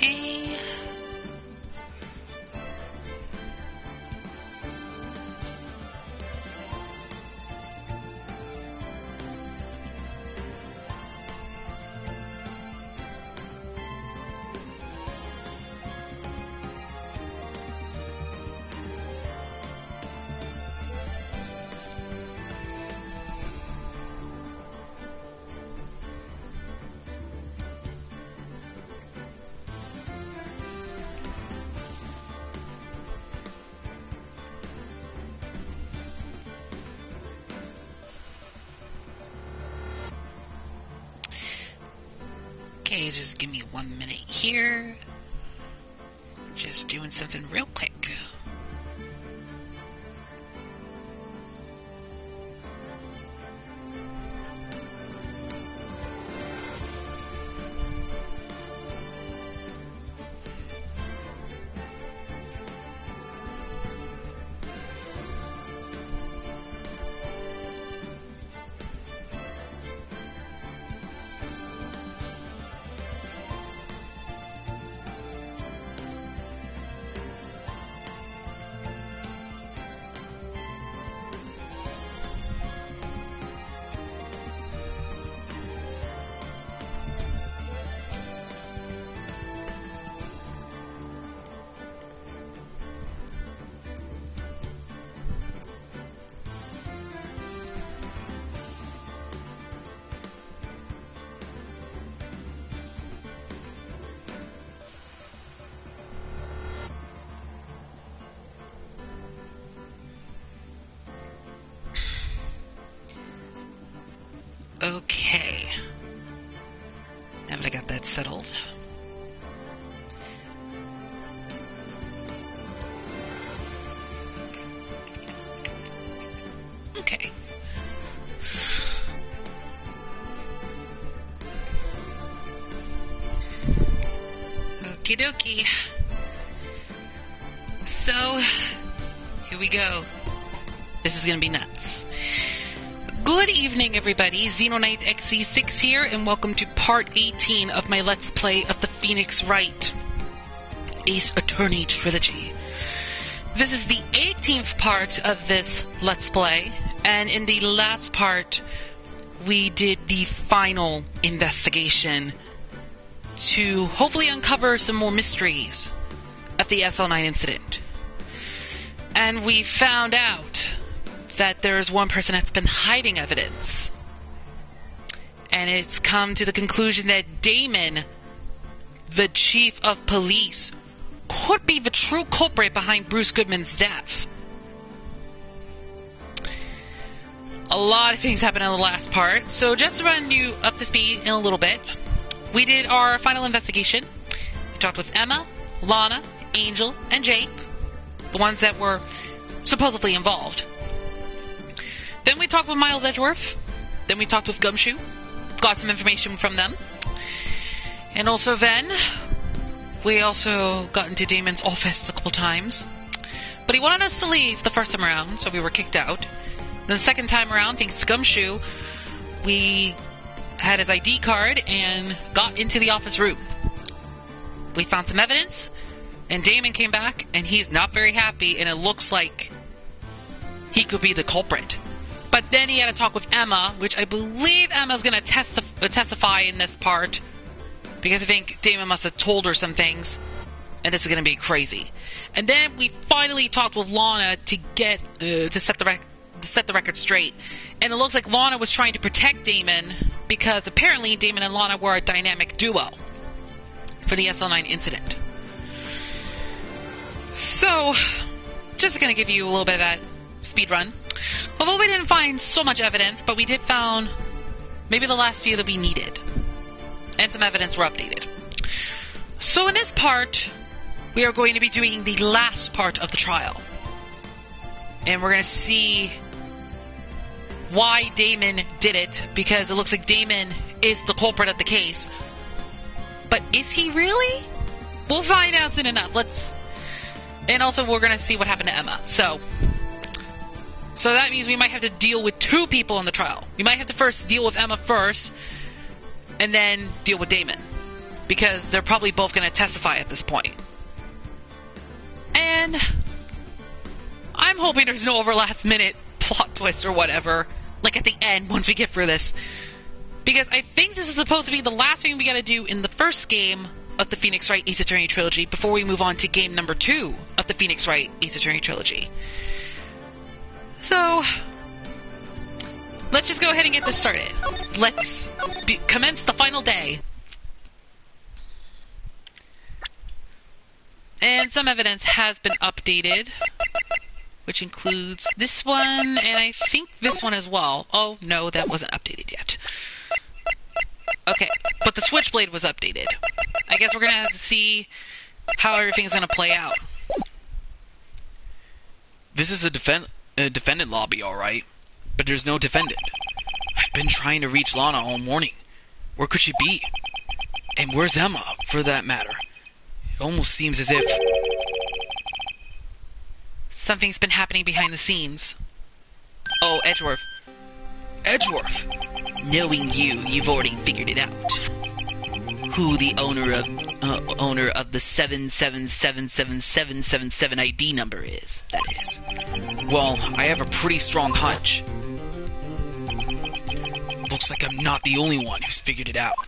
Okay. Okay, just give me 1 minute here. Just doing something real quick. Okay. Now that I got that settled. Okay. Okie dokie. So, here we go. This is gonna be nuts. Good evening, everybody. Xenonite XC6 here, and welcome to part 18 of my Let's Play of the Phoenix Wright Ace Attorney Trilogy. This is the 18th part of this Let's Play, and in the last part, we did the final investigation to hopefully uncover some more mysteries of the SL9 incident. And we found out that there's one person that's been hiding evidence. And it's come to the conclusion that Damon, the chief of police, could be the true culprit behind Bruce Goodman's death. A lot of things happened in the last part, so just to run you up to speed in a little bit, we did our final investigation. We talked with Emma, Lana, Angel, and Jake, the ones that were supposedly involved. Then we talked with Miles Edgeworth. Then we talked with Gumshoe. Got some information from them. And also then, we also got into Damon's office a couple times. But he wanted us to leave the first time around, so we were kicked out. Then the second time around, thanks to Gumshoe, we had his ID card and got into the office room. We found some evidence, and Damon came back, and he's not very happy, and it looks like he could be the culprit. But then he had a talk with Emma, which I believe Emma's going to testify in this part, because I think Damon must have told her some things, and this is going to be crazy. And then we finally talked with Lana to get to set the record straight, and it looks like Lana was trying to protect Damon because apparently Damon and Lana were a dynamic duo for the SL9 incident. So, just going to give you a little bit of that speed run. Although we didn't find so much evidence, but we did found maybe the last few that we needed. And some evidence were updated. So in this part, we are going to be doing the last part of the trial. And we're going to see why Damon did it, because it looks like Damon is the culprit of the case. But is he really? We'll find out soon enough. And also we're going to see what happened to Emma. So that means we might have to deal with two people in the trial. We might have to first deal with Emma first, and then deal with Damon. because they're probably both going to testify at this point. And I'm hoping there's no last minute plot twist or whatever, like at the end once we get through this. Because I think this is supposed to be the last thing we gotta do in the first game of the Phoenix Wright Ace Attorney Trilogy before we move on to game number 2 of the Phoenix Wright Ace Attorney Trilogy. So, let's just go ahead and get this started. Let's commence the final day. And some evidence has been updated, which includes this one, and I think this one as well. Oh, no, that wasn't updated yet. Okay, but the switchblade was updated. I guess we're going to have to see how everything's going to play out. This is a defendant lobby, alright, but there's no defendant. I've been trying to reach Lana all morning. Where could she be? And where's Emma, for that matter? It almost seems as if something's been happening behind the scenes. Oh, Edgeworth. Edgeworth! Knowing you, you've already figured it out. Who the owner of the 7777777 ID number is, that is. Well, I have a pretty strong hunch. Looks like I'm not the only one who's figured it out.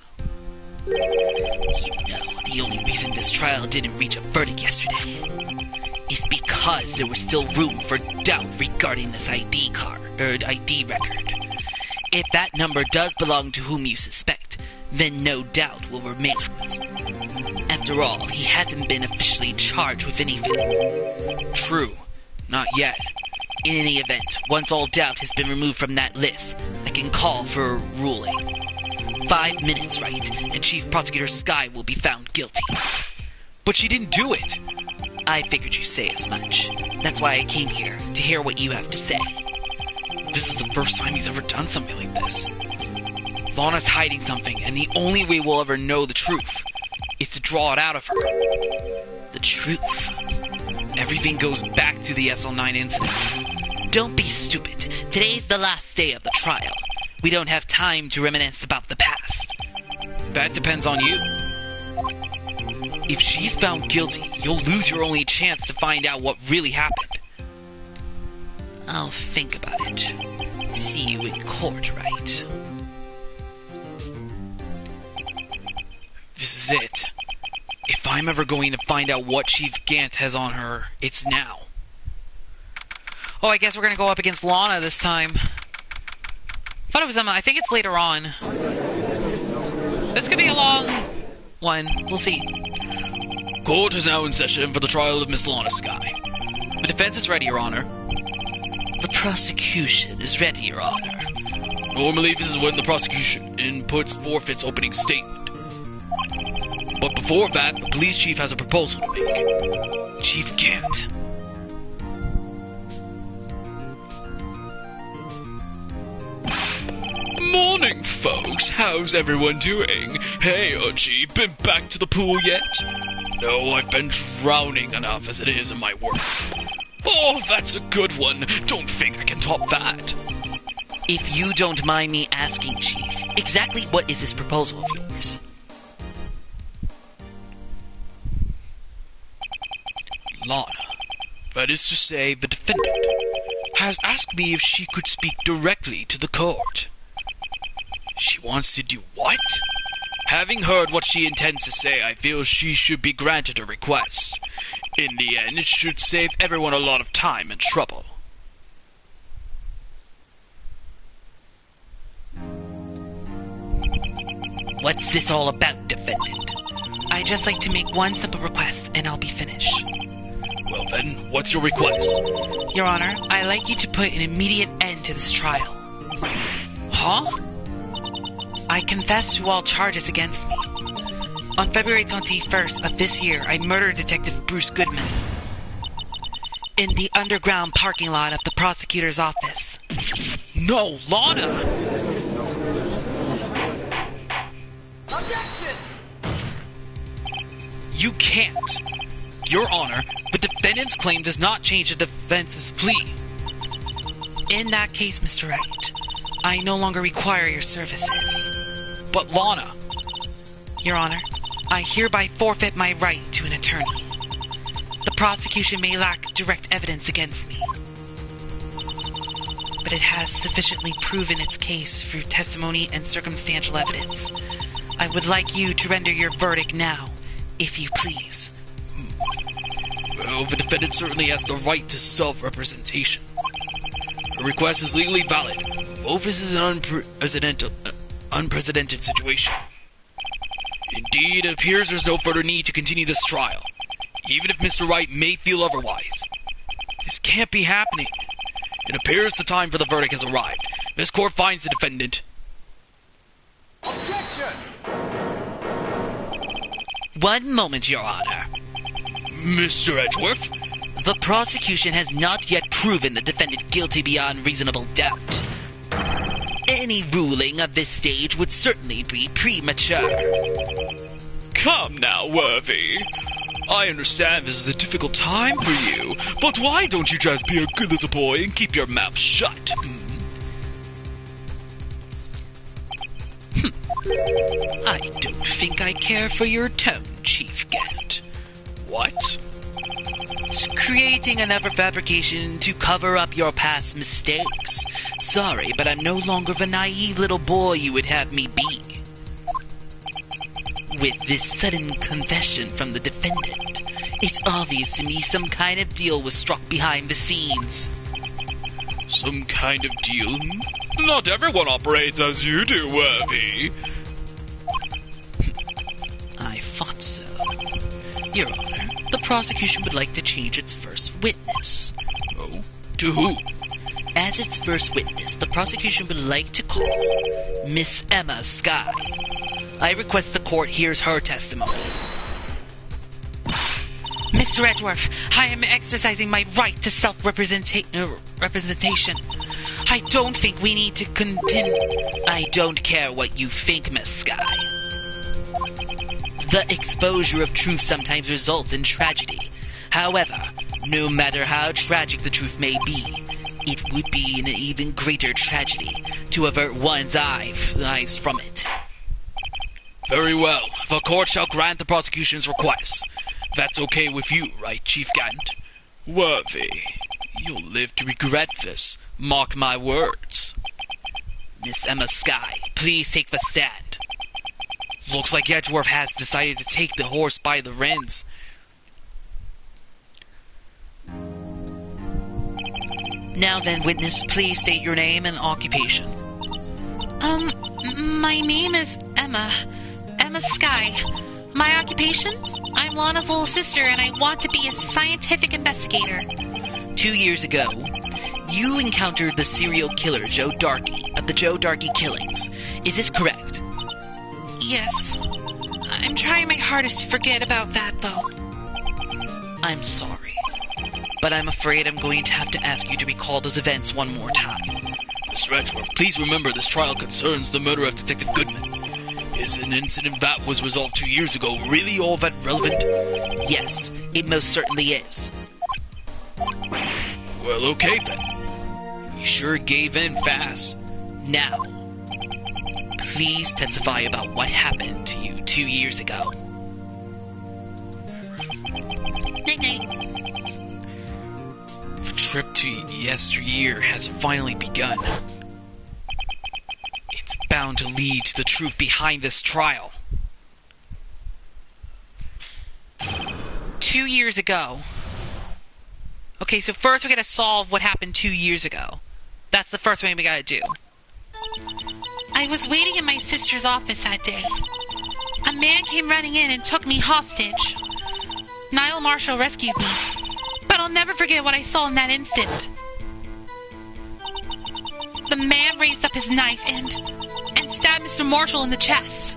You know, the only reason this trial didn't reach a verdict yesterday is because there was still room for doubt regarding this ID record. If that number does belong to whom you suspect, then no doubt will remain. After all, he hasn't been officially charged with anything. True. Not yet. In any event, once all doubt has been removed from that list, I can call for a ruling. 5 minutes, right, and Chief Prosecutor Skye will be found guilty. But she didn't do it! I figured you'd say as much. That's why I came here, to hear what you have to say. This is the first time he's ever done something like this. Lana's hiding something, and the only way we'll ever know the truth is to draw it out of her. The truth? Everything goes back to the SL9 incident. Don't be stupid. Today's the last day of the trial. We don't have time to reminisce about the past. That depends on you. If she's found guilty, you'll lose your only chance to find out what really happened. I'll think about it. See you in court, right? This is it. If I'm ever going to find out what Chief Gant has on her, it's now. Oh, I guess we're going to go up against Lana this time. I thought it was Emma. I think it's later on. This could be a long one. We'll see. Court is now in session for the trial of Miss Lana Skye. The defense is ready, Your Honor. The prosecution is ready, Your Honor. Normally, this is when the prosecution inputs forth its opening statement. But before that, the police chief has a proposal to make. Chief Gant. Morning, folks. How's everyone doing? Hey, Chief, been back to the pool yet? No, I've been drowning enough as it is in my work. Oh, that's a good one. Don't think I can top that. If you don't mind me asking, Chief, exactly what is this proposal of yours? Lana, that is to say, the defendant, has asked me if she could speak directly to the court. She wants to do what? Having heard what she intends to say, I feel she should be granted her request. In the end, it should save everyone a lot of time and trouble. What's this all about, defendant? I'd just like to make one simple request, and I'll be finished. Well then, what's your request? Your Honor, I'd like you to put an immediate end to this trial. Huh? I confess to all charges against me. On February 21st of this year, I murdered Detective Bruce Goodman in the underground parking lot of the prosecutor's office. No, Lana! Objection! You can't. Your Honor, the defendant's claim does not change the defense's plea. In that case, Mr. Wright, I no longer require your services. But Lana... Your Honor, I hereby forfeit my right to an attorney. The prosecution may lack direct evidence against me, but it has sufficiently proven its case through testimony and circumstantial evidence. I would like you to render your verdict now, if you please. Well, the defendant certainly has the right to self-representation. Her request is legally valid. Both this is an unprecedented situation. Indeed, it appears there's no further need to continue this trial, even if Mr. Wright may feel otherwise. This can't be happening. It appears the time for the verdict has arrived. This court finds the defendant... Objection! One moment, Your Honor. Mr. Edgeworth? The prosecution has not yet proven the defendant guilty beyond reasonable doubt. Any ruling of this stage would certainly be premature. Come now, Worthy. I understand this is a difficult time for you, but why don't you just be a good little boy and keep your mouth shut? I don't think I care for your tone, Chief Gant. What? Creating another fabrication to cover up your past mistakes. Sorry, but I'm no longer the naive little boy you would have me be. With this sudden confession from the defendant, it's obvious to me some kind of deal was struck behind the scenes. Some kind of deal? Not everyone operates as you do, Worthy. I thought so. Your Honor, the prosecution would like to change its first witness. Oh? To who? As its first witness, the prosecution would like to call Miss Emma Skye. I request the court hears her testimony. Mr. Edgeworth, I am exercising my right to self-representation. I don't think we need to continue. I don't care what you think, Miss Skye. The exposure of truth sometimes results in tragedy. However, no matter how tragic the truth may be, it would be an even greater tragedy to avert one's eyes from it. Very well. The court shall grant the prosecution's request. That's okay with you, right, Chief Gant? Worthy, you'll live to regret this. Mark my words. Miss Emma Skye, please take the stand. Looks like Edgeworth has decided to take the horse by the reins. Now then, witness, please state your name and occupation. My name is Emma Skye. My occupation? I'm Lana's little sister, and I want to be a scientific investigator. 2 years ago, you encountered the serial killer Joe Darkey at the Joe Darkey killings. Is this correct? Yes. I'm trying my hardest to forget about that, though. I'm sorry, but I'm afraid I'm going to have to ask you to recall those events one more time. Mr. Edgeworth, please remember this trial concerns the murder of Detective Goodman. Is an incident that was resolved 2 years ago really all that relevant? Yes, it most certainly is. Well, okay then. You sure gave in fast. Now, please testify about what happened to you 2 years ago. Night-night. The trip to yesteryear has finally begun. It's bound to lead to the truth behind this trial. 2 years ago. Okay, so first we gotta solve what happened 2 years ago. That's the first thing we gotta do. I was waiting in my sister's office that day. A man came running in and took me hostage. Niall Marshall rescued me, but I'll never forget what I saw in that instant. The man raised up his knife and stabbed Mr. Marshall in the chest.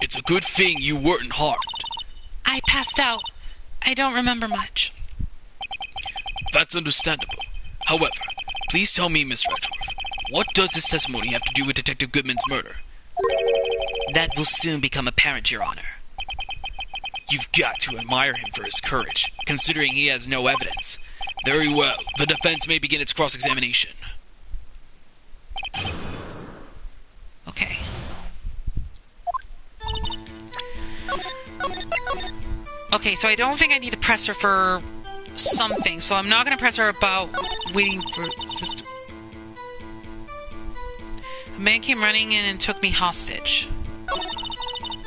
It's a good thing you weren't harmed. I passed out. I don't remember much. That's understandable. However, please tell me, Miss Edgeworth, what does this testimony have to do with Detective Goodman's murder? That will soon become apparent, Your Honor. You've got to admire him for his courage, considering he has no evidence. Very well. The defense may begin its cross-examination. Okay. Okay, so I don't think I need to press her for something, so I'm not going to press her about waiting for sister. A man came running in and took me hostage.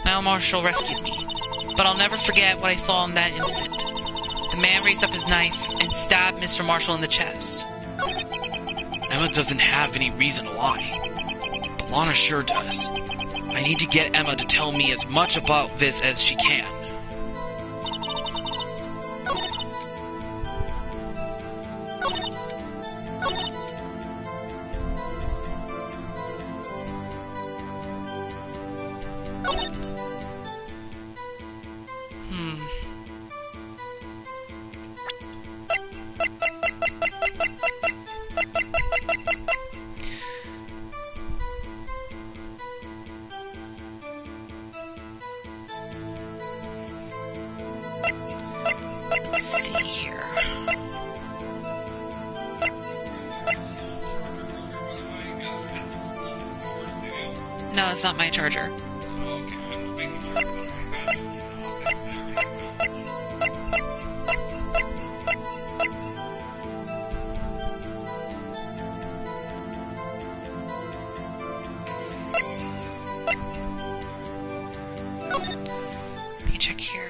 Niall Marshall rescued me, but I'll never forget what I saw in that instant. The man raised up his knife and stabbed Mr. Marshall in the chest. Emma doesn't have any reason to lie, but Lana sure does. I need to get Emma to tell me as much about this as she can. No, it's not my charger. Let me check here.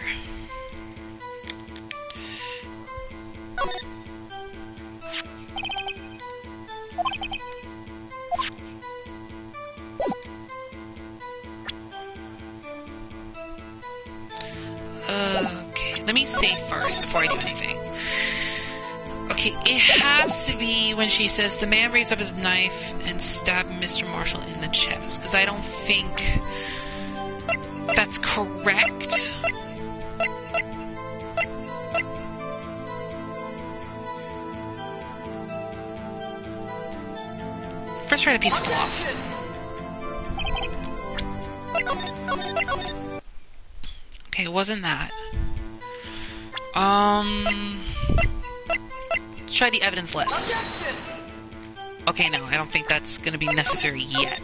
Okay, let me save first before I do anything. Okay, it has to be when she says the man raised up his knife and stabbed Mr. Marshall in the chest, because I don't think that's correct. First, try a piece of cloth. Okay, it wasn't that. Try the evidence list. Okay, no, I don't think that's gonna be necessary yet.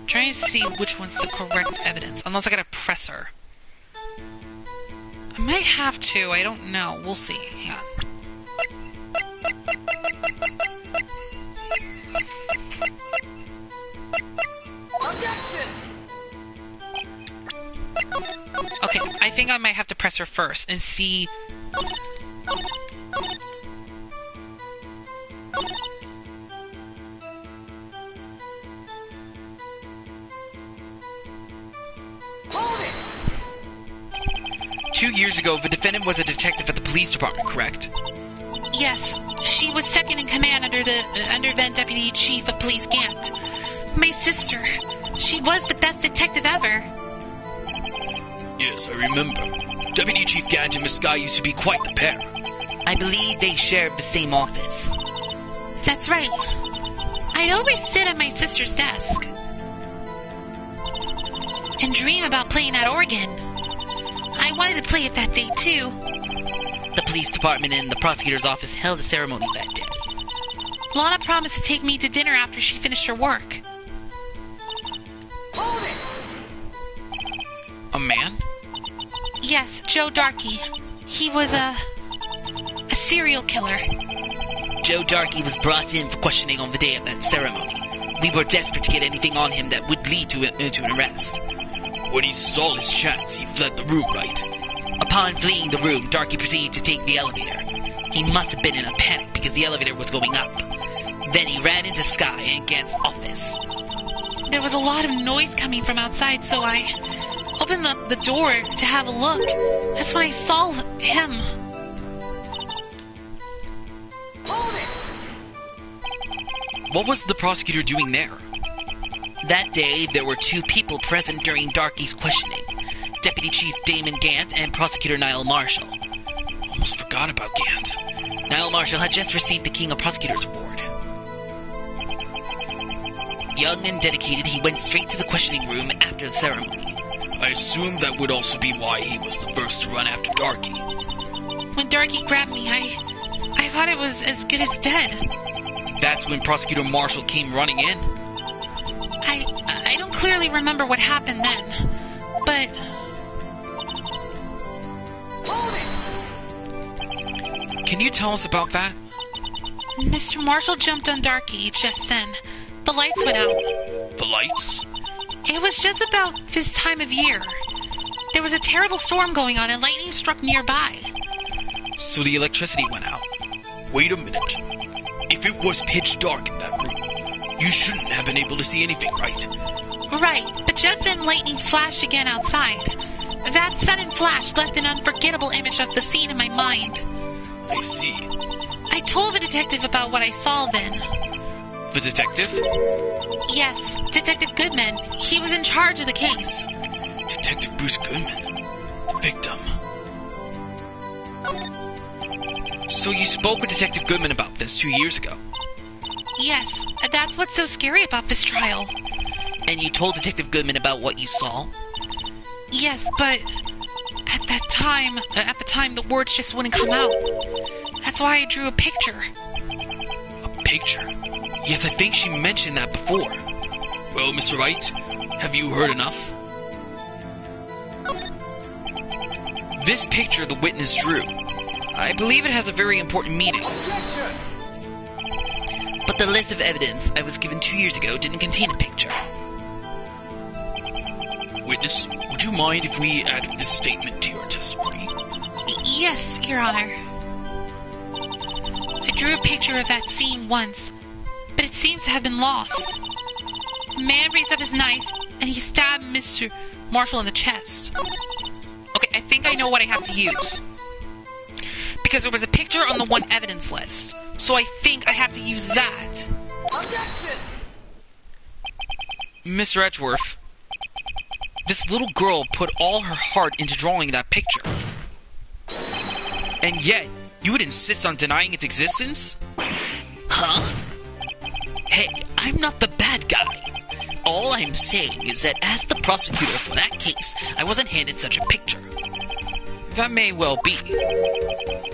Trying to see which one's the correct evidence, unless I gotta press her. I might have to, I don't know. We'll see. Hang on. Okay, I think I might have to press her first and see. Hold it! 2 years ago, the defendant was a detective at the police department, correct? Yes, she was second in command under then Deputy Chief of Police Gant. My sister. She was the best detective ever. Yes, I remember. Deputy Chief Gant and Miss Skye used to be quite the pair. I believe they shared the same office. That's right. I'd always sit at my sister's desk and dream about playing that organ. I wanted to play it that day, too. The police department and the prosecutor's office held a ceremony that day. Lana promised to take me to dinner after she finished her work. Hold it! A man? Yes, Joe Darkey. He was a serial killer. Joe Darkey was brought in for questioning on the day of that ceremony. We were desperate to get anything on him that would lead to an arrest. When he saw his chance, he fled the room, right? Upon fleeing the room, Darkey proceeded to take the elevator. He must have been in a panic because the elevator was going up. Then he ran into Skye and Gant's office. There was a lot of noise coming from outside, so I opened up the door to have a look. That's when I saw him. Hold it! What was the prosecutor doing there? That day, there were two people present during Darkey's questioning. Deputy Chief Damon Gant and Prosecutor Niall Marshall. Almost forgot about Gant. Niall Marshall had just received the King of Prosecutors Award. Young and dedicated, he went straight to the questioning room after the ceremony. I assume that would also be why he was the first to run after Darky. When Darky grabbed me, I thought it was as good as dead. That's when Prosecutor Marshall came running in? I don't clearly remember what happened then, but... Can you tell us about that? Mr. Marshall jumped on Darky just then. The lights went out. The lights? It was just about this time of year. There was a terrible storm going on and lightning struck nearby. So the electricity went out. Wait a minute. If it was pitch dark in that room, you shouldn't have been able to see anything, right? Right, but just then lightning flashed again outside. That sudden flash left an unforgettable image of the scene in my mind. I see. I told the detective about what I saw then. The detective? Yes, Detective Goodman. He was in charge of the case. Detective Bruce Goodman. The victim. So you spoke with Detective Goodman about this 2 years ago? Yes, that's what's so scary about this trial. And you told Detective Goodman about what you saw? Yes, but at the time, the words just wouldn't come out. That's why I drew a picture. A picture? Yes, I think she mentioned that before. Well, Mr. Wright, have you heard enough? This picture the witness drew. I believe it has a very important meaning. But the list of evidence I was given 2 years ago didn't contain a picture. Witness, would you mind if we add this statement to your testimony? Yes, Your Honor. I drew a picture of that scene once, but it seems to have been lost. A man raised up his knife, and he stabbed Mr. Marshall in the chest. Okay, I think I know what I have to use. Because there was a picture on the one evidence list, so I think I have to use that. Objection! Mr. Edgeworth, this little girl put all her heart into drawing that picture. And yet, you would insist on denying its existence? Huh? Hey, I'm not the bad guy. All I'm saying is that as the prosecutor for that case, I wasn't handed such a picture. That may well be.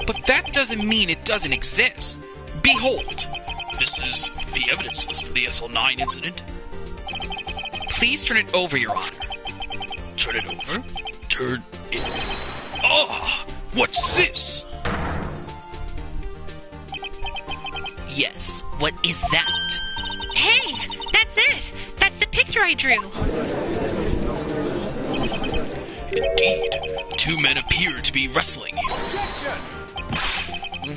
But that doesn't mean it doesn't exist. Behold, this is the evidence list for the SL9 incident. Please turn it over, Your Honor. Turn it over? Turn it... Oh! What's this? Yes, what is that? Hey, that's it! That's the picture I drew! Indeed, two men appear to be wrestling here.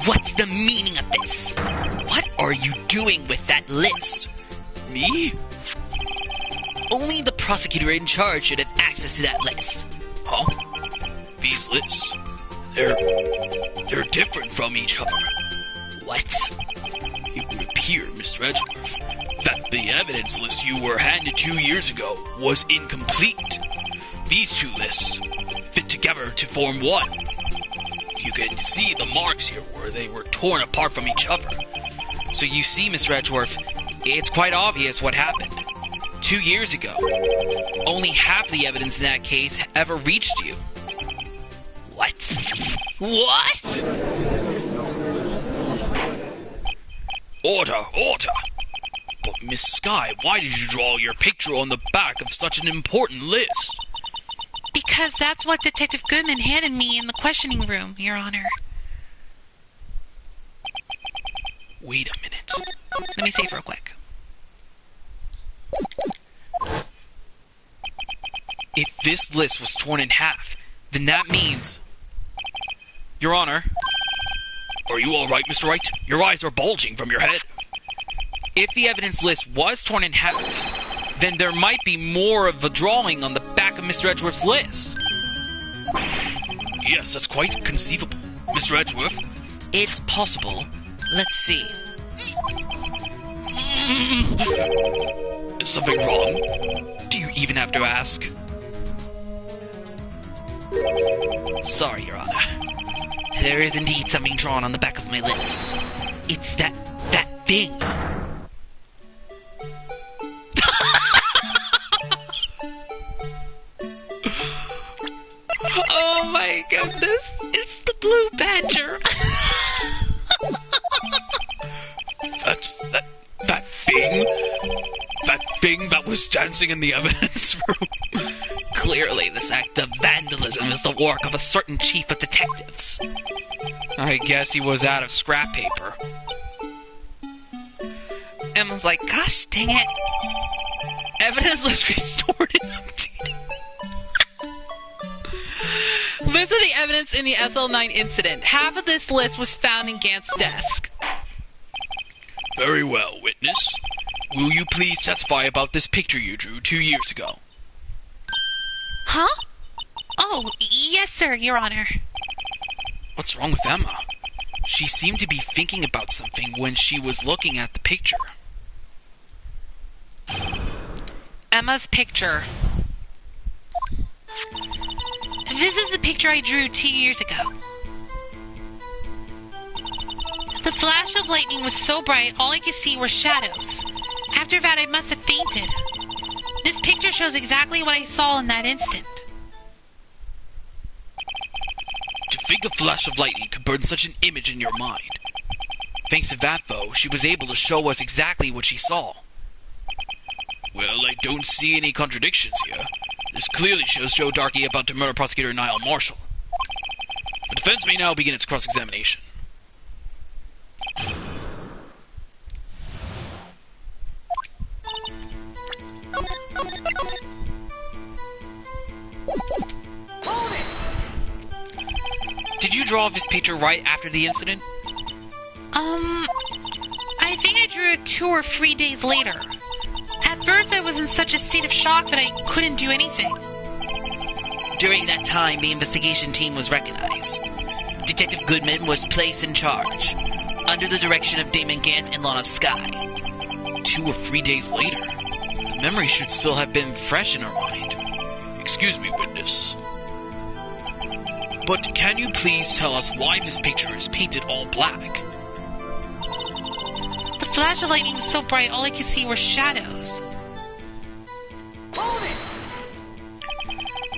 What's the meaning of this? What are you doing with that list? Me? Only the prosecutor in charge should have access to that list. Huh? These lists, they're different from each other. What? It would appear, Mr. Edgeworth, that the evidence list you were handed 2 years ago was incomplete. These two lists fit together to form one. You can see the marks here where they were torn apart from each other. So you see, Mr. Edgeworth, it's quite obvious what happened. 2 years ago, only half the evidence in that case ever reached you. What? What? Order, order! But Miss Sky, why did you draw your picture on the back of such an important list? Because that's what Detective Goodman handed me in the questioning room, Your Honor. Wait a minute. Let me save real quick. If this list was torn in half, then that means... Your Honor. Are you all right, Mr. Wright? Your eyes are bulging from your head. If the evidence list was torn in half, then there might be more of a drawing on the back of Mr. Edgeworth's list. Yes, that's quite conceivable. Mr. Edgeworth? It's possible. Let's see. Is something wrong? Do you even have to ask? Sorry, Your Honor. There is indeed something drawn on the back of my list. It's that thing. goodness, it's the Blue Badger. That thing that was dancing in the evidence room. Clearly, this act of vandalism is the work of a certain chief of detectives. I guess he was out of scrap paper. Emma's like, gosh dang it. Evidence list restored and updated. List of the evidence in the SL9 incident. Half of this list was found in Gant's desk. Very well, witness. Will you please testify about this picture you drew 2 years ago? Huh? Oh, yes, sir, Your Honor. What's wrong with Emma? She seemed to be thinking about something when she was looking at the picture. Emma's picture. This is the picture I drew 2 years ago. The flash of lightning was so bright, all I could see were shadows. After that, I must have fainted. This picture shows exactly what I saw in that instant. To think a flash of lightning could burn such an image in your mind. Thanks to that, though, she was able to show us exactly what she saw. Well, I don't see any contradictions here. This clearly shows Joe Darkey about to murder prosecutor Niall Marshall. The defense may now begin its cross-examination. Did you draw this picture right after the incident? I think I drew it 2 or 3 days later. At first I was in such a state of shock that I couldn't do anything. During that time, the investigation team was recognized. Detective Goodman was placed in charge, under the direction of Damon Gant and Lana Skye. 2 or 3 days later? The memory should still have been fresh in her mind. Excuse me, witness. But can you please tell us why this picture is painted all black? The flash of lightning was so bright, all I could see were shadows.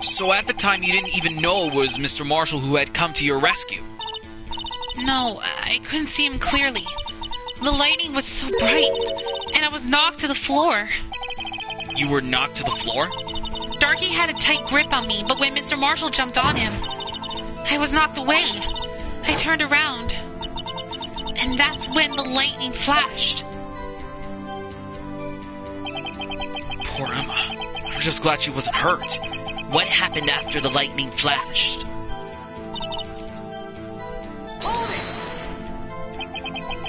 So at the time you didn't even know it was Mr. Marshall who had come to your rescue? No, I couldn't see him clearly. The lightning was so bright, and I was knocked to the floor. You were knocked to the floor? Darky had a tight grip on me, but when Mr. Marshall jumped on him, I was knocked away. I turned around, and that's when the lightning flashed. Poor Emma. I'm just glad she wasn't hurt. What happened after the lightning flashed?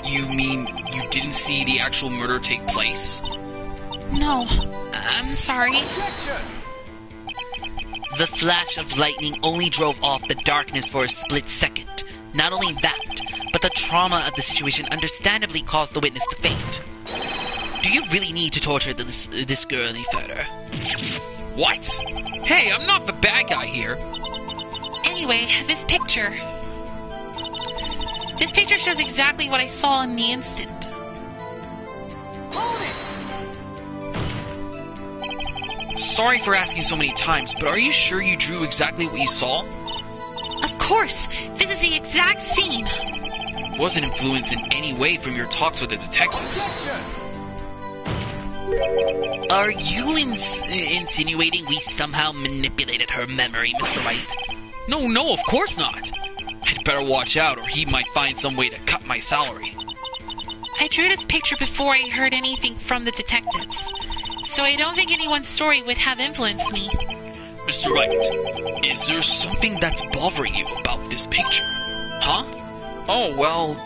You mean you didn't see the actual murder take place? No, I'm sorry. The flash of lightning only drove off the darkness for a split second. Not only that, but the trauma of the situation understandably caused the witness to faint. Do you really need to torture this girl any further? What? Hey, I'm not the bad guy here. Anyway, this picture. This picture shows exactly what I saw in the instant. Sorry for asking so many times, but are you sure you drew exactly what you saw? Of course! This is the exact scene! It wasn't influenced in any way from your talks with the detectives. Are you insinuating we somehow manipulated her memory, Mr. Wright? No, of course not. I'd better watch out, or he might find some way to cut my salary. I drew this picture before I heard anything from the detectives, so I don't think anyone's story would have influenced me. Mr. Wright, is there something that's bothering you about this picture? Huh? Oh, well...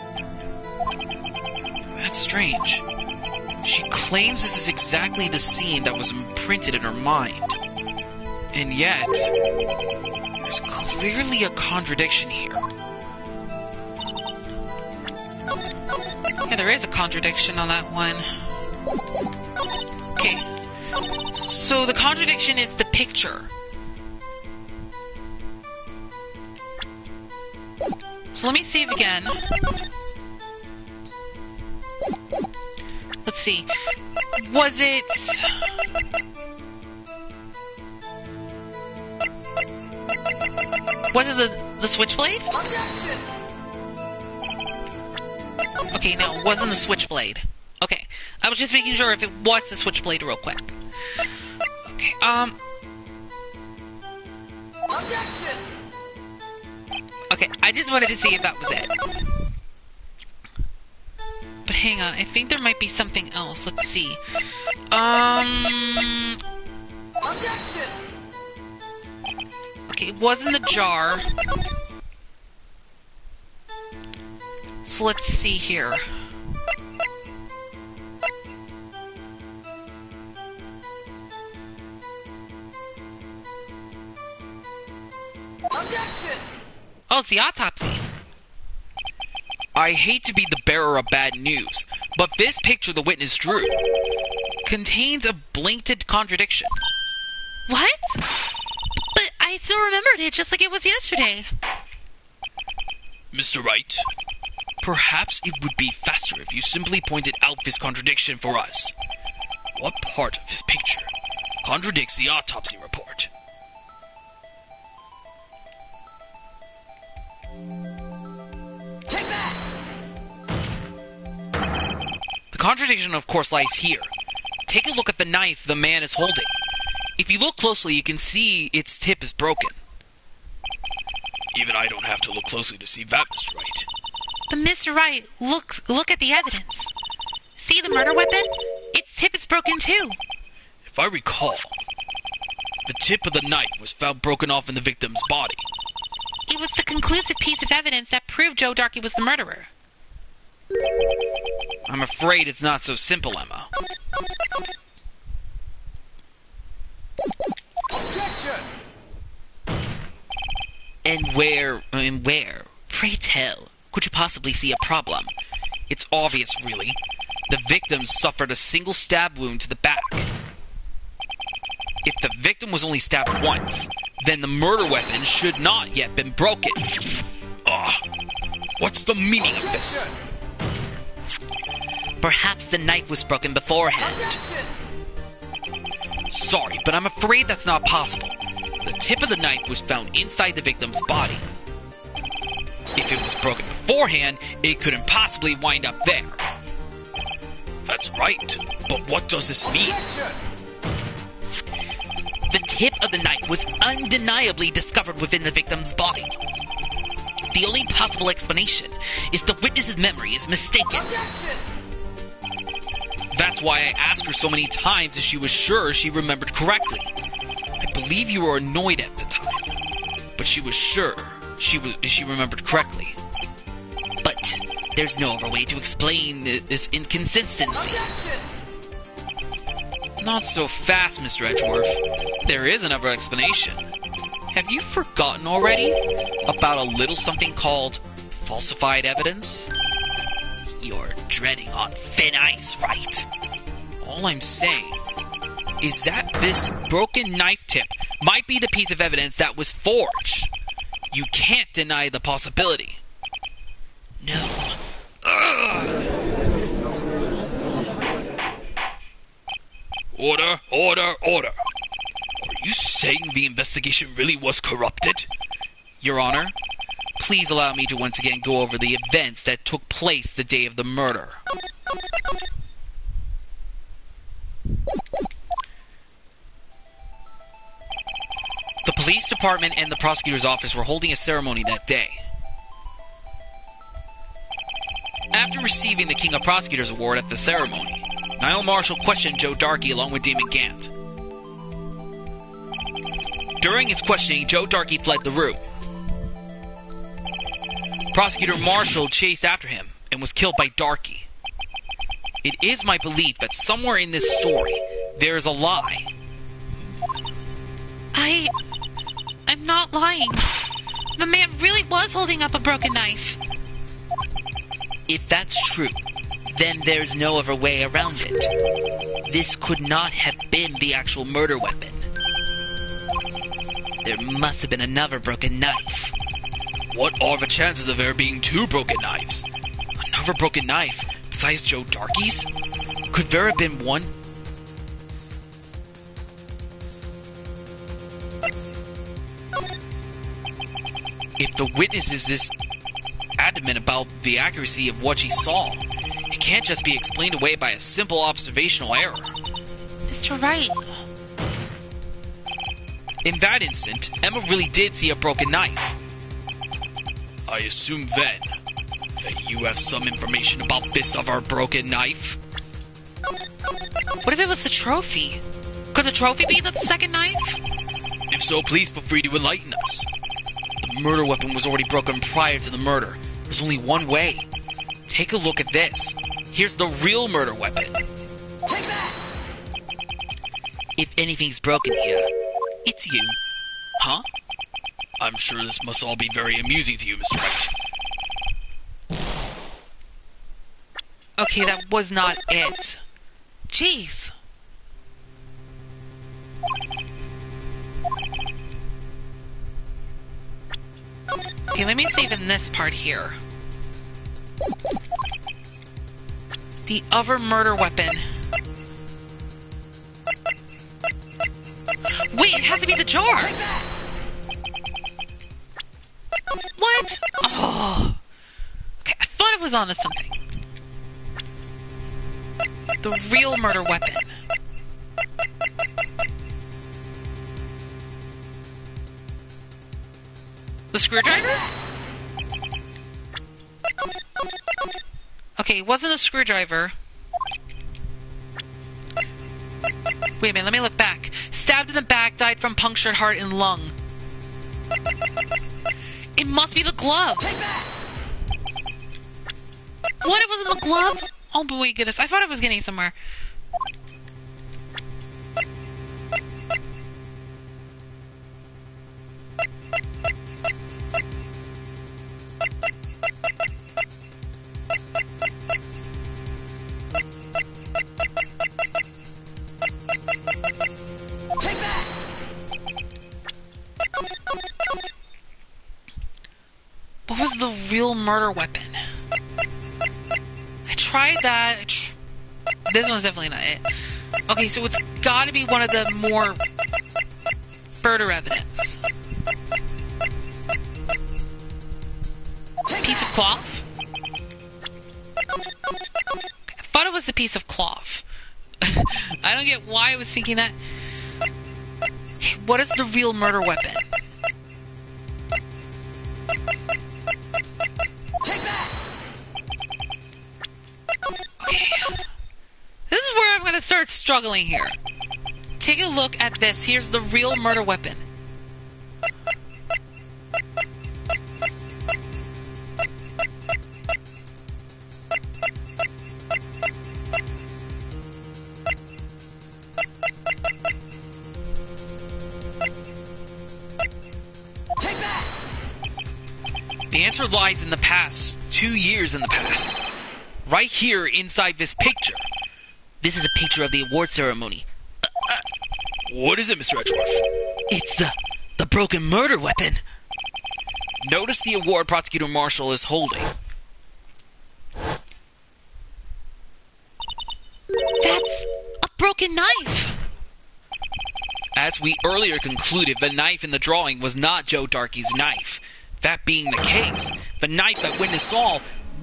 That's strange. She claims this is exactly the scene that was imprinted in her mind. And yet, there's clearly a contradiction here. Yeah, there is a contradiction on that one. Okay. So the contradiction is the picture. So let me save again. Let's see. Was it... Was it The switchblade? Okay, no, it wasn't the switchblade. Okay, I was just making sure if it was the switchblade real quick. Okay, okay, I just wanted to see if that was it. But hang on, I think there might be something else. Let's see. Okay, it was in the jar. So let's see here. Oh, it's the autopsy. I hate to be the bearer of bad news, but this picture the witness drew contains a blatant contradiction. What? But I still remembered it just like it was yesterday. Mr. Wright, perhaps it would be faster if you simply pointed out this contradiction for us. What part of this picture contradicts the autopsy report? The contradiction, of course, lies here. Take a look at the knife the man is holding. If you look closely, you can see its tip is broken. Even I don't have to look closely to see that, Mr. Wright. But Mr. Wright, look at the evidence. See the murder weapon? Its tip is broken too. If I recall, the tip of the knife was found broken off in the victim's body. It was the conclusive piece of evidence that proved Joe Darkey was the murderer. I'm afraid it's not so simple, Emma. And where, pray tell, could you possibly see a problem? It's obvious, really. The victim suffered a single stab wound to the back. If the victim was only stabbed once, then the murder weapon should not yet been broken. What's the meaning of this? Perhaps the knife was broken beforehand. Sorry, but I'm afraid that's not possible. The tip of the knife was found inside the victim's body. If it was broken beforehand, it couldn't possibly wind up there. That's right, but what does this mean? The tip of the knife was undeniably discovered within the victim's body. The only possible explanation is the witness's memory is mistaken. That's why I asked her so many times if she was sure she remembered correctly. I believe you were annoyed at the time, but she was sure she remembered correctly. But there's no other way to explain this inconsistency. Not so fast, Mr. Edgeworth. There is another explanation. Have you forgotten already about a little something called falsified evidence? You're treading on thin ice, right? All I'm saying is that this broken knife tip might be the piece of evidence that was forged. You can't deny the possibility. No. Order, order, order. Are you saying the investigation really was corrupted? Your Honor, please allow me to once again go over the events that took place the day of the murder. The police department and the prosecutor's office were holding a ceremony that day. After receiving the King of Prosecutors Award at the ceremony, Niall Marshall questioned Joe Darkey along with Damon Gant. During his questioning, Joe Darkey fled the room. Prosecutor Marshall chased after him and was killed by Darkey. It is my belief that somewhere in this story, there is a lie. I'm not lying. The man really was holding up a broken knife. If that's true, then there's no other way around it. This could not have been the actual murder weapon. There must have been another broken knife. What are the chances of there being two broken knives? Another broken knife besides Joe Darkey's? Could there have been one? If the witness is this adamant about the accuracy of what she saw, it can't just be explained away by a simple observational error. Mr. Wright. In that instant, Emma really did see a broken knife. I assume then that you have some information about this other broken knife? What if it was the trophy? Could the trophy be the second knife? If so, please feel free to enlighten us. The murder weapon was already broken prior to the murder. There's only one way. Take a look at this. Here's the real murder weapon. If anything's broken here, it's you. Huh? I'm sure this must all be very amusing to you, Mr. Wright. Okay, that was not it. Jeez. Okay, let me save in this part here. The other murder weapon. Wait, it has to be the jar! What? Oh. Okay, I thought it was onto something. The real murder weapon. The screwdriver? Okay, it wasn't a screwdriver. Wait a minute, let me look back. Stabbed in the back, died from punctured heart and lung. It must be the glove! What? It wasn't the glove? Oh my goodness, I thought I was getting somewhere. What was the real murder weapon? I tried that. This one's definitely not it. Okay, so it's gotta be one of the more further evidence. Piece of cloth? I thought it was the piece of cloth. I don't get why I was thinking that. Okay, what is the real murder weapon? This is where I'm going to start struggling here. Take a look at this. Here's the real murder weapon. The answer lies in the past. 2 years in the past. Right here inside this picture. This is a picture of the award ceremony. What is it, Mr. Edgeworth? It's the broken murder weapon. Notice the award Prosecutor Marshall is holding. That's a broken knife. As we earlier concluded, the knife in the drawing was not Joe Darkey's knife. That being the case, the knife that witness saw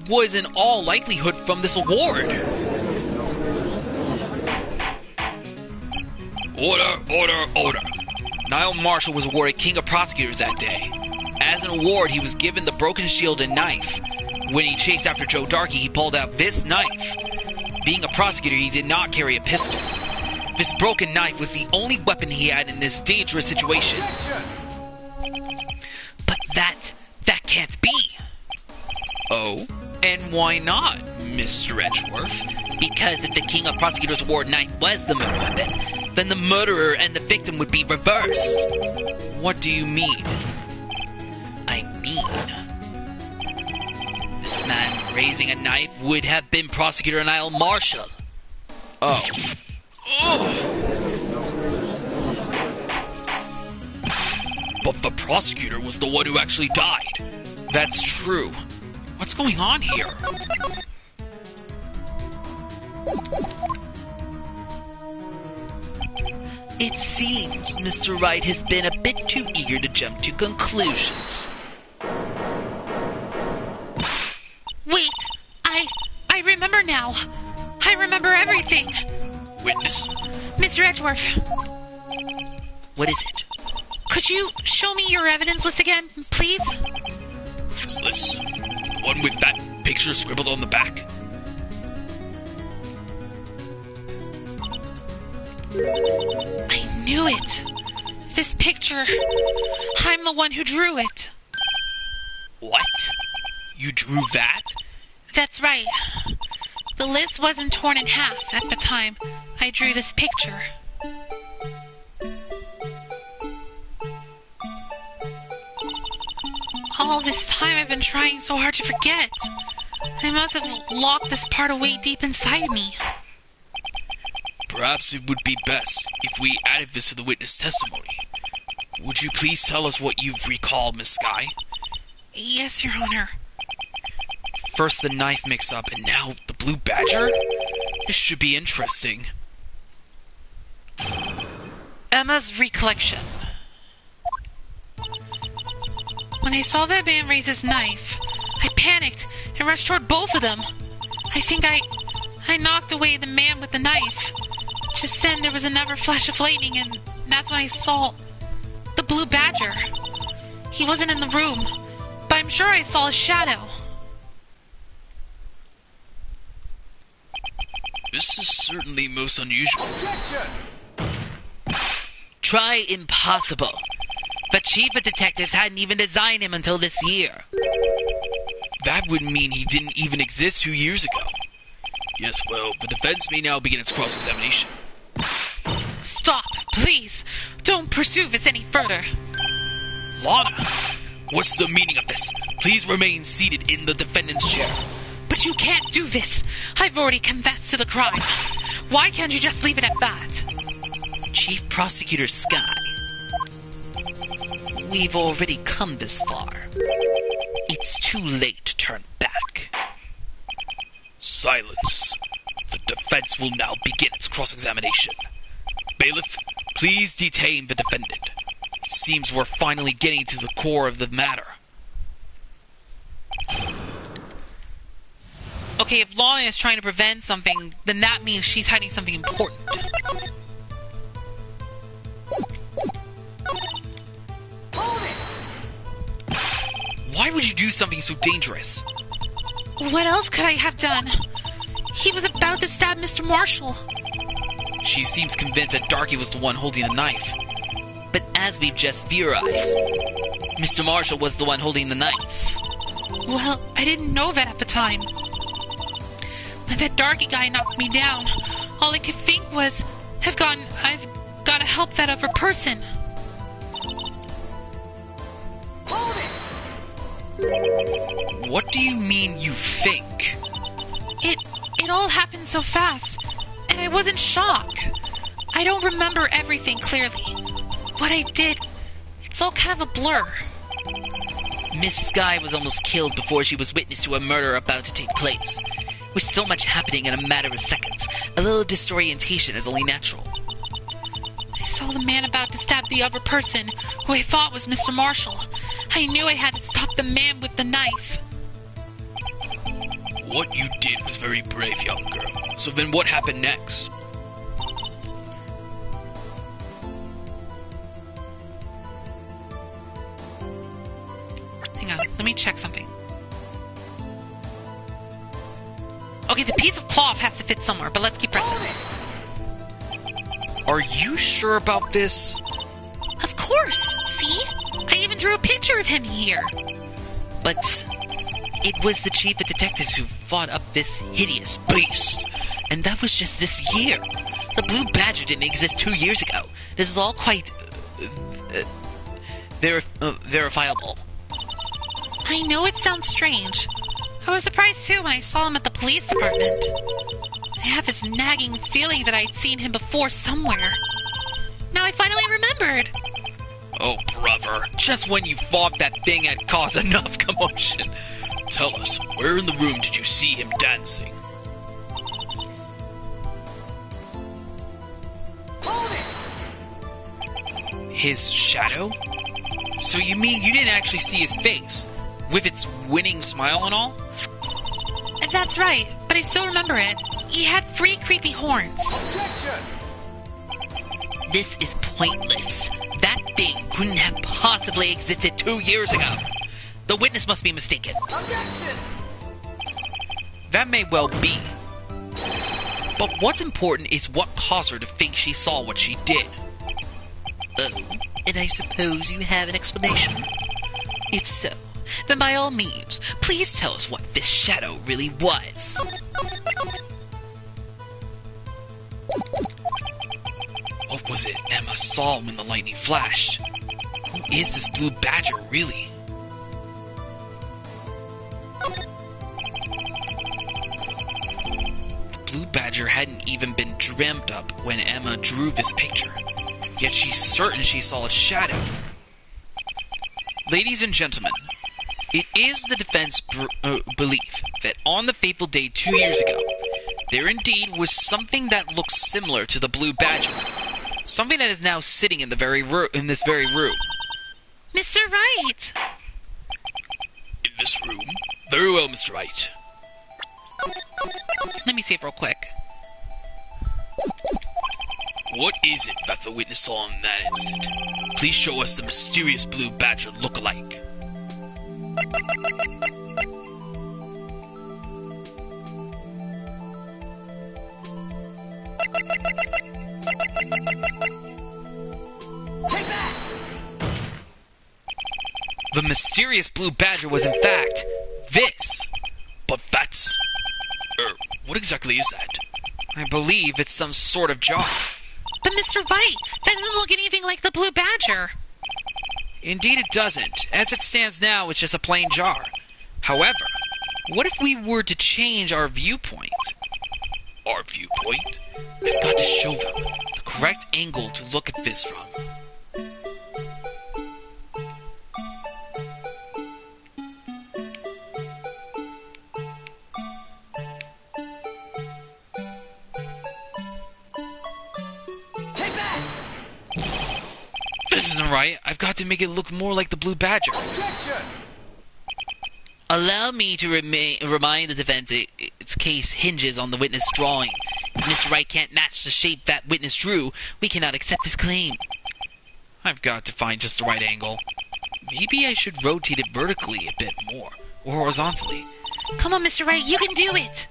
was in all likelihood from this award. Order. Niall Marshall was awarded King of Prosecutors that day. As an award, he was given the broken shield and knife. When he chased after Joe Darkey, he pulled out this knife. Being a prosecutor, he did not carry a pistol. This broken knife was the only weapon he had in this dangerous situation. But that can't be. Oh? And why not, Mr. Edgeworth? Because if the King of Prosecutors Award knife was the murder weapon, then the murderer and the victim would be reversed. What do you mean? I mean, this man raising a knife would have been Prosecutor Niall Marshall. Oh. But the prosecutor was the one who actually died. That's true. What's going on here? It seems Mr. Wright has been a bit too eager to jump to conclusions. remember now. I remember everything. Witness? Mr. Edgeworth, What is it? could you show me your evidence list again, please? This list? The one with that picture scribbled on the back? I knew it. This picture. I'm the one who drew it. What? You drew that? That's right. The list wasn't torn in half at the time I drew this picture. All this time I've been trying so hard to forget. I must have locked this part away deep inside me. Perhaps it would be best if we added this to the witness testimony. Would you please tell us what you recall, Miss Skye? Yes, Your Honor. First the knife mix-up, and now the blue badger? This should be interesting. Emma's recollection. When I saw that man raise his knife, I panicked and rushed toward both of them. I think I knocked away the man with the knife. Just then there was another flash of lightning, and that's when I saw the blue badger. He wasn't in the room, but I'm sure I saw his shadow. This is certainly most unusual. Try impossible. The chief of detectives hadn't even designed him until this year. That would mean he didn't even exist 2 years ago. Yes, well, the defense may now begin its cross-examination. Stop, please. Don't pursue this any further. Lana, what's the meaning of this? Please remain seated in the defendant's chair. But you can't do this. I've already confessed to the crime. Why can't you just leave it at that? Chief Prosecutor Skye, we've already come this far. It's too late to turn back. Silence. The defense will now begin its cross-examination. Bailiff, please detain the defendant. It seems we're finally getting to the core of the matter. Okay, if Lana is trying to prevent something, then that means she's hiding something important. Why would you do something so dangerous? What else could I have done? He was about to stab Mr. Marshall. She seems convinced that Darky was the one holding the knife. But as we've just theorized, Mr. Marshall was the one holding the knife. Well, I didn't know that at the time. When that Darky guy knocked me down, all I could think was, I've got to help that other person. What do you mean you think? It all happened so fast, and I was in shock. I don't remember everything clearly. What I did, it's all kind of a blur. Miss Skye was almost killed before she was witness to a murder about to take place. With so much happening in a matter of seconds, a little disorientation is only natural. I saw the man about to stab the other person, who I thought was Mr. Marshall. I knew I had to stop the man with the knife. What you did was very brave, young girl. So then what happened next? Hang on, let me check something. Okay, the piece of cloth has to fit somewhere, but let's keep pressing. Are you sure about this? Of course! See? I even drew a picture of him here. But it was the chief of detectives who fought up this hideous beast. And that was just this year. The blue badger didn't exist 2 years ago. This is all quite verifiable. I know it sounds strange. I was surprised too when I saw him at the police department. I have this nagging feeling that I'd seen him before somewhere. Now I finally remembered. Oh, brother, just when you thought that thing had caused enough commotion. Tell us, where in the room did you see him dancing? His shadow? So you mean you didn't actually see his face? With its winning smile and all? That's right, but I still remember it. He had 3 creepy horns. This is pointless. That thing couldn't have possibly existed 2 years ago. The witness must be mistaken. That may well be. But what's important is what caused her to think she saw what she did. Oh, and I suppose you have an explanation? If so, then by all means, please tell us what this shadow really was. What was it Emma saw when the lightning flashed? Who is this blue badger, really? The blue badger hadn't even been dreamt up when Emma drew this picture, yet she's certain she saw its shadow. Ladies and gentlemen, it is the defense belief that on the fateful day 2 years ago, there indeed was something that looked similar to the blue badger. Something that is now sitting in this very room. Mr. Wright! In this room? Very well, Mr. Wright. Let me see it real quick. What is it that the witness saw in that instant? Please show us the mysterious blue badger look-alike. The mysterious blue badger was in fact this. But that's... what exactly is that? I believe it's some sort of jar. But Mr. Wright, that doesn't look anything like the blue badger. Indeed it doesn't. As it stands now, it's just a plain jar. However, what if we were to change our viewpoint? Our viewpoint? I've got to show them the correct angle to look at this from. This isn't right. I've got to make it look more like the blue badger. Allow me to remind the defense its case hinges on the witness drawing. If Mr. Wright can't match the shape that witness drew, we cannot accept his claim. I've got to find just the right angle. Maybe I should rotate it vertically a bit more, or horizontally. Come on, Mr. Wright, you can do it!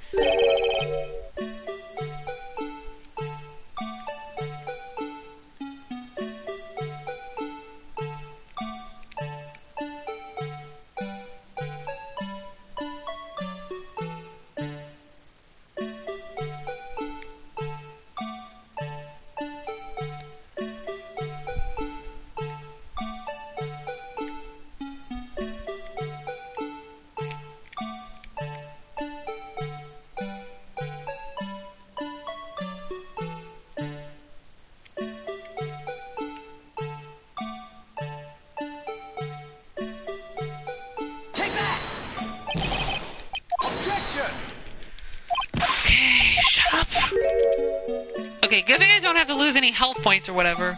Okay, good thing I don't have to lose any health points or whatever.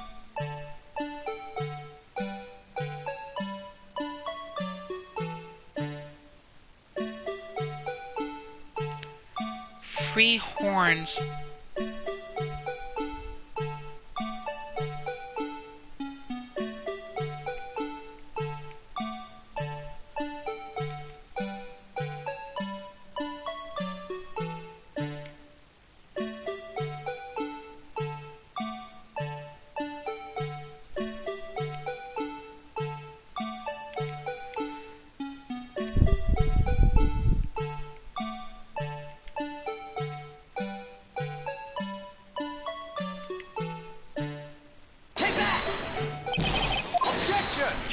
Free horns.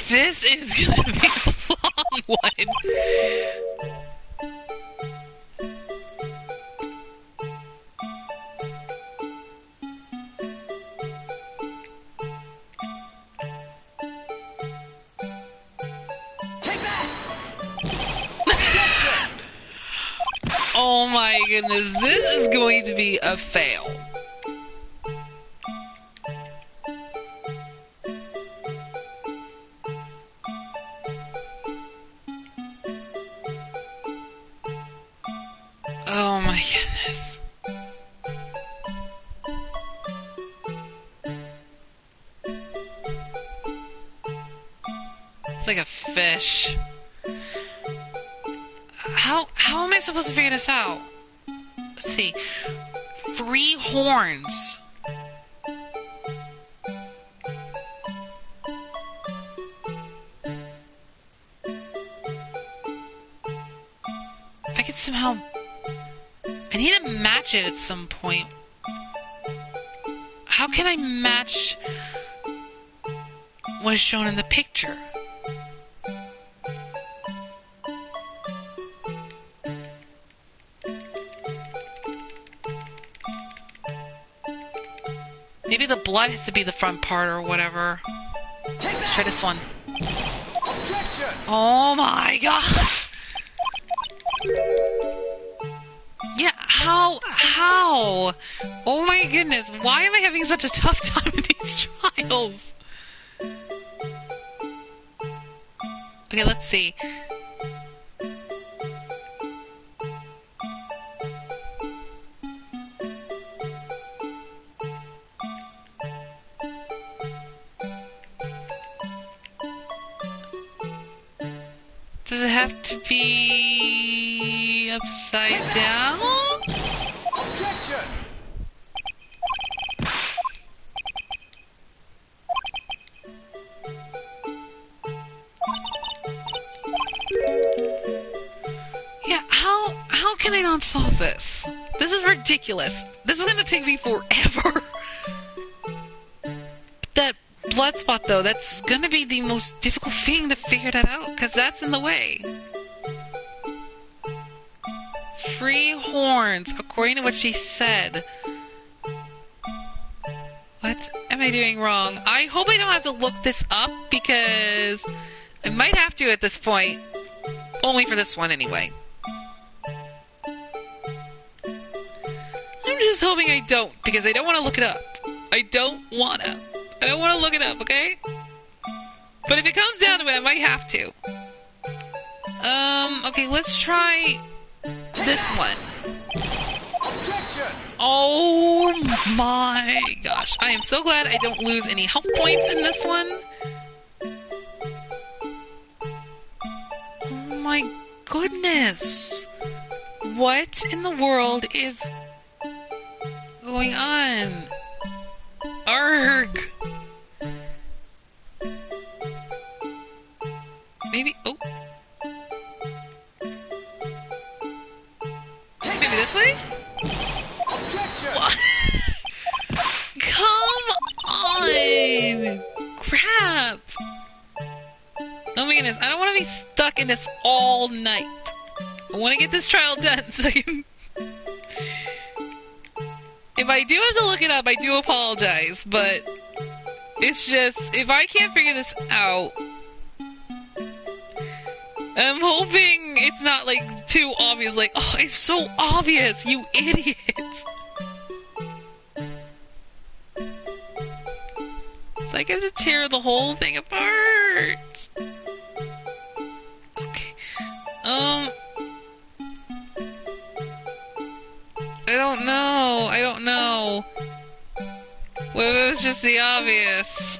This is gonna be a long one. Oh my goodness, this is going to be a fail. Oh my like a fish. How am I supposed to figure this out? Let's see. 3 horns. If I could somehow... I need to match it at some point. How can I match what is shown in the picture? Maybe the blood has to be the front part or whatever. Let's try this one. Oh my gosh! Yeah, how? Oh my goodness, why am I having such a tough time in these trials? Okay, let's see. Does it have to be upside down? Yeah, how can I not solve this? This is ridiculous. This is gonna take me forever. That blood spot, though, that's gonna be the most difficult thing to figure that out, because that's in the way. 3 horns, according to what she said. What am I doing wrong? I hope I don't have to look this up, because I might have to at this point. Only for this one, anyway. I'm just hoping I don't, because I don't want to look it up. I don't want to look it up, okay? But if it comes down to it, I might have to. Okay, let's try this one. Oh my gosh. I am so glad I don't lose any health points in this one. Oh my goodness. What in the world is going on? Arg. Maybe, oh. Maybe this way? What? Come on! Crap! Oh my goodness, I don't want to be stuck in this all night. I want to get this trial done so I can... If I do have to look it up, I do apologize, but it's just, if I can't figure this out, I'm hoping it's not, like, too obvious, like, oh, it's so obvious, you idiot! It's like I have to tear the whole thing apart! Okay, I don't know. What if it was just the obvious?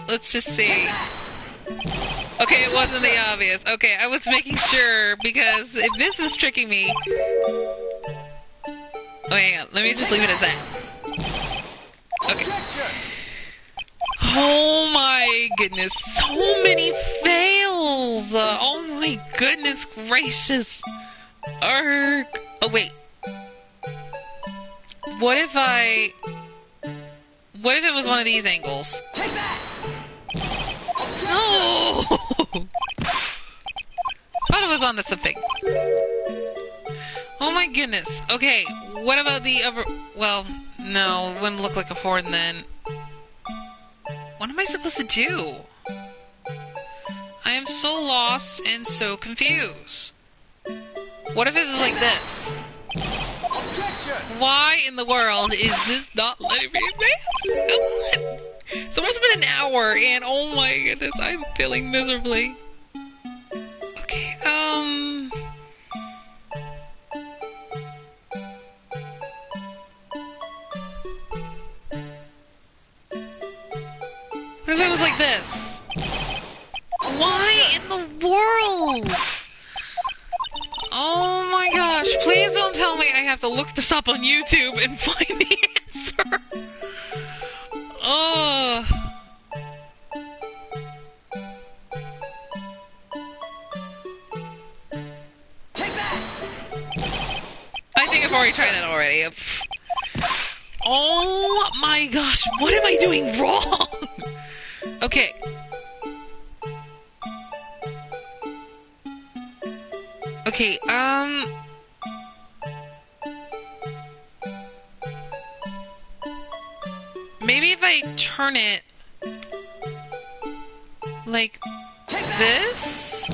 Let's just see. Okay, it wasn't the obvious. Okay, I was making sure, because if this is tricking me... Oh, hang on. Let me just leave it as that. Okay. Oh my goodness. So many fails! Oh my goodness gracious. Arg. Oh, wait. What if it was one of these angles? No! Thought it was on the something. Oh my goodness. Okay, what about the other... Well, no, it wouldn't look like a horn then. What am I supposed to do? I am so lost and so confused. What if it was like this? Why in the world is this not letting me advance? Come on! It's almost been an hour, and oh my goodness, I'm failing miserably. Okay, what if it was like this? Why in the world? Oh my gosh, please don't tell me I have to look this up on YouTube and find the answer. Oh. I think I've already tried that already. Oh my gosh, what am I doing wrong? Okay. Okay, maybe if I turn it like this?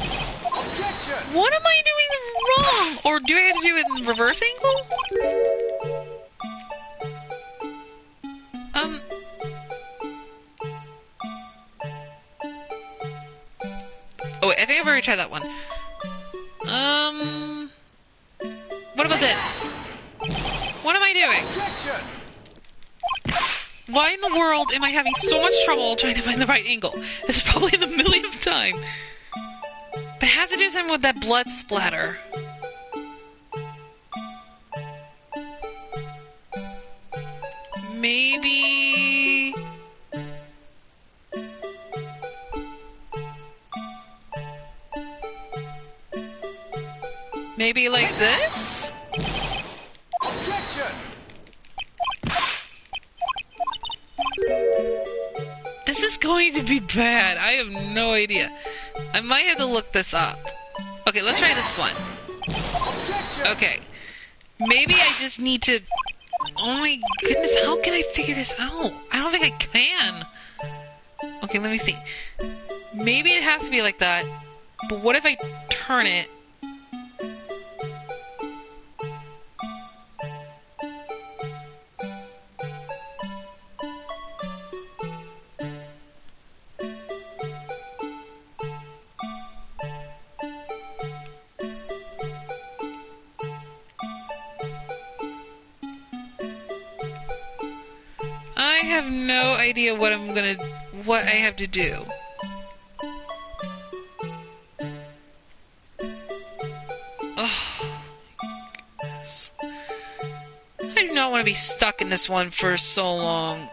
What am I doing wrong? Or do I have to do it in reverse angle? Oh wait, I think I've already tried that one. What about this? What am I doing? Why in the world am I having so much trouble trying to find the right angle? This is probably the millionth time. But it has to do something with that blood splatter. Maybe... Maybe like this? This is going to be bad. I have no idea. I might have to look this up. Okay, let's try this one. Okay. Maybe I just need to... Oh my goodness, how can I figure this out? I don't think I can. Okay, let me see. Maybe it has to be like that. But what if I turn it? I have no idea what I have to do. Oh, goodness. I do not want to be stuck in this one for so long.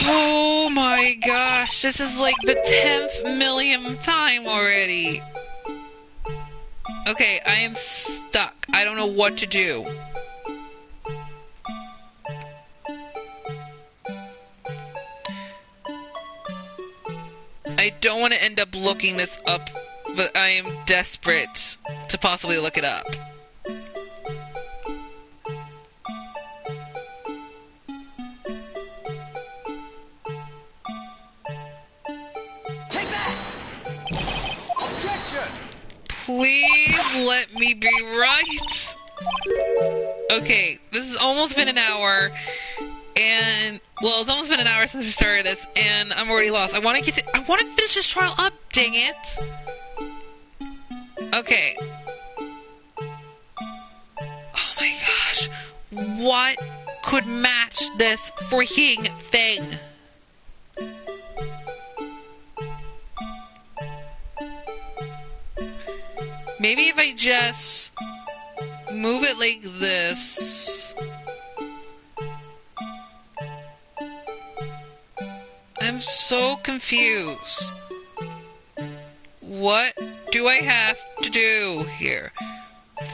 Oh my gosh, this is like the 10th millionth time already. Okay, I am stuck. I don't know what to do. I don't want to end up looking this up, but I am desperate to possibly look it up. Please let me be right. Okay, this has almost been an hour, and well, it's almost been an hour since I started this, and I'm already lost. I want to finish this trial up. Dang it. Okay. Oh my gosh, what could match this freaking thing? Maybe if I just move it like this. I'm so confused. What do I have to do here?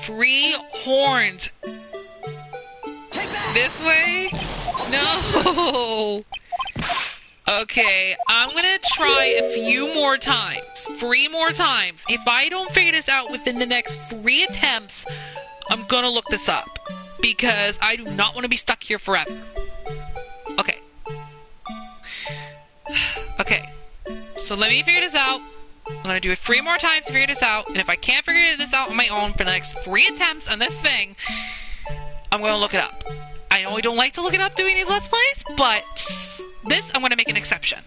3 horns. This way? No. Okay, I'm gonna try a few more times. 3 more times. If I don't figure this out within the next 3 attempts, I'm gonna look this up. Because I do not want to be stuck here forever. Okay. Okay. So let me figure this out. I'm gonna do it 3 more times to figure this out. And if I can't figure this out on my own for the next 3 attempts on this thing, I'm gonna look it up. I know I don't like to look it up doing these Let's Plays, but this, I'm going to make an exception.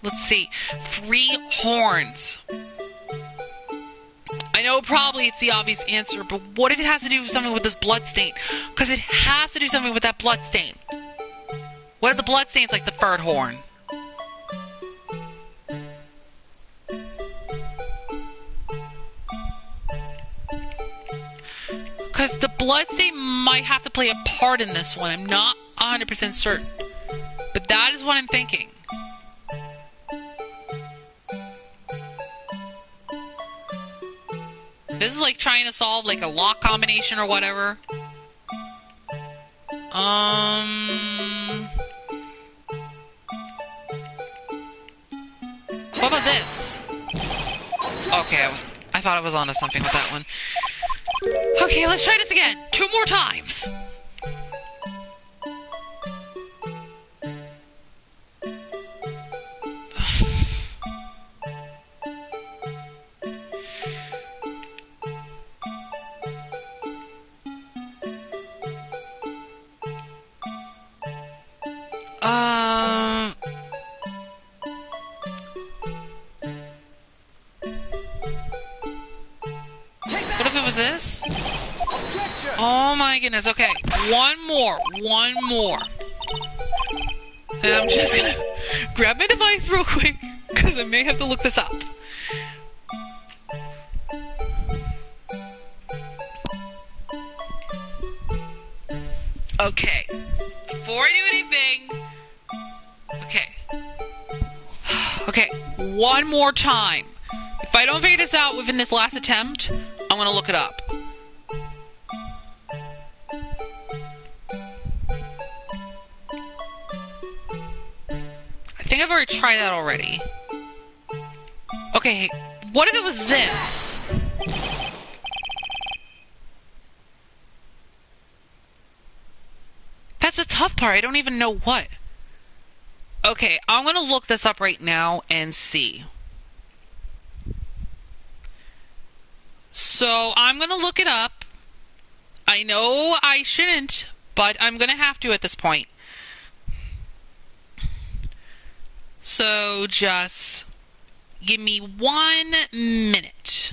Let's see. 3 horns. I know probably it's the obvious answer, but what if it has to do with something with this blood stain? Because it has to do something with that blood stain. What if the blood stain's like the 3rd horn? Because the blood stain might have to play a part in this one. I'm not 100% certain. But that is what I'm thinking. This is like trying to solve like a lock combination or whatever. What about this? Okay, I thought I was onto something with that one. Okay, let's try this again. 2 more times. What if it was this? Oh my goodness, okay. One more. And I'm just gonna grab my device real quick, because I may have to look this up. Okay. Before I do anything... Okay, one more time. If I don't figure this out within this last attempt, I'm gonna look it up. I think I've already tried that already. Okay, what if it was this? That's the tough part. I don't even know what. Okay, I'm gonna look this up right now and see. So, I'm gonna look it up. I know I shouldn't, but I'm gonna have to at this point. So, just give me 1 minute.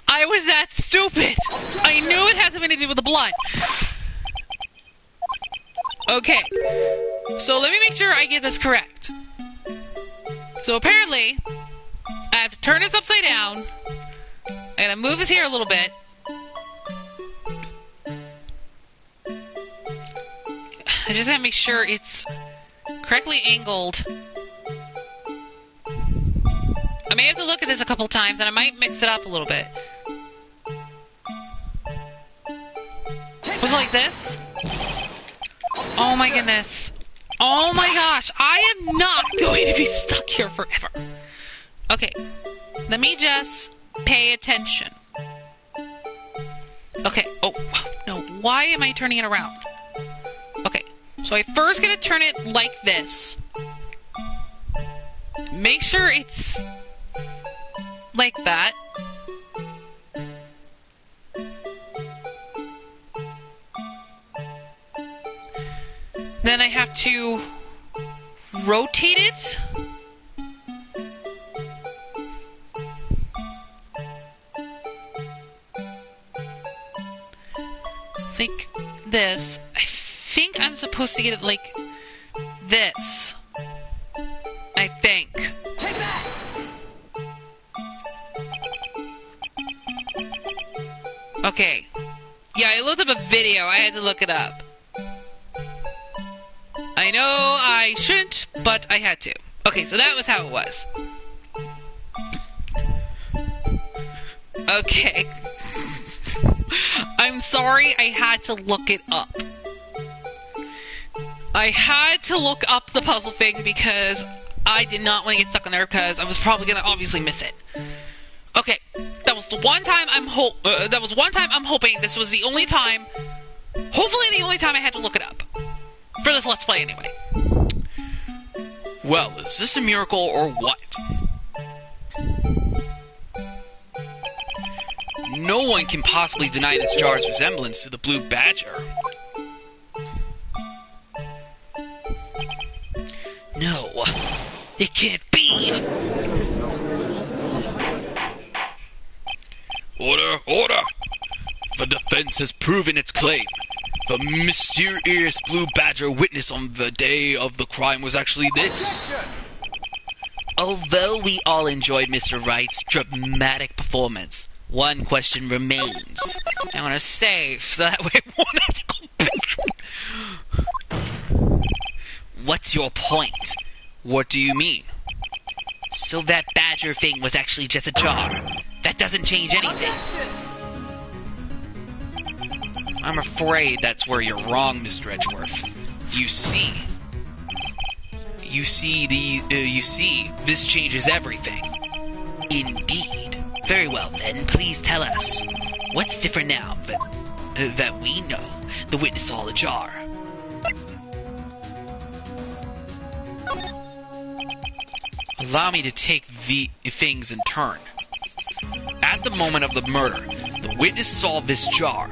I was that stupid! I knew it had something to do with the blood. Okay. So let me make sure I get this correct. So apparently, I have to turn this upside down. I gotta move this here a little bit. I just gotta make sure it's correctly angled. I may have to look at this a couple times, and I might mix it up a little bit. Was it like this? Oh my goodness. Oh my gosh. I am not going to be stuck here forever. Okay. Let me just pay attention. Okay. Oh, no. Why am I turning it around? Okay. So I first gotta turn it like this. Make sure it's like that. Then I have to rotate it. Like this. I think I'm supposed to get it like this. I think. Okay. Yeah, I looked up a video. I had to look it up. I know I shouldn't, but I had to. Okay, so that was how it was. Okay. I'm sorry, I had to look it up. I had to look up the puzzle thing because I did not want to get stuck on there because I was probably going to obviously miss it. Okay, that was the one time I'm hoping this was the only time, hopefully the only time I had to look it up. For this Let's Play anyway. Well, is this a miracle or what? No one can possibly deny this jar's resemblance to the blue badger. No, it can't be! Order, order! The defense has proven its claim. The mysterious blue badger witness on the day of the crime was actually this. Although we all enjoyed Mr. Wright's dramatic performance, one question remains. I want to save so that way I won't have to go back. What's your point? What do you mean? So that badger thing was actually just a jar. That doesn't change anything. I'm afraid that's where you're wrong, Mr. Edgeworth. You see, this changes everything. Indeed. Very well then, please tell us. What's different now that we know the witness saw the jar? Allow me to take things in turn. At the moment of the murder, the witness saw this jar.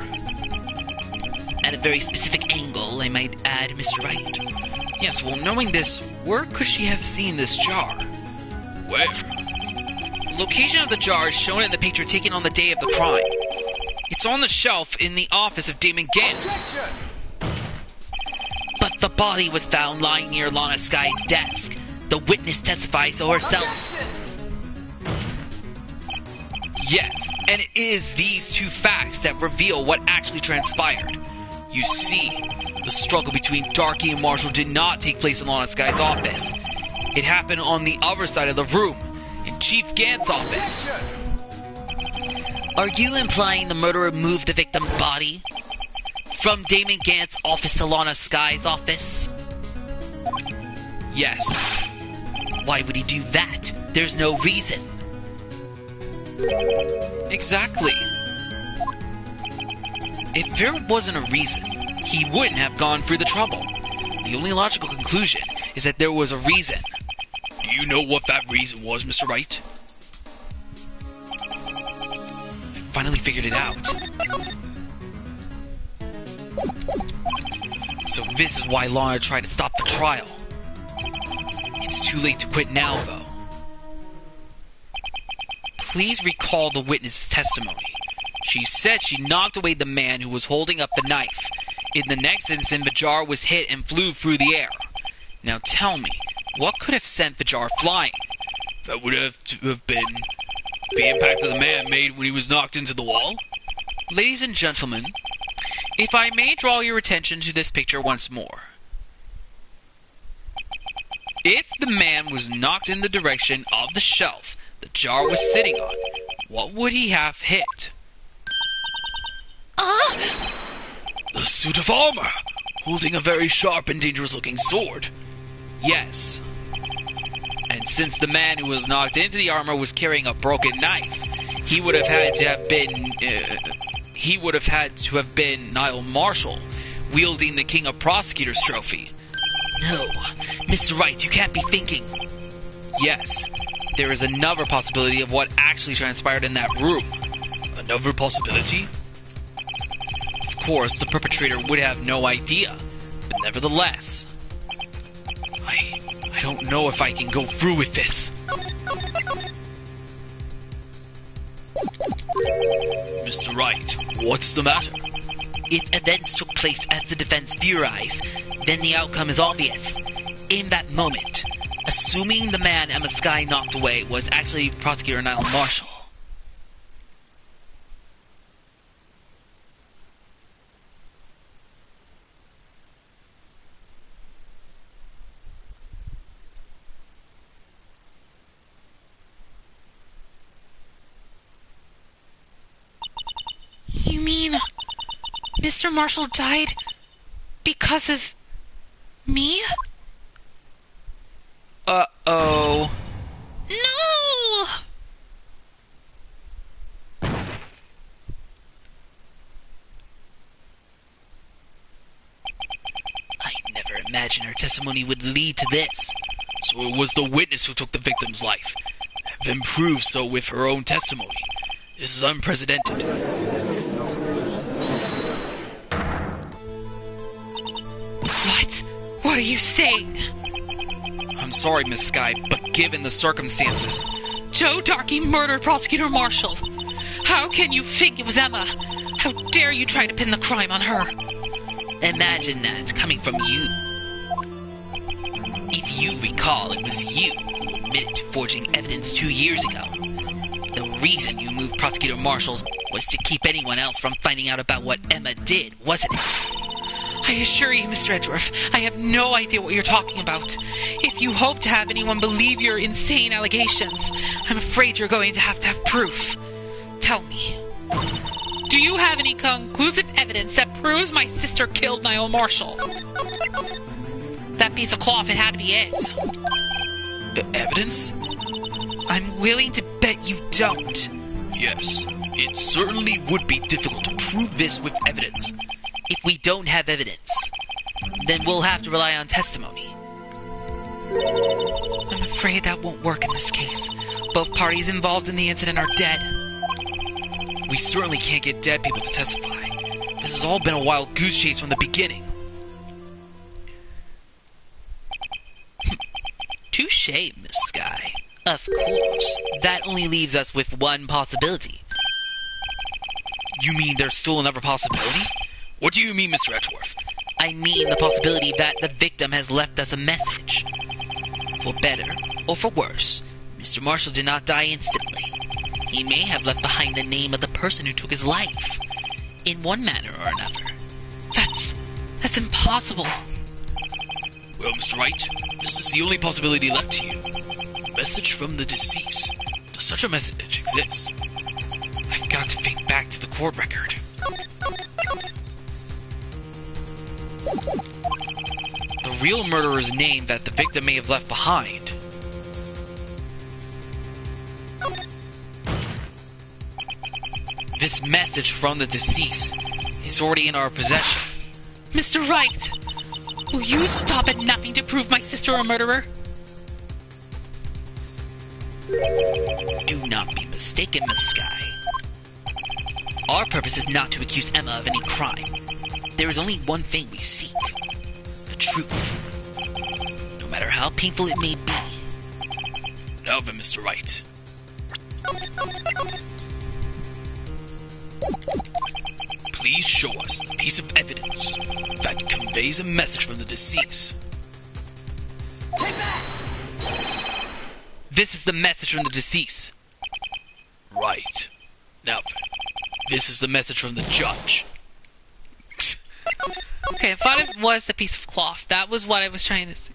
At a very specific angle, I might add, Mr. Wright. Yes, well, knowing this, where could she have seen this jar? Where? The location of the jar is shown in the picture taken on the day of the crime. It's on the shelf in the office of Damon Gant. But the body was found lying near Lana Sky's desk. The witness testifies so herself. Yes, and it is these two facts that reveal what actually transpired. You see, the struggle between Darky and Marshall did not take place in Lana Sky's office. It happened on the other side of the room, in Chief Gant's office. Are you implying the murderer moved the victim's body from Damon Gant's office to Lana Sky's office? Yes. Why would he do that? There's no reason. Exactly. If there wasn't a reason, he wouldn't have gone through the trouble. The only logical conclusion is that there was a reason. Do you know what that reason was, Mr. Wright? I finally figured it out. So this is why Lana tried to stop the trial. It's too late to quit now, though. Please recall the witness's testimony. She said she knocked away the man who was holding up the knife. In the next instant, the jar was hit and flew through the air. Now tell me, what could have sent the jar flying? That would have to have been the impact of the man made when he was knocked into the wall? Ladies and gentlemen, if I may draw your attention to this picture once more. If the man was knocked in the direction of the shelf the jar was sitting on, what would he have hit? The suit of armor, holding a very sharp and dangerous-looking sword. Yes. And since the man who was knocked into the armor was carrying a broken knife, he would have had to have been Niall Marshall, wielding the King of Prosecutors trophy. No, Mr. Wright, you can't be thinking. Yes, there is another possibility of what actually transpired in that room. Another possibility? Of course, the perpetrator would have no idea, but nevertheless, I don't know if I can go through with this. Mr. Wright, what's the matter? If events took place as the defense theorized, then the outcome is obvious. In that moment, assuming the man Emma Sky knocked away was actually Prosecutor Niall Marshall. You mean Mr. Marshall died because of me? Uh-oh. No! I never imagined her testimony would lead to this. So it was the witness who took the victim's life. Have been proved so with her own testimony. This is unprecedented. What? What are you saying? I'm sorry, Miss Sky, but given the circumstances... Joe Darkey murdered Prosecutor Marshall. How can you think it was Emma? How dare you try to pin the crime on her? Imagine that coming from you. If you recall, it was you who admitted to forging evidence 2 years ago. The reason you moved Prosecutor Marshall was to keep anyone else from finding out about what Emma did, wasn't it? I assure you, Mr. Edgeworth, I have no idea what you're talking about. If you hope to have anyone believe your insane allegations, I'm afraid you're going to have proof. Tell me, do you have any conclusive evidence that proves my sister killed Niall Marshall? That piece of cloth, it had to be it. Evidence? I'm willing to bet you don't. Yes, it certainly would be difficult to prove this with evidence. If we don't have evidence, then we'll have to rely on testimony. I'm afraid that won't work in this case. Both parties involved in the incident are dead. We certainly can't get dead people to testify. This has all been a wild goose chase from the beginning. Touché, Miss Sky. Of course, that only leaves us with one possibility. You mean there's still another possibility? What do you mean, Mr. Edgeworth? I mean the possibility that the victim has left us a message. For better or for worse, Mr. Marshall did not die instantly. He may have left behind the name of the person who took his life, in one manner or another. That's impossible. Well, Mr. Wright, this is the only possibility left to you. A message from the deceased. Does such a message exist? I've got to think back to the court record. The real murderer's name that the victim may have left behind. This message from the deceased is already in our possession. Mr. Wright, will you stop at nothing to prove my sister a murderer? Do not be mistaken, Miss Sky. Our purpose is not to accuse Emma of any crime. There is only one thing we seek. The truth. No matter how painful it may be. Now then, Mr. Wright. Please show us the piece of evidence that conveys a message from the deceased. This is the message from the deceased. Right. Now then, this is the message from the judge. Okay, I thought it was the piece of cloth. That was what I was trying to say.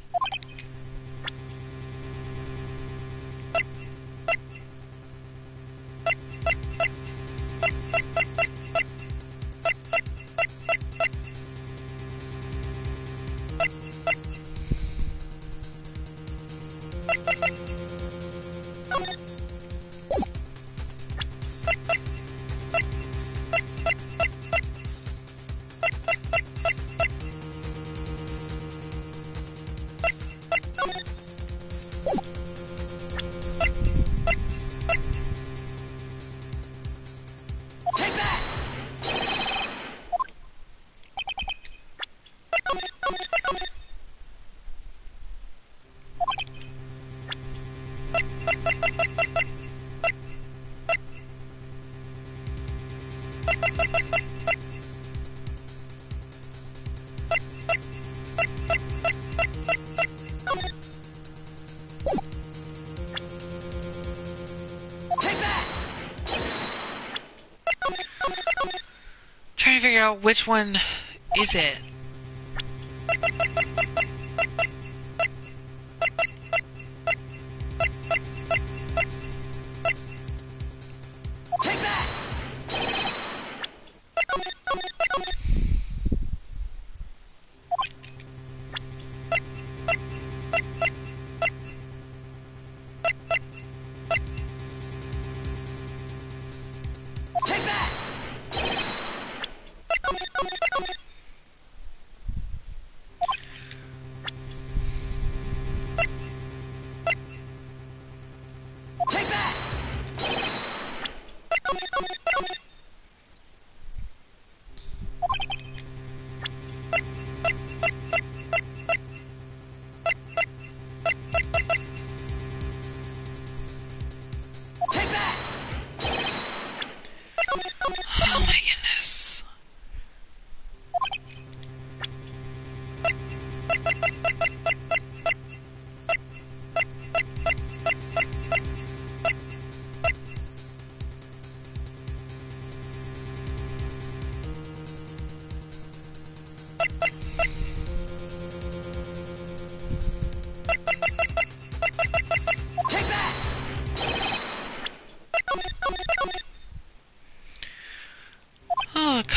Trying to figure out which one is it.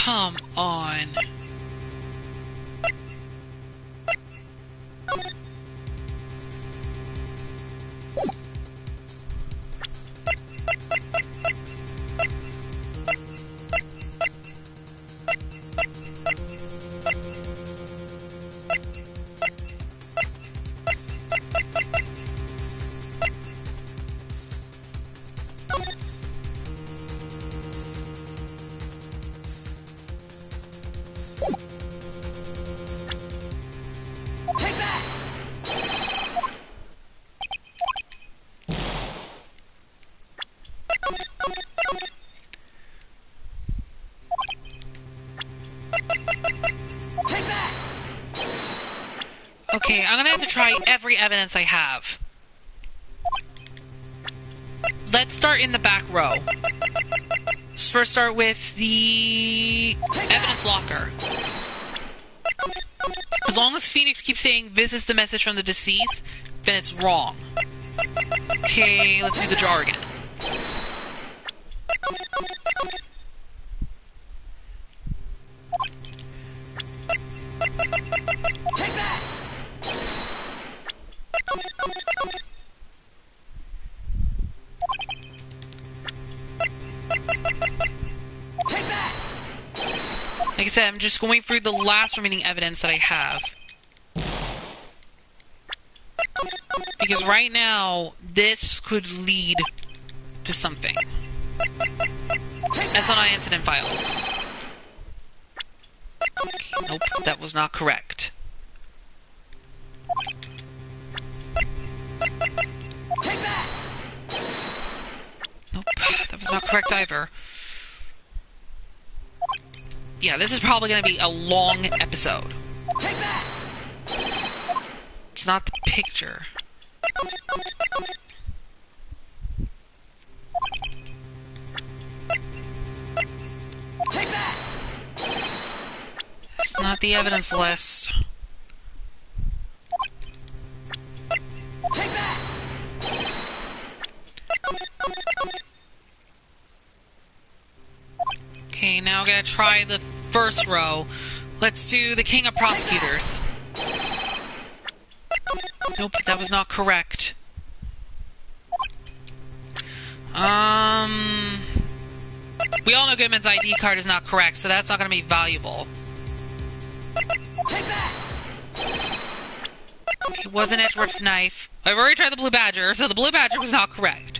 Come on. Okay, I'm gonna have to try every evidence I have. Let's start in the back row. Let's first start with the evidence locker. As long as Phoenix keeps saying this is the message from the deceased, then it's wrong. Okay, let's do the jar again. Like I said, I'm just going through the last remaining evidence that I have. Because right now, this could lead to something. SNI incident files. Okay, nope, that was not correct. Nope, that was not correct either. Yeah, this is probably going to be a long episode. It's not the picture. It's not the evidence list. Okay, now I'm gonna try the first row. Let's do the King of Prosecutors. Nope, that was not correct. We all know Goodman's ID card is not correct, so that's not gonna be valuable. It wasn't Edgeworth's knife. I've already tried the Blue Badger, so the Blue Badger was not correct.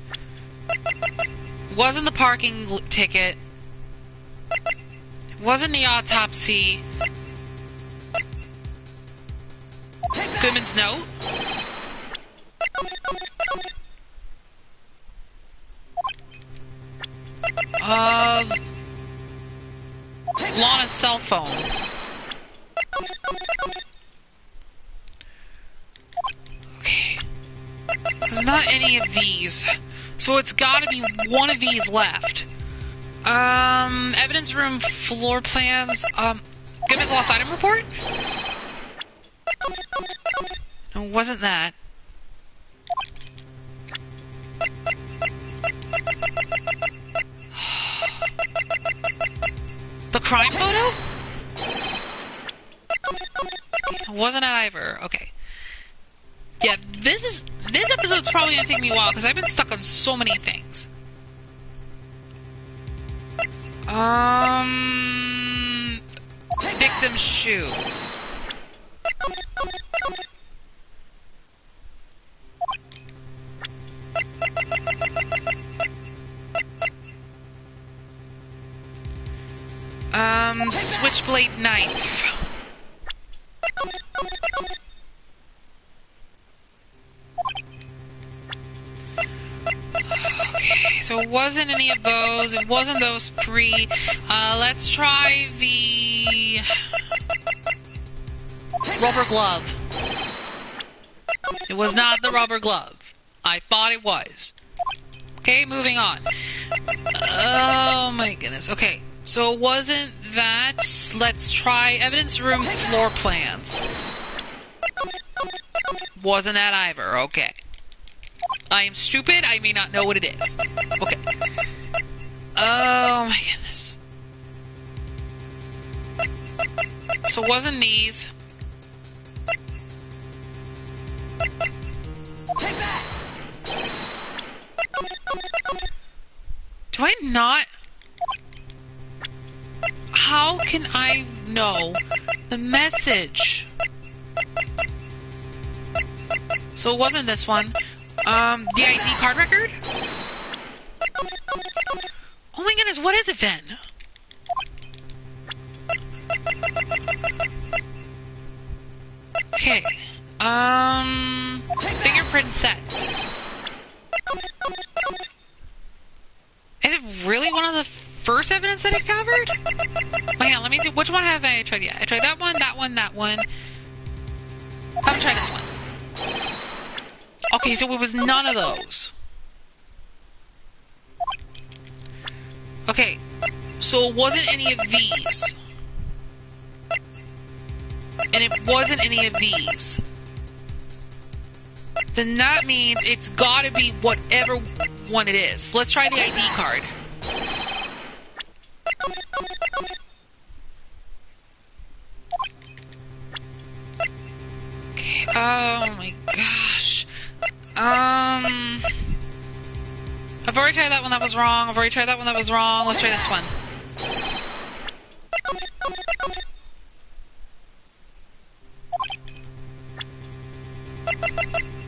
It wasn't the parking ticket. It wasn't the autopsy. Goodman's note. Lana's cell phone. Okay. There's not any of these. So it's gotta be one of these left. Evidence room floor plans. Goodman's lost item report? No, it wasn't that. The crime photo? It wasn't at either. Okay. Yeah, this episode's probably gonna take me a while because I've been stuck on so many things. Victim's shoe. Switchblade knife. Okay, so it wasn't any of those. It wasn't those three. Let's try the rubber glove. It was not the rubber glove. I thought it was. Okay, moving on. Oh my goodness. Okay, so it wasn't that. Let's try evidence room floor plans. Wasn't that either. Okay. I am stupid. I may not know what it is. Okay. Oh my goodness. So it wasn't these. Do I not? How can I know the message? So it wasn't this one. The ID card record? Oh my goodness, what is it then? Okay. Fingerprint set. Is it really one of the first evidence that I've covered? Oh, yeah, let me see. Which one have I tried yet? I tried that one, that one, that one. Haven't tried this one. Okay, so it was none of those. Okay, so it wasn't any of these. And it wasn't any of these. Then that means it's gotta be whatever one it is. Let's try the ID card. Okay, oh my gosh. I've already tried that one, that was wrong. I've already tried that one, that was wrong. Let's try this one.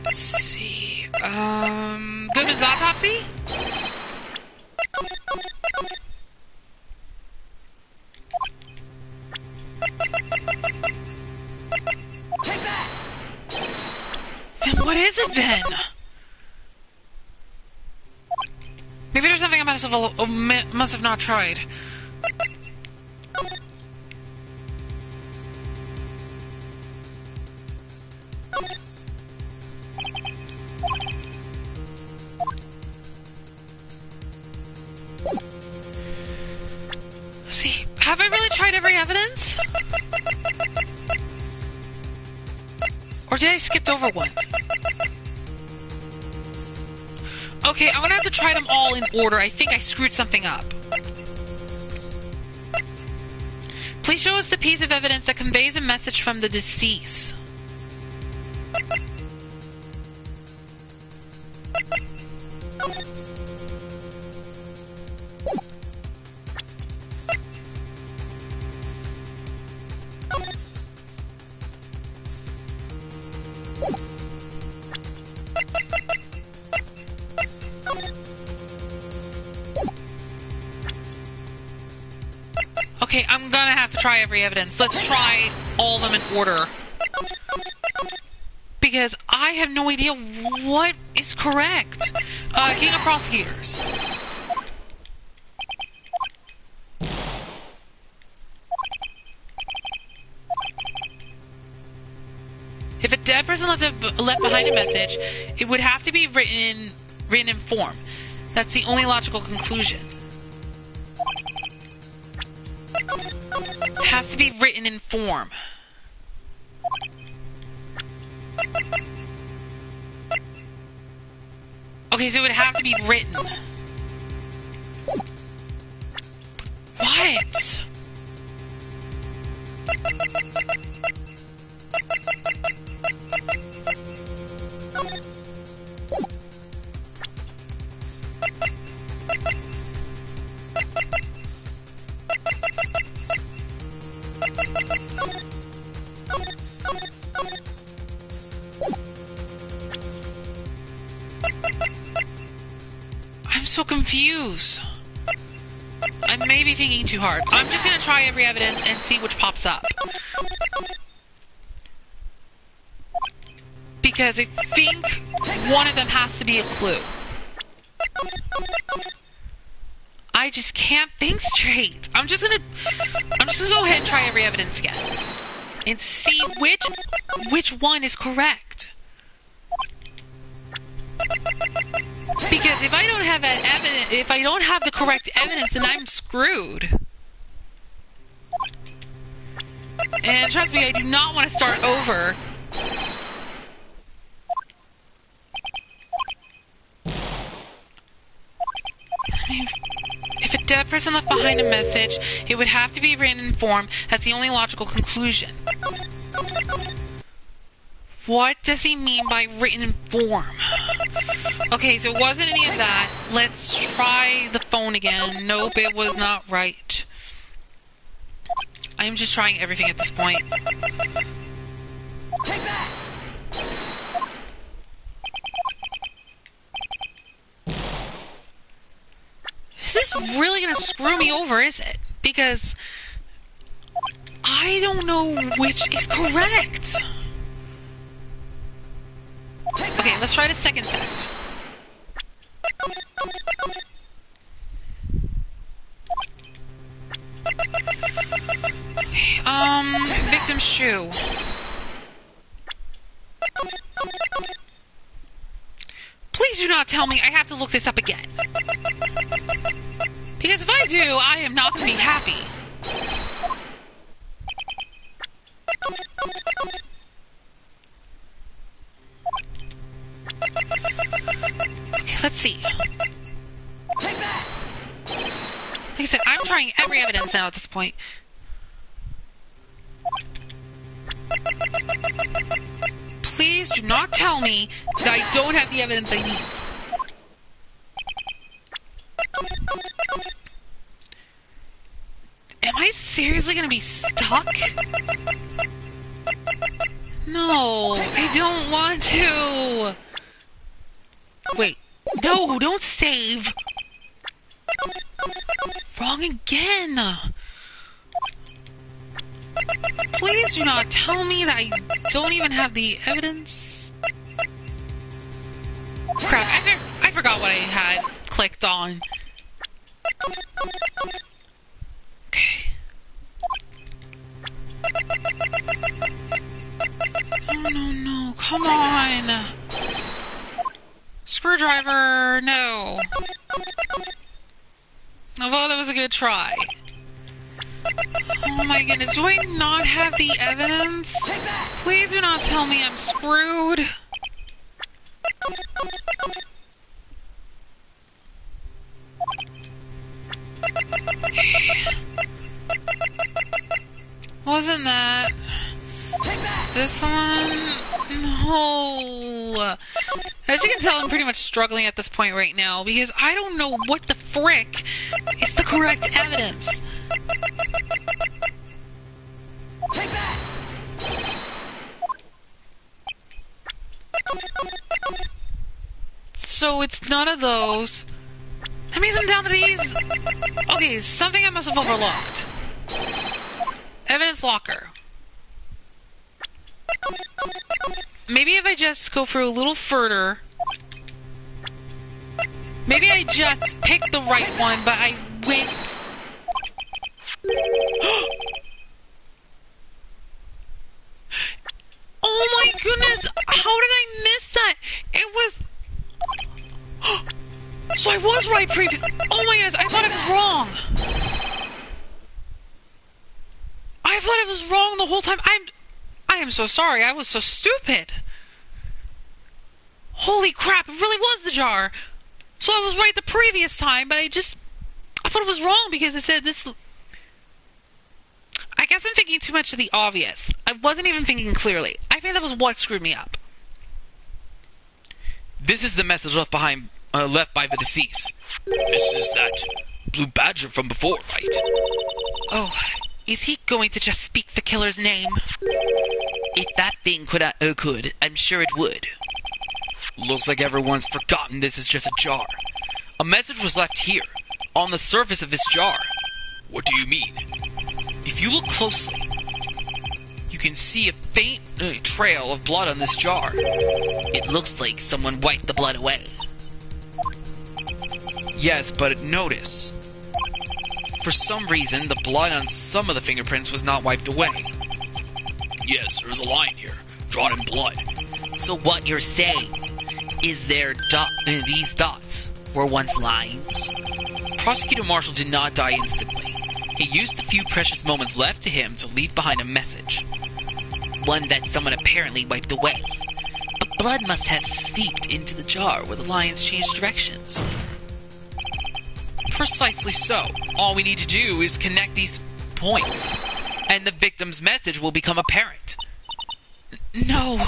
Let's see. Goodman's autopsy? Then what is it then? Maybe there's something I must have not tried. See, have I really tried every evidence? Or did I skip over one? Okay, I'm gonna have to try them all in order. I think I screwed something up. Please show us the piece of evidence that conveys a message from the deceased. Okay, I'm gonna have to try every evidence. Let's try all of them in order. Because I have no idea what is correct. King of Prosecutors. If a dead person left behind a message, it would have to be written in form. That's the only logical conclusion. It has to be written in form. Okay, so it would have to be written. What? I'm so confused. I may be thinking too hard. I'm just going to try every evidence and see which pops up. Because I think one of them has to be a clue. I just can't think straight. I'm just gonna go ahead and try every evidence again. And see which one is correct. Because if I don't have that evidence, if I don't have the correct evidence, then I'm screwed. And trust me, I do not want to start over. If a dead person left behind a message, it would have to be written in form. That's the only logical conclusion. What does he mean by written in form? Okay, so it wasn't any of that. Let's try the phone again. Nope, it was not right. I'm just trying everything at this point. Take that! This is really gonna screw me over, is it? Because I don't know which is correct. Okay, let's try the second set. Victim's shoe. Please do not tell me I have to look this up again. Because if I do, I am not going to be happy. Okay, let's see. Take that! Like I said, I'm trying every evidence now at this point. Please do not tell me that I don't have the evidence I need. Am I seriously gonna be stuck? No, I don't want to. Wait, no, don't save. Wrong again. Please do not tell me that I don't even have the evidence. Crap, I forgot what I had clicked on. Okay. No, come on. Screwdriver, no. Although that was a good try. Oh my goodness, do I not have the evidence? Please do not tell me I'm screwed. Wasn't that this one? No. As you can tell, I'm pretty much struggling at this point right now because I don't know what the frick is the correct evidence. Take that! So it's none of those. That means I'm down to these. Okay, something I must have overlooked. Evidence locker. Maybe if I just go through a little further. Maybe I just picked the right one, but I went. Oh my goodness! How did I miss that? It was. So I was right previously. Oh my goodness! I thought I was wrong. I thought I was wrong the whole time. I am so sorry. I was so stupid. Holy crap! It really was the jar. So I was right the previous time, but I thought it was wrong because it said this. I guess I'm thinking too much of the obvious. I wasn't even thinking clearly. I think that was what screwed me up. This is the message left by the deceased. This is that blue badger from before, right? Oh, is he going to just speak the killer's name? If that thing could, I'm sure it would. Looks like everyone's forgotten this is just a jar. A message was left here, on the surface of this jar. What do you mean? If you look closely, you can see a faint trail of blood on this jar. It looks like someone wiped the blood away. Yes, but notice. For some reason, the blood on some of the fingerprints was not wiped away. Yes, there's a line here, drawn in blood. So what you're saying is these dots were once lines? Prosecutor Marshall did not die instantly. He used the few precious moments left to him to leave behind a message. One that someone apparently wiped away. But blood must have seeped into the jar where the lines changed directions. Precisely so. All we need to do is connect these points, and the victim's message will become apparent. No.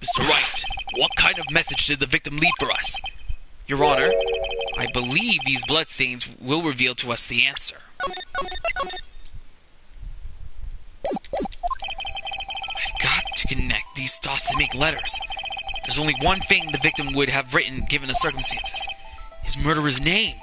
Mr. Wright, what kind of message did the victim leave for us? Your Honor, I believe these bloodstains will reveal to us the answer. I've got to connect these dots to make letters. There's only one thing the victim would have written given the circumstances. His murderer's name.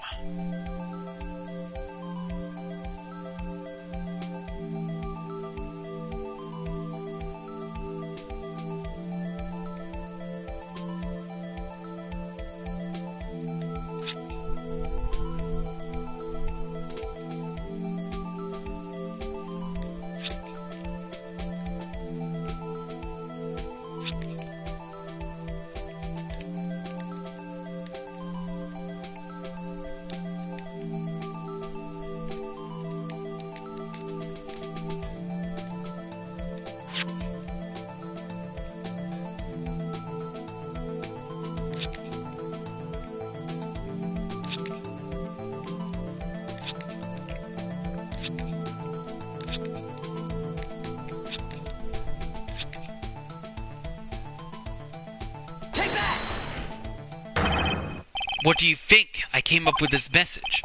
What do you think? I came up with this message.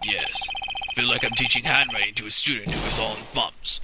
Yes. I feel like I'm teaching handwriting to a student who is all in thumbs.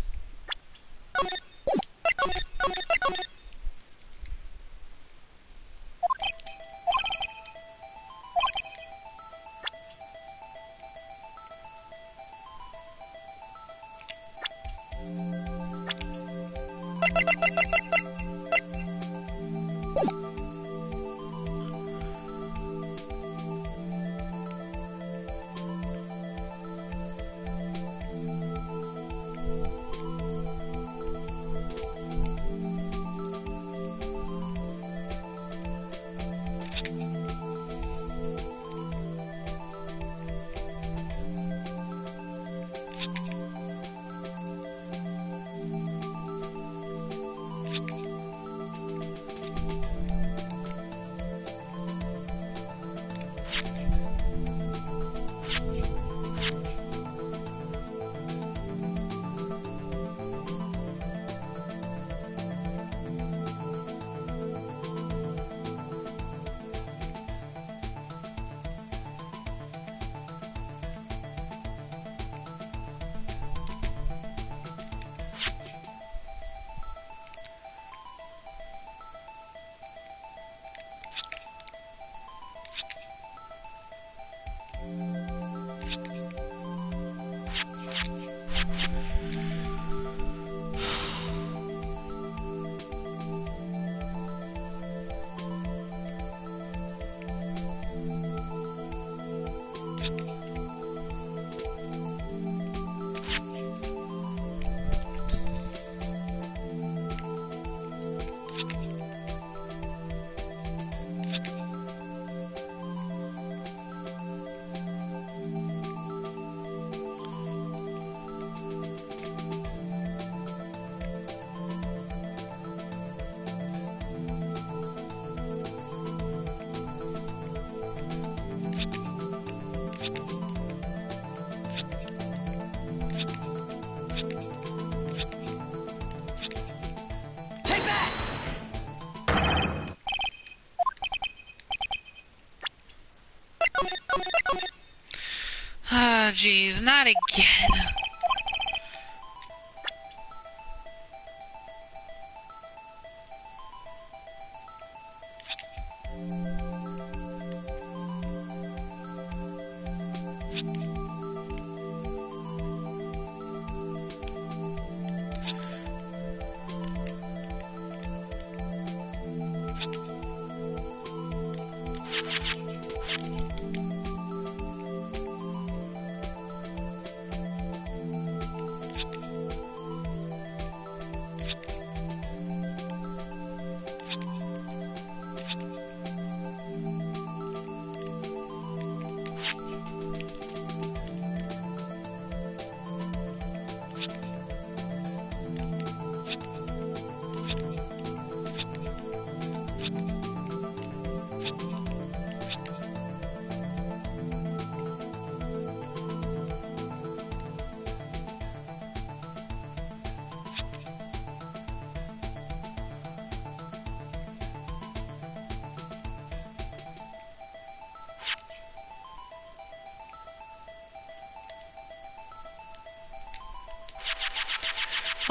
Ah, jeez, not again.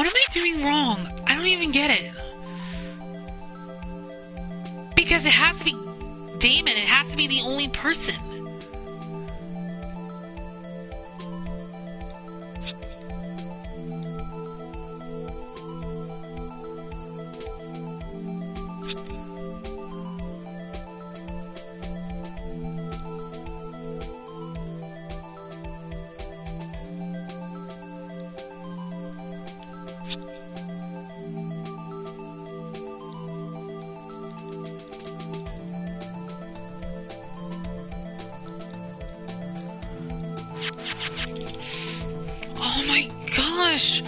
What am I doing wrong? I don't even get it. Because it has to be Damon. It has to be the only person. Oh my gosh!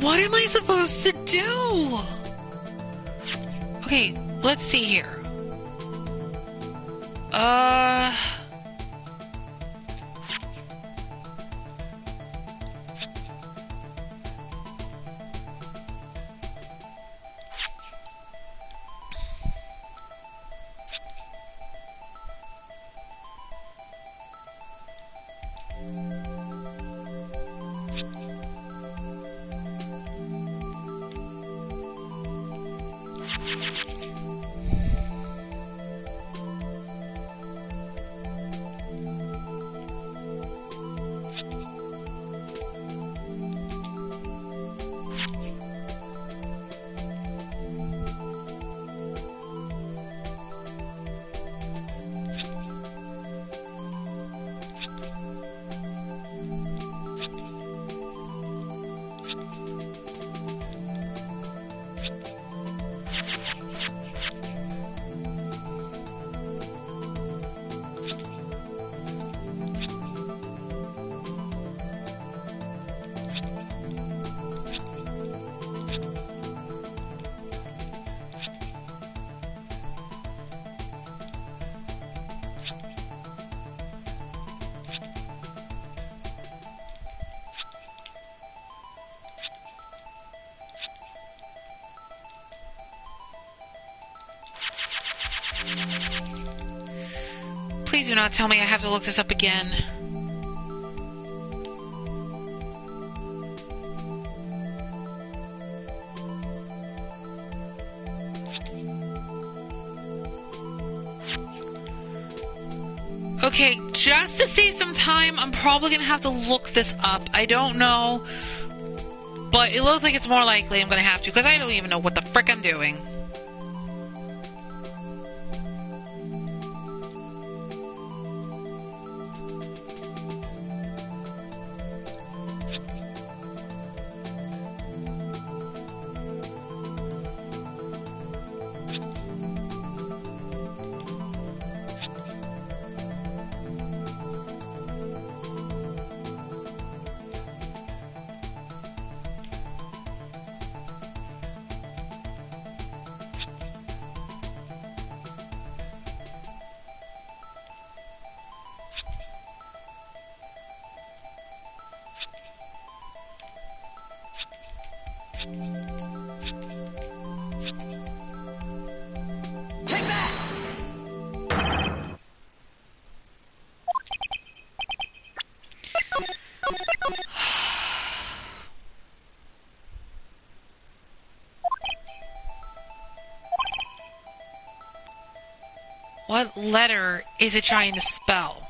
What am I supposed to do? Okay, let's see here. Please do not tell me I have to look this up again. Okay, just to save some time, I'm probably gonna have to look this up. I don't know, but it looks like it's more likely I'm gonna have to, because I don't even know what the frick I'm doing. Take that! What letter is it trying to spell?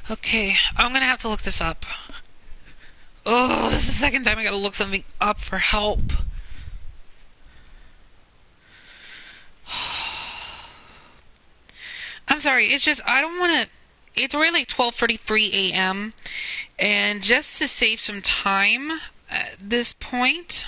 Okay, I'm gonna have to look this up. Oh, this is the second time I gotta look something up for help. I'm sorry, it's just, I don't wanna it's already like 12:33 a.m. and just to save some time at this point,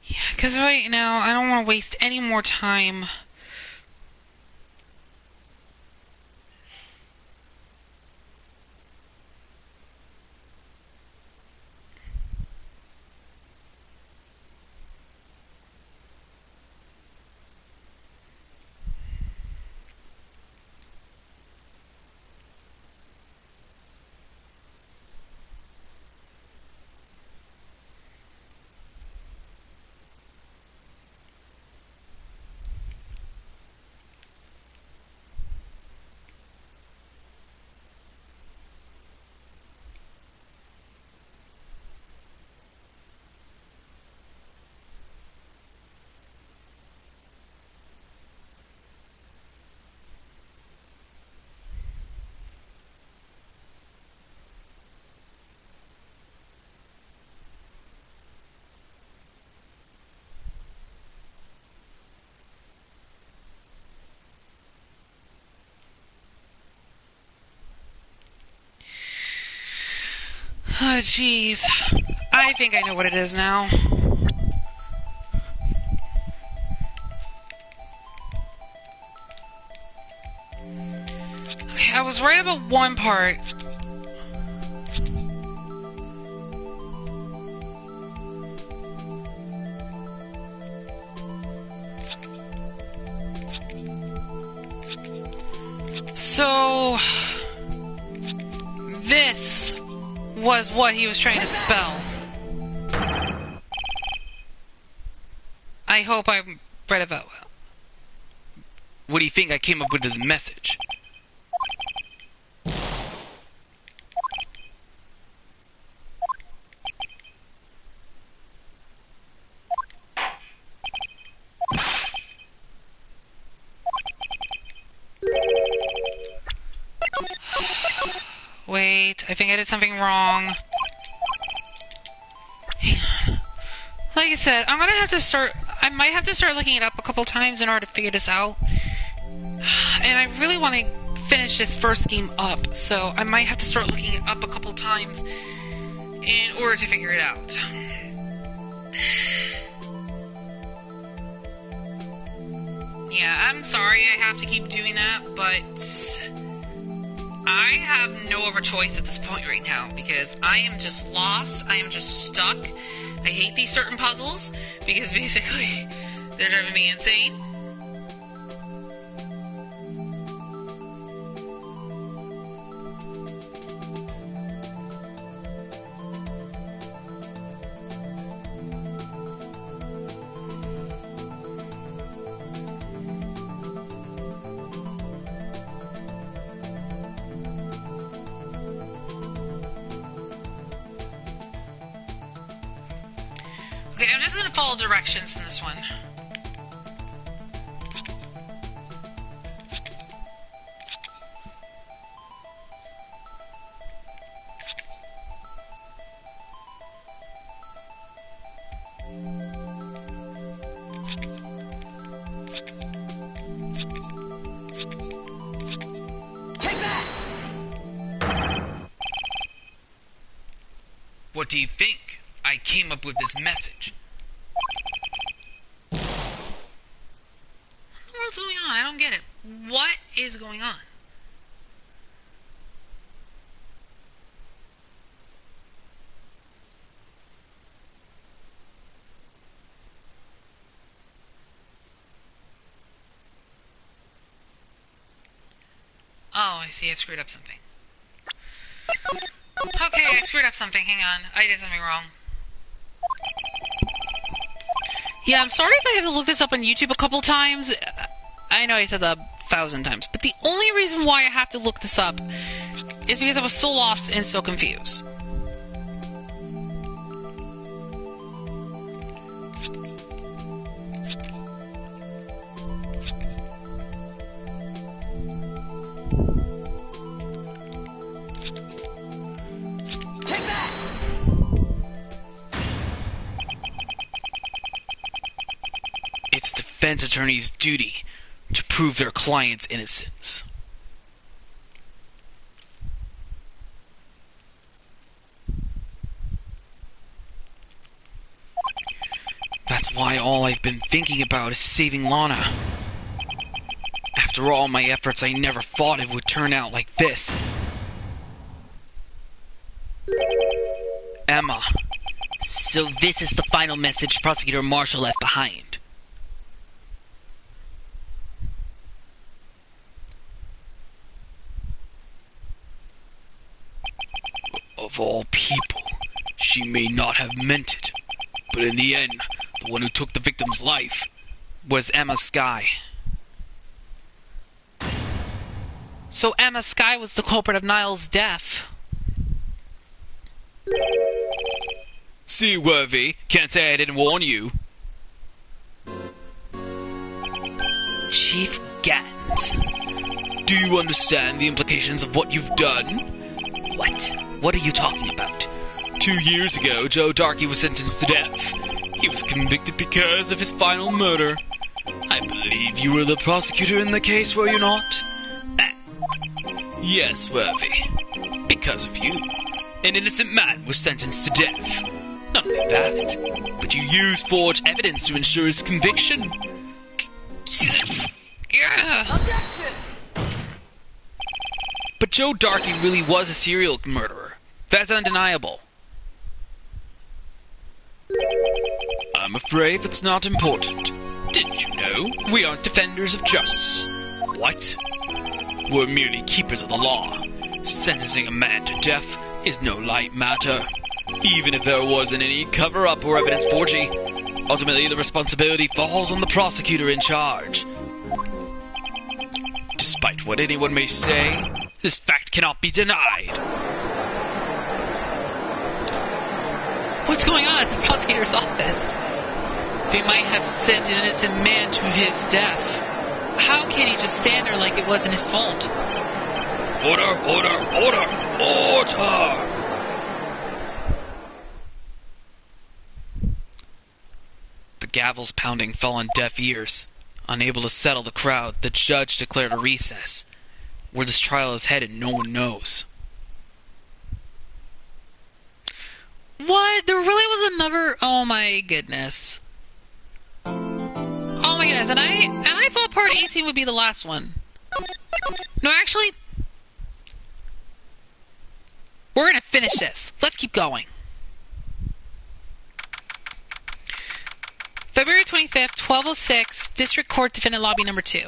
yeah, because right now I don't want to waste any more time. Oh, jeez. I think I know what it is now. Okay, I was right about one part. So, this was what he was trying to spell. I hope I read it that well. What do you think I came up with this message? Wait, I think I did something wrong. Hang on. Like I said, I'm gonna have to start. I might have to start looking it up a couple times in order to figure this out. And I really want to finish this first game up, so I might have to start looking it up a couple times in order to figure it out. Yeah, I'm sorry I have to keep doing that, but I have no other choice at this point right now, because I am just lost, I am just stuck. I hate these certain puzzles, because basically, they're driving me insane. Okay, I'm just going to follow directions in this one. Take that! What do you think? I came up with this message. What the world's going on? I don't get it. What is going on? Oh, I see. I screwed up something. Okay, I screwed up something. Hang on. I did something wrong. Yeah, I'm sorry if I have to look this up on YouTube a couple times. I know I said that 1,000 times, but the only reason why I have to look this up is because I was so lost and so confused. Defense attorney's duty to prove their client's innocence. That's why all I've been thinking about is saving Lana. After all my efforts, I never thought it would turn out like this. Emma. So this is the final message Prosecutor Marshall left behind. Of all people, she may not have meant it, but in the end, the one who took the victim's life was Emma Skye. So Emma Skye was the culprit of Niall's death. See, Worthy, can't say I didn't warn you. Chief Gant. Do you understand the implications of what you've done? What? What are you talking about? 2 years ago, Joe Darkey was sentenced to death. He was convicted because of his final murder. I believe you were the prosecutor in the case, were you not? Yes, Worthy. Because of you, an innocent man was sentenced to death. Not only that, but you used forged evidence to ensure his conviction. Objection! But Joe Darkey really was a serial murderer. That's undeniable. I'm afraid it's not important. Didn't you know we aren't defenders of justice? What? We're merely keepers of the law. Sentencing a man to death is no light matter. Even if there wasn't any cover-up or evidence forgery, ultimately the responsibility falls on the prosecutor in charge. Despite what anyone may say, this fact cannot be denied. What's going on at the prosecutor's office? They might have sent an innocent man to his death. How can he just stand there like it wasn't his fault? Order, order, order, order! The gavel's pounding fell on deaf ears. Unable to settle the crowd, the judge declared a recess. Where this trial is headed, no one knows. What? There really was another... Oh my goodness. Oh my goodness. And I thought part 18 would be the last one. No, actually... We're gonna finish this. Let's keep going. February 25th, 12:06, District Court Defendant Lobby Number 2.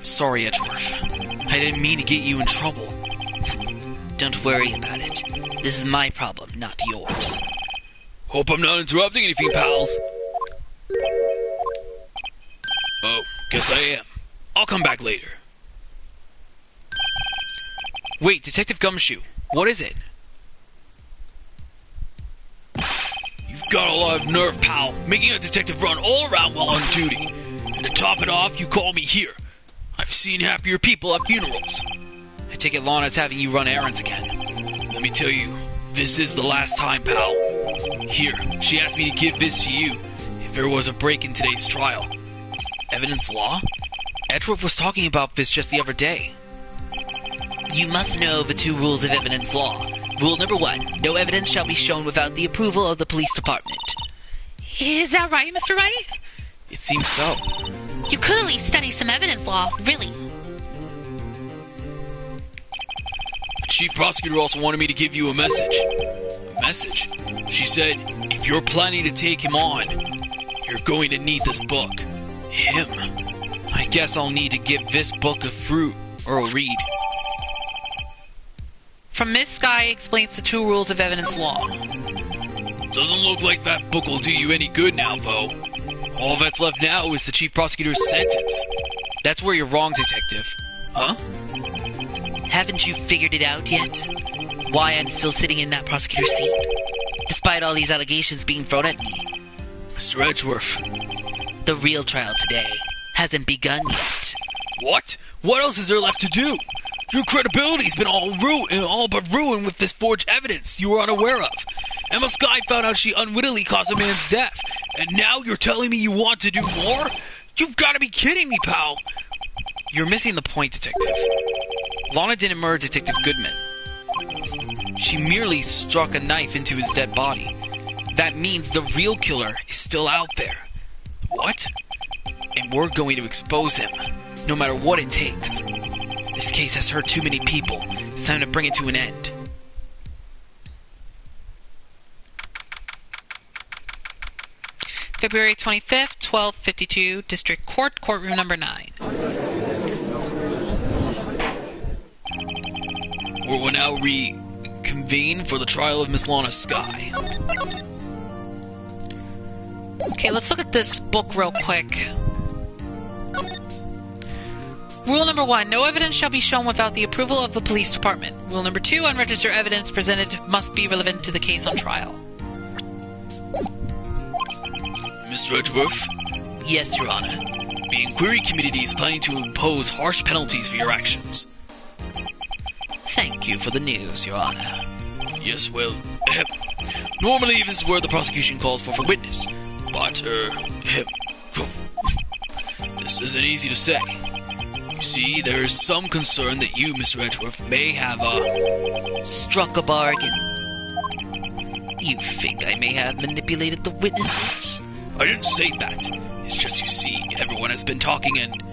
Sorry, Edgeworth. I didn't mean to get you in trouble. Don't worry about it. This is my problem, not yours. Hope I'm not interrupting anything, pals. Oh, guess I am. I'll come back later. Wait, Detective Gumshoe, what is it? You've got a lot of nerve, pal, making a detective run all around while on duty. And to top it off, you call me here. I've seen happier people at funerals. I take it Lana's having you run errands again. Let me tell you, this is the last time, pal. Here, she asked me to give this to you if there was a break in today's trial. Evidence law? Edgeworth was talking about this just the other day. You must know the 2 rules of evidence law. Rule number 1, no evidence shall be shown without the approval of the police department. Is that right, Mr. Wright? It seems so. You could at least study some evidence law, really. The chief prosecutor also wanted me to give you a message. A message? She said, if you're planning to take him on, you're going to need this book. Him. I guess I'll need to give this book a Earl Reed. From Miss Sky explains the 2 rules of evidence law. Doesn't look like that book will do you any good now, Bo. All that's left now is the chief prosecutor's sentence. That's where you're wrong, Detective. Huh? Haven't you figured it out yet? Why I'm still sitting in that prosecutor's seat? Despite all these allegations being thrown at me. Mr. Edgeworth. The real trial today hasn't begun yet. What? What else is there left to do? Your credibility's been all but ruined with this forged evidence you were unaware of. Emma Sky found out she unwittingly caused a man's death, and now you're telling me you want to do more? You've got to be kidding me, pal. You're missing the point, Detective. Lana didn't murder Detective Goodman. She merely struck a knife into his dead body. That means the real killer is still out there. What? And we're going to expose him, no matter what it takes. This case has hurt too many people. It's time to bring it to an end. February 25th, 1252, District Court, Courtroom Number 9. We will now reconvene for the trial of Miss Lana Sky. Okay, let's look at this book real quick. Rule number 1, no evidence shall be shown without the approval of the police department. Rule number 2, unregistered evidence presented must be relevant to the case on trial. Mr. Edgeworth? Yes, Your Honor. The Inquiry Committee is planning to impose harsh penalties for your actions. Thank you for the news, Your Honor. Yes, well, normally this is where the prosecution calls for witness, but, this isn't easy to say. You see, there is some concern that you, Mr. Edgeworth, may have, struck a bargain. You think I may have manipulated the witnesses? I didn't say that. It's just, you see, everyone has been talking and...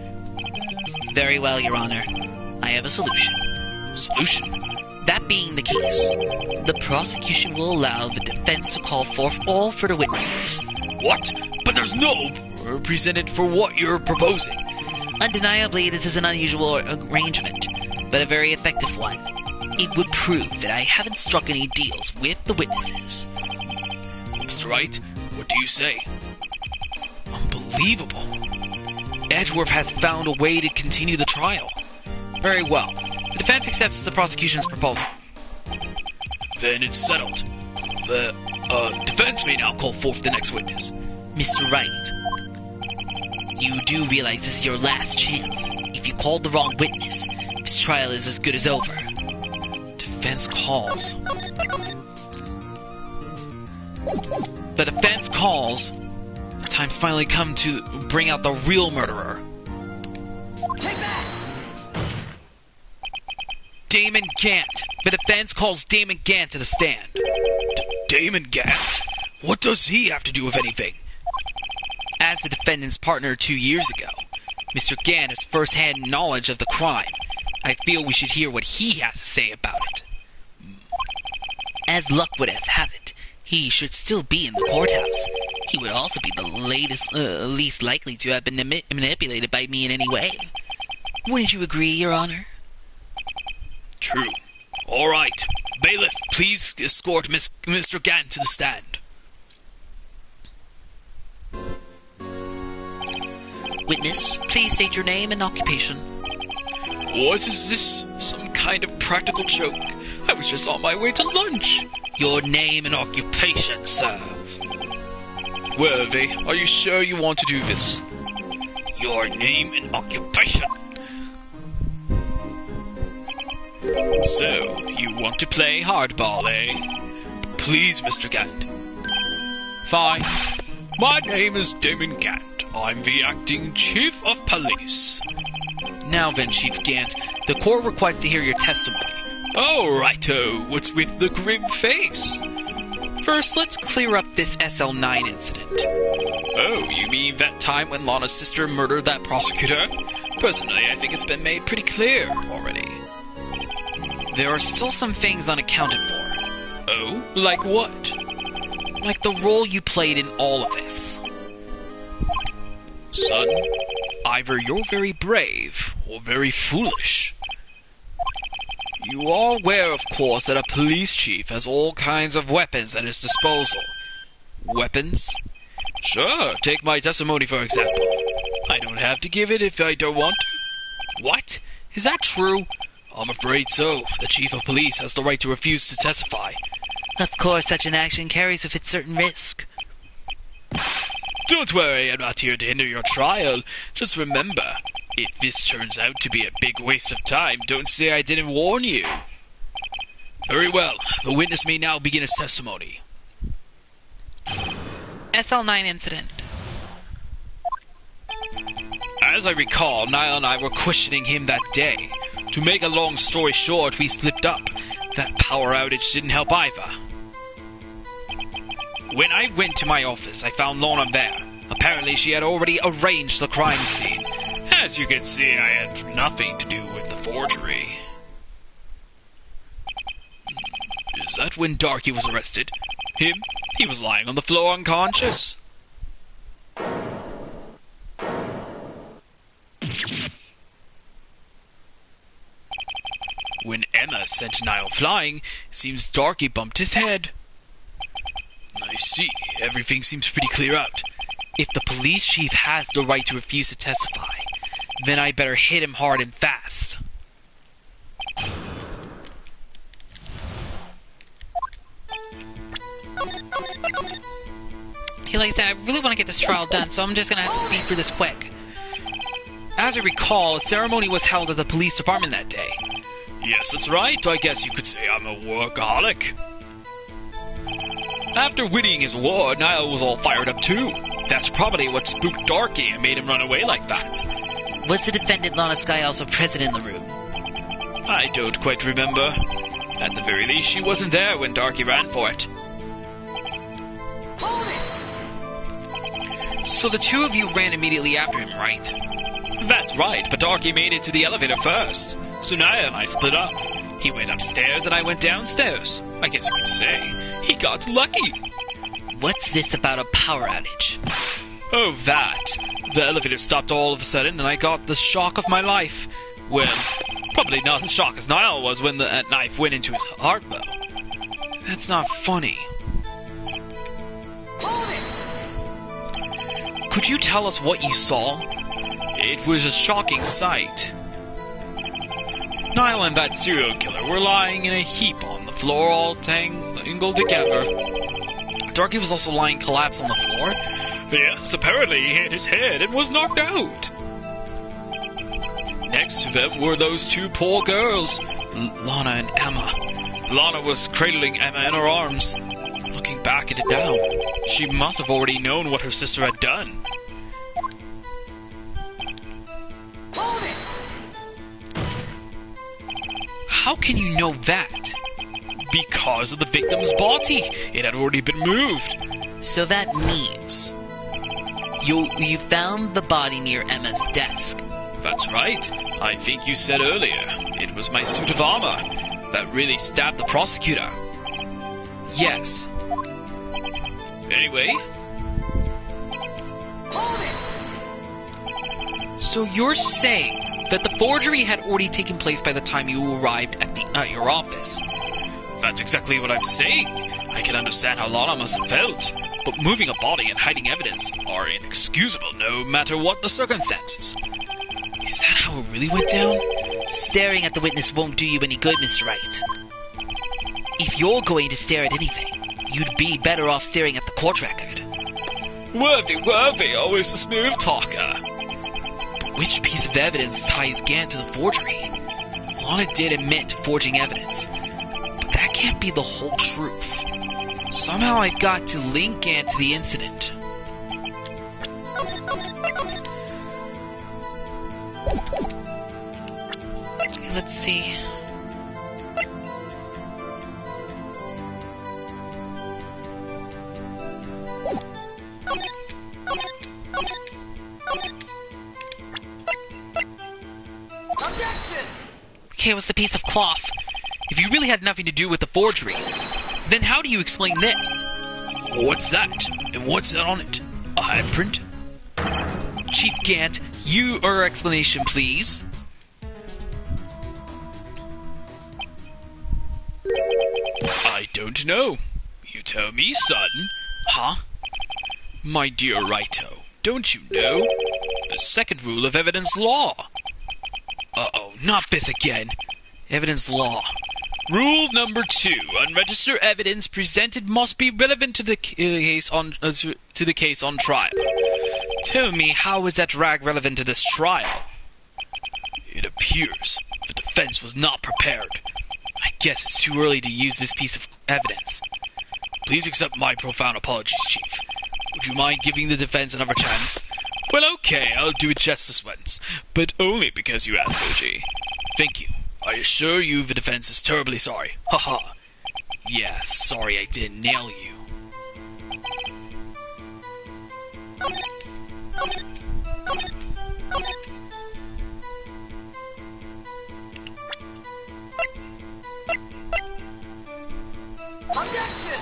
Very well, Your Honor. I have a solution. Solution? That being the case, the prosecution will allow the defense to call forth all further witnesses. What? But there's no precedent for what you're proposing. Undeniably, this is an unusual arrangement, but a very effective one. It would prove that I haven't struck any deals with the witnesses. Mr. Wright, what do you say? Unbelievable. Edgeworth has found a way to continue the trial. Very well. The defense accepts the prosecution's proposal. Then it's settled. The defense may now call forth the next witness. Mr. Wright, you do realize this is your last chance. If you called the wrong witness, this trial is as good as over. Defense calls. The defense calls. The time's finally come to bring out the real murderer. Take that! Damon Gant. The defense calls Damon Gant to the stand. Damon Gant? What does he have to do with anything? As the defendant's partner 2 years ago, Mr. Gant has first-hand knowledge of the crime. I feel we should hear what he has to say about it. As luck would have it, he should still be in the courthouse. He would also be the least likely to have been manipulated by me in any way. Wouldn't you agree, Your Honor? True. All right. Bailiff, please escort Mr. Gant to the stand. Witness, please state your name and occupation. What is this? Some kind of practical joke? I was just on my way to lunch. Your name and occupation, sir. Worthy, are you sure you want to do this? Your name and occupation. So, you want to play hardball, eh? Please, Mr. Gant. Fine. My name is Damon Gant. I'm the acting chief of police. Now then, Chief Gant, the court requires to hear your testimony. Oh, righto. What's with the grim face? First, let's clear up this SL9 incident. Oh, you mean that time when Lana's sister murdered that prosecutor? Personally, I think it's been made pretty clear already. There are still some things unaccounted for. Oh? Like what? Like the role you played in all of this. Son, either you're very brave or very foolish. You are aware, of course, that a police chief has all kinds of weapons at his disposal. Weapons? Sure, take my testimony for example. I don't have to give it if I don't want to. What? Is that true? I'm afraid so. The chief of police has the right to refuse to testify. Of course, such an action carries with it certain risk. Don't worry, I'm not here to hinder your trial. Just remember, if this turns out to be a big waste of time, don't say I didn't warn you. Very well. The witness may now begin his testimony. SL9 incident. As I recall, Niall and I were questioning him that day. To make a long story short, we slipped up. That power outage didn't help either. When I went to my office, I found Lorna there. Apparently she had already arranged the crime scene. As you can see, I had nothing to do with the forgery. Is that when Darky was arrested? Him? He was lying on the floor unconscious. When Emma sent Niall flying, it seems Darky bumped his head. I see. Everything seems pretty clear out. If the police chief has the right to refuse to testify, then I better hit him hard and fast. Okay, like I said, I really want to get this trial done, so I'm just going to have to speed through this quick. As I recall, a ceremony was held at the police department that day. Yes, that's right. I guess you could say I'm a workaholic. After winning his award, Niall was all fired up too. That's probably what spooked Darky and made him run away like that. Was the defendant Lana Skye also present in the room? I don't quite remember. At the very least, she wasn't there when Darky ran for it. Hold it! So the two of you ran immediately after him, right? That's right, but Darky made it to the elevator first. So Niall and I split up. He went upstairs and I went downstairs. I guess you could say he got lucky. What's this about a power outage? Oh, that. The elevator stopped all of a sudden and I got the shock of my life. Well, probably not as shocked as Niall was when that knife went into his heart, though. That's not funny. Hold it! Could you tell us what you saw? It was a shocking sight. Niall and that serial killer were lying in a heap on the floor, all tangled together. Darky was also lying collapsed on the floor? Yes, apparently he hit his head and was knocked out. Next to them were those two poor girls, Lana and Emma. Lana was cradling Emma in her arms. Looking back at it now, she must have already known what her sister had done. Hold it! How can you know that? Because of the victim's body. It had already been moved. So that means you found the body near Emma's desk. That's right. I think you said earlier it was my suit of armor that really stabbed the prosecutor. Yes. Anyway. Hold it! So you're saying that the forgery had already taken place by the time you arrived at your office? That's exactly what I'm saying. I can understand how Lana must have felt, but moving a body and hiding evidence are inexcusable no matter what the circumstances. Is that how it really went down? Staring at the witness won't do you any good, Mr. Wright. If you're going to stare at anything, you'd be better off staring at the court record. Worthy, always a smooth talker. But which piece of evidence ties Gant to the forgery? Lana did admit to forging evidence, but that can't be the whole truth. Somehow I've got to link Gant to the incident. Let's see. Objection! Okay, it was the piece of cloth. If you really had nothing to do with the forgery, then how do you explain this? What's that? And what's that on it? A handprint? Chief Gant, your explanation, please. don't know. You tell me, son. Huh? My dear Righto, don't you know? The second rule of evidence law. Uh-oh, not this again. Evidence law. Rule number 2: unregistered evidence presented must be relevant to the case on trial. Tell me, how is that rag relevant to this trial? It appears the defense was not prepared. I guess it's too early to use this piece of evidence. Please accept my profound apologies, Chief. Would you mind giving the defense another chance? Well, okay, I'll do it just this once, but only because you asked, OG. Thank you. I assure you the defense is terribly sorry. Haha. Yeah, sorry I didn't nail you. Objection!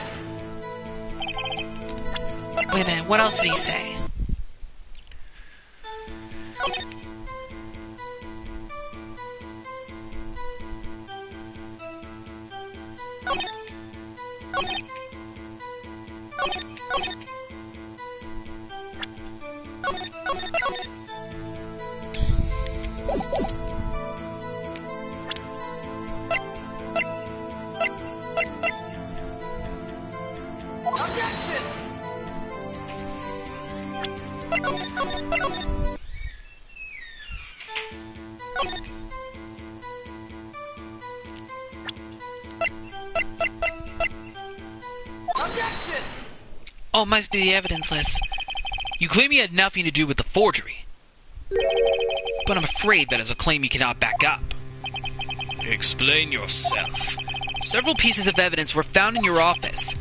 Wait a minute, what else did he say? Objection! Objection! Oh, it must be the evidence list. You claim you had nothing to do with the forgery, but I'm afraid that is a claim you cannot back up. Explain yourself. Several pieces of evidence were found in your office.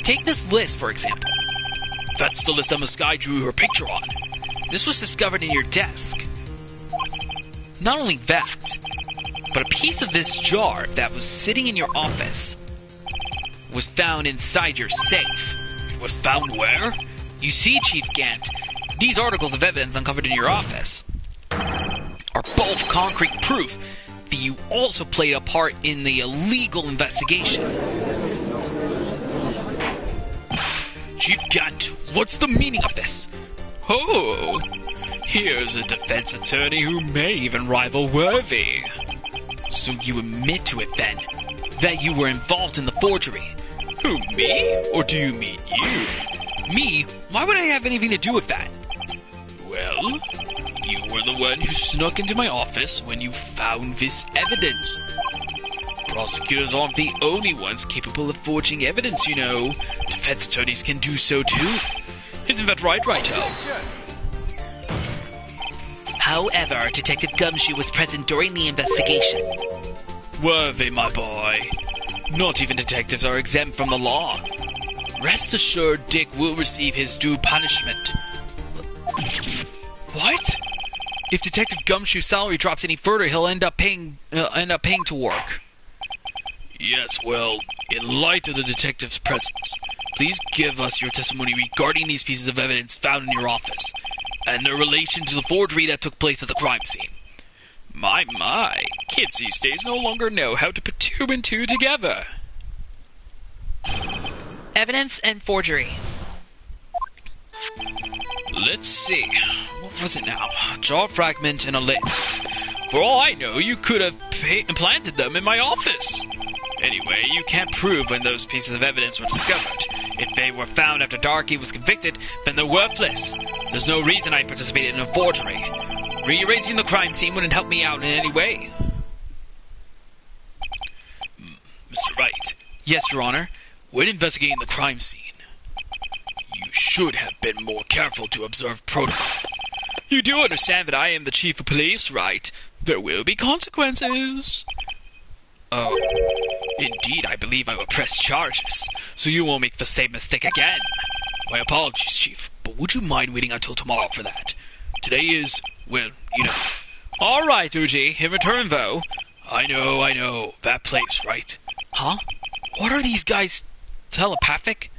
Take this list, for example. That's the list Emma Sky drew her picture on. This was discovered in your desk. Not only that, but a piece of this jar that was sitting in your office was found inside your safe. It was found where? You see, Chief Gant, these articles of evidence uncovered in your office are both concrete proof that you also played a part in the illegal investigation. Chief Gant, what's the meaning of this? Oh, here's a defense attorney who may even rival Worthy. So you admit to it then, that you were involved in the forgery. Who, me? Or do you mean you? Me? Why would I have anything to do with that? Well, you were the one who snuck into my office when you found this evidence. Prosecutors aren't the only ones capable of forging evidence, you know. Defense attorneys can do so too. Isn't that right, Righto? However, Detective Gumshoe was present during the investigation. Worthy, my boy. Not even detectives are exempt from the law. Rest assured Dick will receive his due punishment. What? If Detective Gumshoe's salary drops any further, he'll end up paying to work. Yes, well, in light of the detective's presence, please give us your testimony regarding these pieces of evidence found in your office, and their relation to the forgery that took place at the crime scene. My, kids these days no longer know how to put 2 and 2 together. Evidence and forgery. Let's see, what was it now? A jar fragment and a list. For all I know, you could have implanted them in my office. Anyway, you can't prove when those pieces of evidence were discovered. If they were found after Darky was convicted, then they're worthless. There's no reason I participated in a forgery. Rearranging the crime scene wouldn't help me out in any way. Mr. Wright. Yes, Your Honor. When investigating the crime scene, you should have been more careful to observe protocol. You do understand that I am the chief of police, right? There will be consequences. Oh, indeed, I believe I will press charges, so you won't make the same mistake again. My apologies, Chief, but would you mind waiting until tomorrow for that? Today is, well, you know. All right, Uji. In return, though. I know. That place, right? Huh? What are these guys? Telepathic?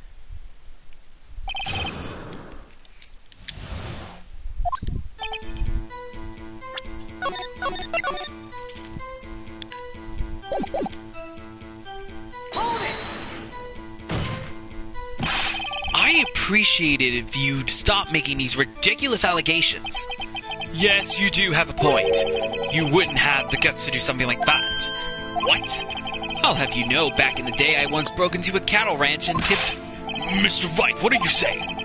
Hold it! I appreciate it if you'd stop making these ridiculous allegations. Yes, you do have a point. You wouldn't have the guts to do something like that. What? I'll have you know, back in the day I once broke into a cattle ranch and tipped... Mr. Wright, what are you saying?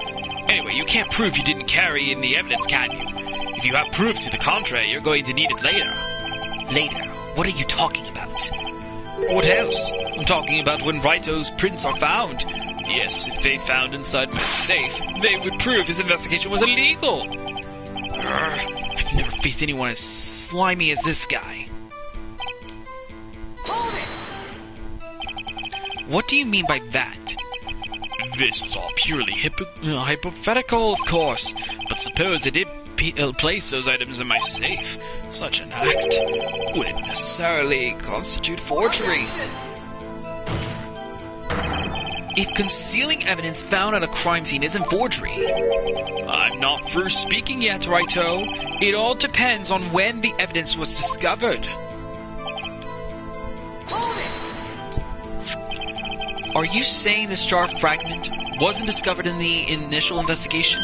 Anyway, you can't prove you didn't carry in the evidence, can you? If you have proof to the contrary, you're going to need it later. Later? What are you talking about? What else? I'm talking about when Raito's prints are found. Yes, if they found inside my safe, they would prove his investigation was illegal. I've never faced anyone as slimy as this guy. Hold it! What do you mean by that? This is all purely hypothetical, of course. But suppose I did place those items in my safe. Such an act wouldn't necessarily constitute forgery. If concealing evidence found at a crime scene isn't forgery... I'm not through speaking yet, Raito. It all depends on when the evidence was discovered. Hold it! Are you saying the star fragment wasn't discovered in the initial investigation?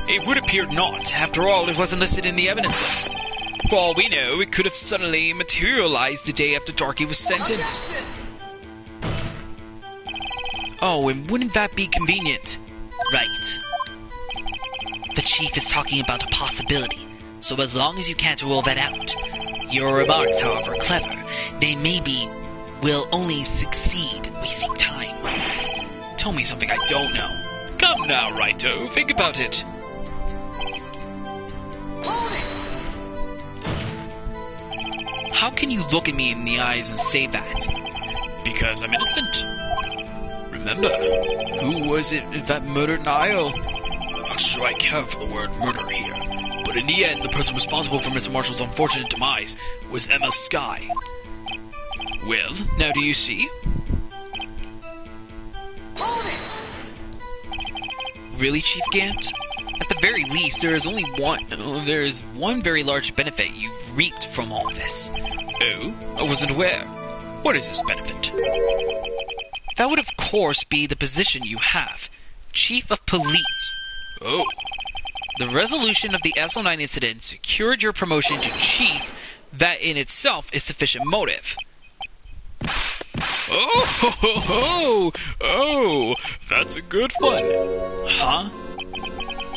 It would appear not. After all, it wasn't listed in the evidence list. For all we know, it could have suddenly materialized the day after Darky was sentenced. Oh, and wouldn't that be convenient? Right. The chief is talking about a possibility, so as long as you can't rule that out. Your remarks, however clever, they will only succeed wasting time. Tell me something I don't know. Come now, Raito, think about it. Hold it! How can you look at me in the eyes and say that? Because I'm innocent. Remember, who was it that murdered Niall? I'm not sure I care for the word murder here, but in the end, the person responsible for Mr. Marshall's unfortunate demise was Emma Skye. Well, now do you see? Hold it! Really, Chief Gant? At the very least, there is one very large benefit you've reaped from all this. Oh? I wasn't aware. What is this benefit? That would of course be the position you have. Chief of Police. Oh. The resolution of the SO9 incident secured your promotion to Chief. That in itself is sufficient motive. Oh, that's a good one. Huh?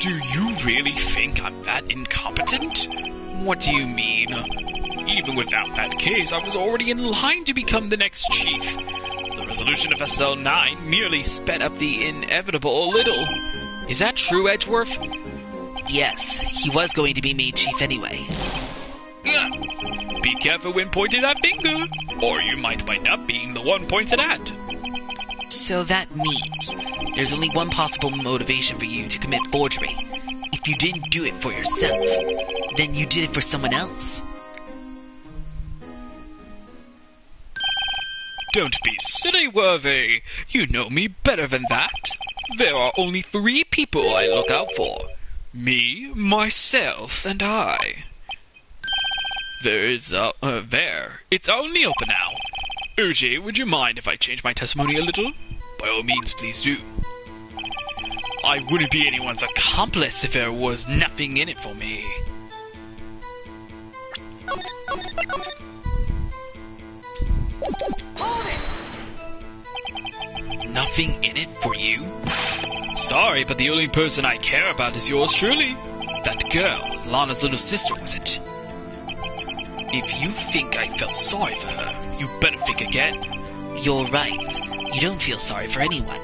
Do you really think I'm that incompetent? What do you mean? Even without that case, I was already in line to become the next chief. The resolution of SL9 merely sped up the inevitable a little. Is that true, Edgeworth? Yes, he was going to be made chief anyway. Be careful when pointing that finger, or you might wind up being the one pointed at. So that means there's only one possible motivation for you to commit forgery. If you didn't do it for yourself, then you did it for someone else. Don't be silly, Worthy. You know me better than that. There are only 3 people I look out for. Me, myself, and I. It's only open now. OJ, would you mind if I change my testimony a little? By all means, please do. I wouldn't be anyone's accomplice if there was nothing in it for me. Hold it! Nothing in it for you? Sorry, but the only person I care about is yours truly. That girl, Lana's little sister, was it? If you think I felt sorry for her, you better think again. You're right. You don't feel sorry for anyone.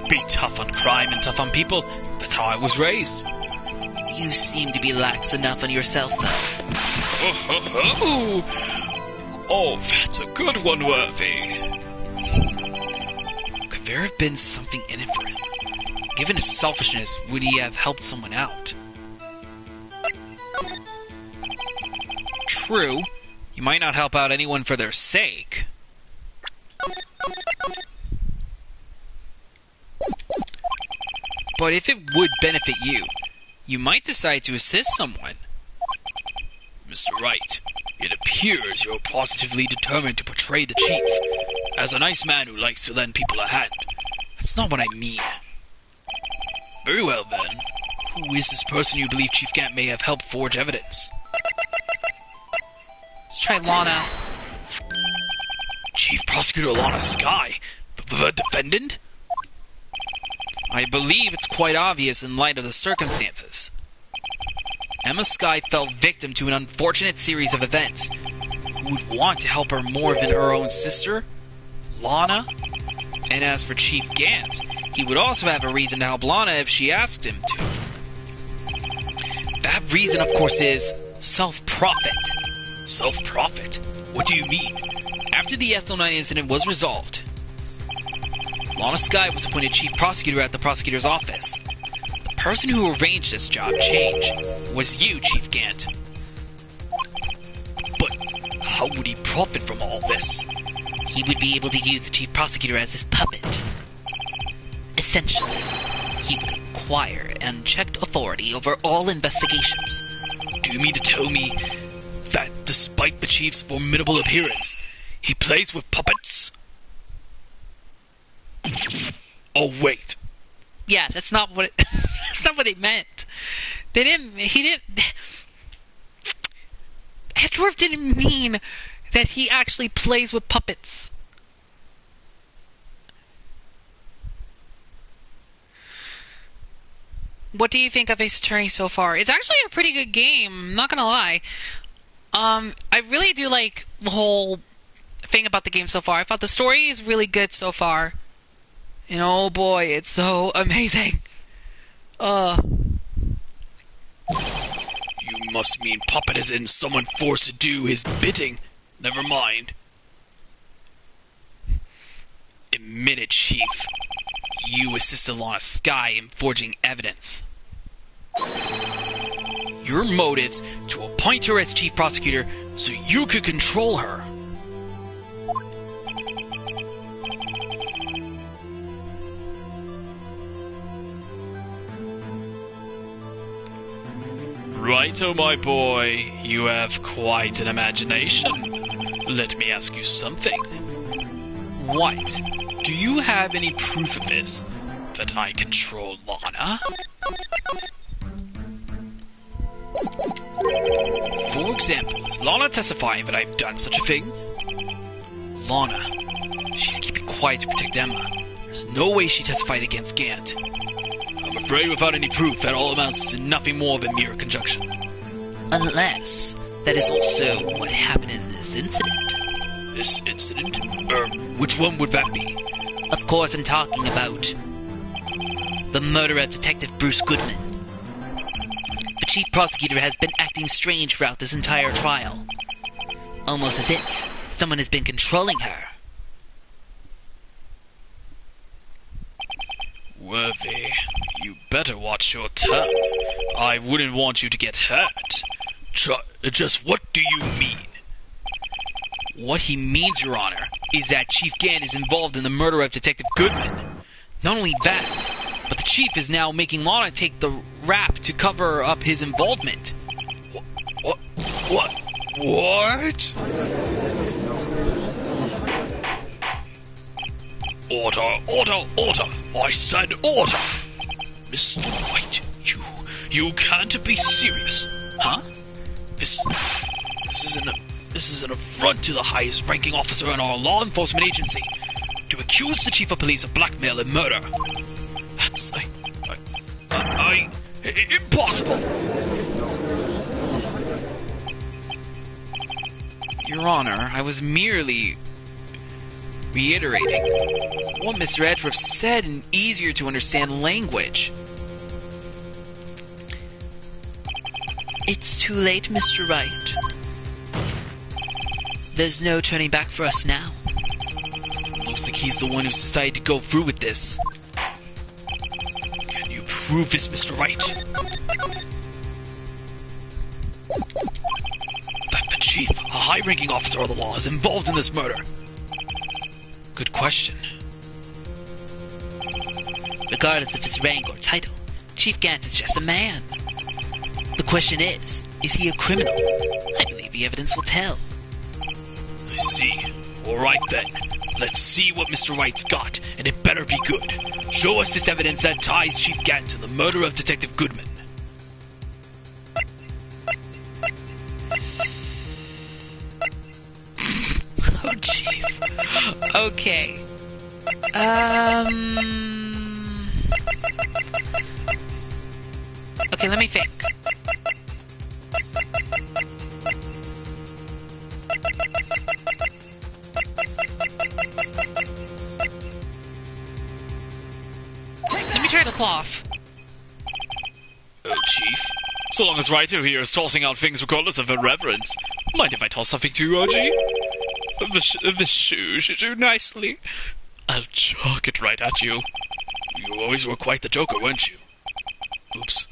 Be tough on crime and tough on people. That's how I was raised. You seem to be lax enough on yourself, though. Oh, that's a good one, Worthy. Could there have been something in it for him? Given his selfishness, would he have helped someone out? True, you might not help out anyone for their sake. But if it would benefit you, you might decide to assist someone. Mr. Wright, it appears you're positively determined to portray the chief as a nice man who likes to lend people a hand. That's not what I mean. Very well, then. Who is this person you believe Chief Gant may have helped forge evidence? Let's try Lana. Chief Prosecutor Lana Sky? The defendant? I believe it's quite obvious in light of the circumstances. Emma Sky fell victim to an unfortunate series of events. Who would want to help her more than her own sister? Lana? And as for Chief Gant, he would also have a reason to help Lana if she asked him to. That reason, of course, is self-profit. Self-profit? What do you mean? After the SO9 incident was resolved, Lana Sky was appointed chief prosecutor at the prosecutor's office. The person who arranged this job change was you, Chief Gant. But how would he profit from all this? He would be able to use the chief prosecutor as his puppet. Essentially, he would acquire unchecked authority over all investigations. Do you mean to tell me that despite the chief's formidable appearance, he plays with puppets? Oh, wait. Yeah, that's not what that's not what they meant. Edgeworth didn't mean that he actually plays with puppets. What do you think of Ace Attorney so far? It's actually a pretty good game, I'm not gonna lie. I really do like the whole thing about the game so far. I thought the story is really good so far. And oh boy, it's so amazing. You must mean puppet as in someone forced to do his bidding. Never mind. Admit it, Chief. You assisted Lana Sky in forging evidence. Your motives to appoint her as chief prosecutor so you could control her. Righto, my boy. You have quite an imagination. Let me ask you something. What? Do you have any proof of this? That I control Lana? For example, is Lana testifying that I've done such a thing? Lana. She's keeping quiet to protect Emma. There's no way she testified against Gant. I'm afraid without any proof, that all amounts to nothing more than mere conjecture. Unless that is also what happened in this incident. This incident? Which one would that be? Of course, I'm talking about the murder of Detective Bruce Goodman. The chief prosecutor has been acting strange throughout this entire trial. Almost as if someone has been controlling her. Worthy, you better watch your tongue. I wouldn't want you to get hurt. Just what do you mean? What he means, Your Honor, is that Chief Gant is involved in the murder of Detective Goodman. Not only that, but the Chief is now making Lana take the rap to cover up his involvement. What? Order! I said order! Mr. Wright, you can't be serious, huh? This is an affront to the highest ranking officer in our law enforcement agency. To accuse the chief of police of blackmail and murder. That's impossible! Your Honor, I was merely reiterating what Mr. Edgeworth said in easier to understand language. It's too late, Mr. Wright. There's no turning back for us now. Looks like he's the one who's decided to go through with this. Can you prove this, Mr. Wright? That the chief, a high-ranking officer of the law, is involved in this murder. Good question. Regardless of his rank or title, Chief Gant is just a man. The question is he a criminal? I believe the evidence will tell. I see. Alright then. Let's see what Mr. Wright's got, and it better be good. Show us this evidence that ties Chief Gant to the murder of Detective Goodman. Oh, jeez. Okay. Okay, let me think. Let me try the cloth. Oh, Chief. So long as Writer here is tossing out things regardless of irreverence. Mind if I toss something too, RG? The shoe should do nicely. I'll chalk it right at you. You always were quite the joker, weren't you? Oops.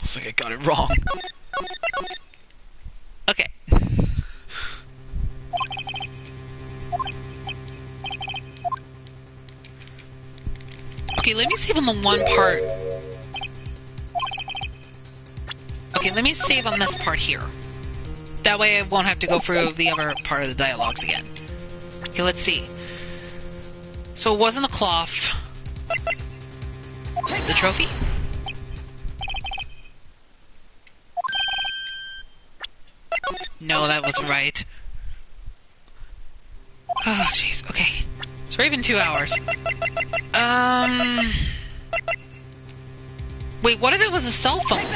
Looks like I got it wrong. Okay. Okay, let me save on the one part. Okay, let me save on this part here. That way I won't have to go through the other part of the dialogues again. Okay, let's see. So it wasn't the cloth. The trophy? No, that wasn't right. Oh, jeez. Okay. So we're even 2 hours. Wait, what if it was a cell phone?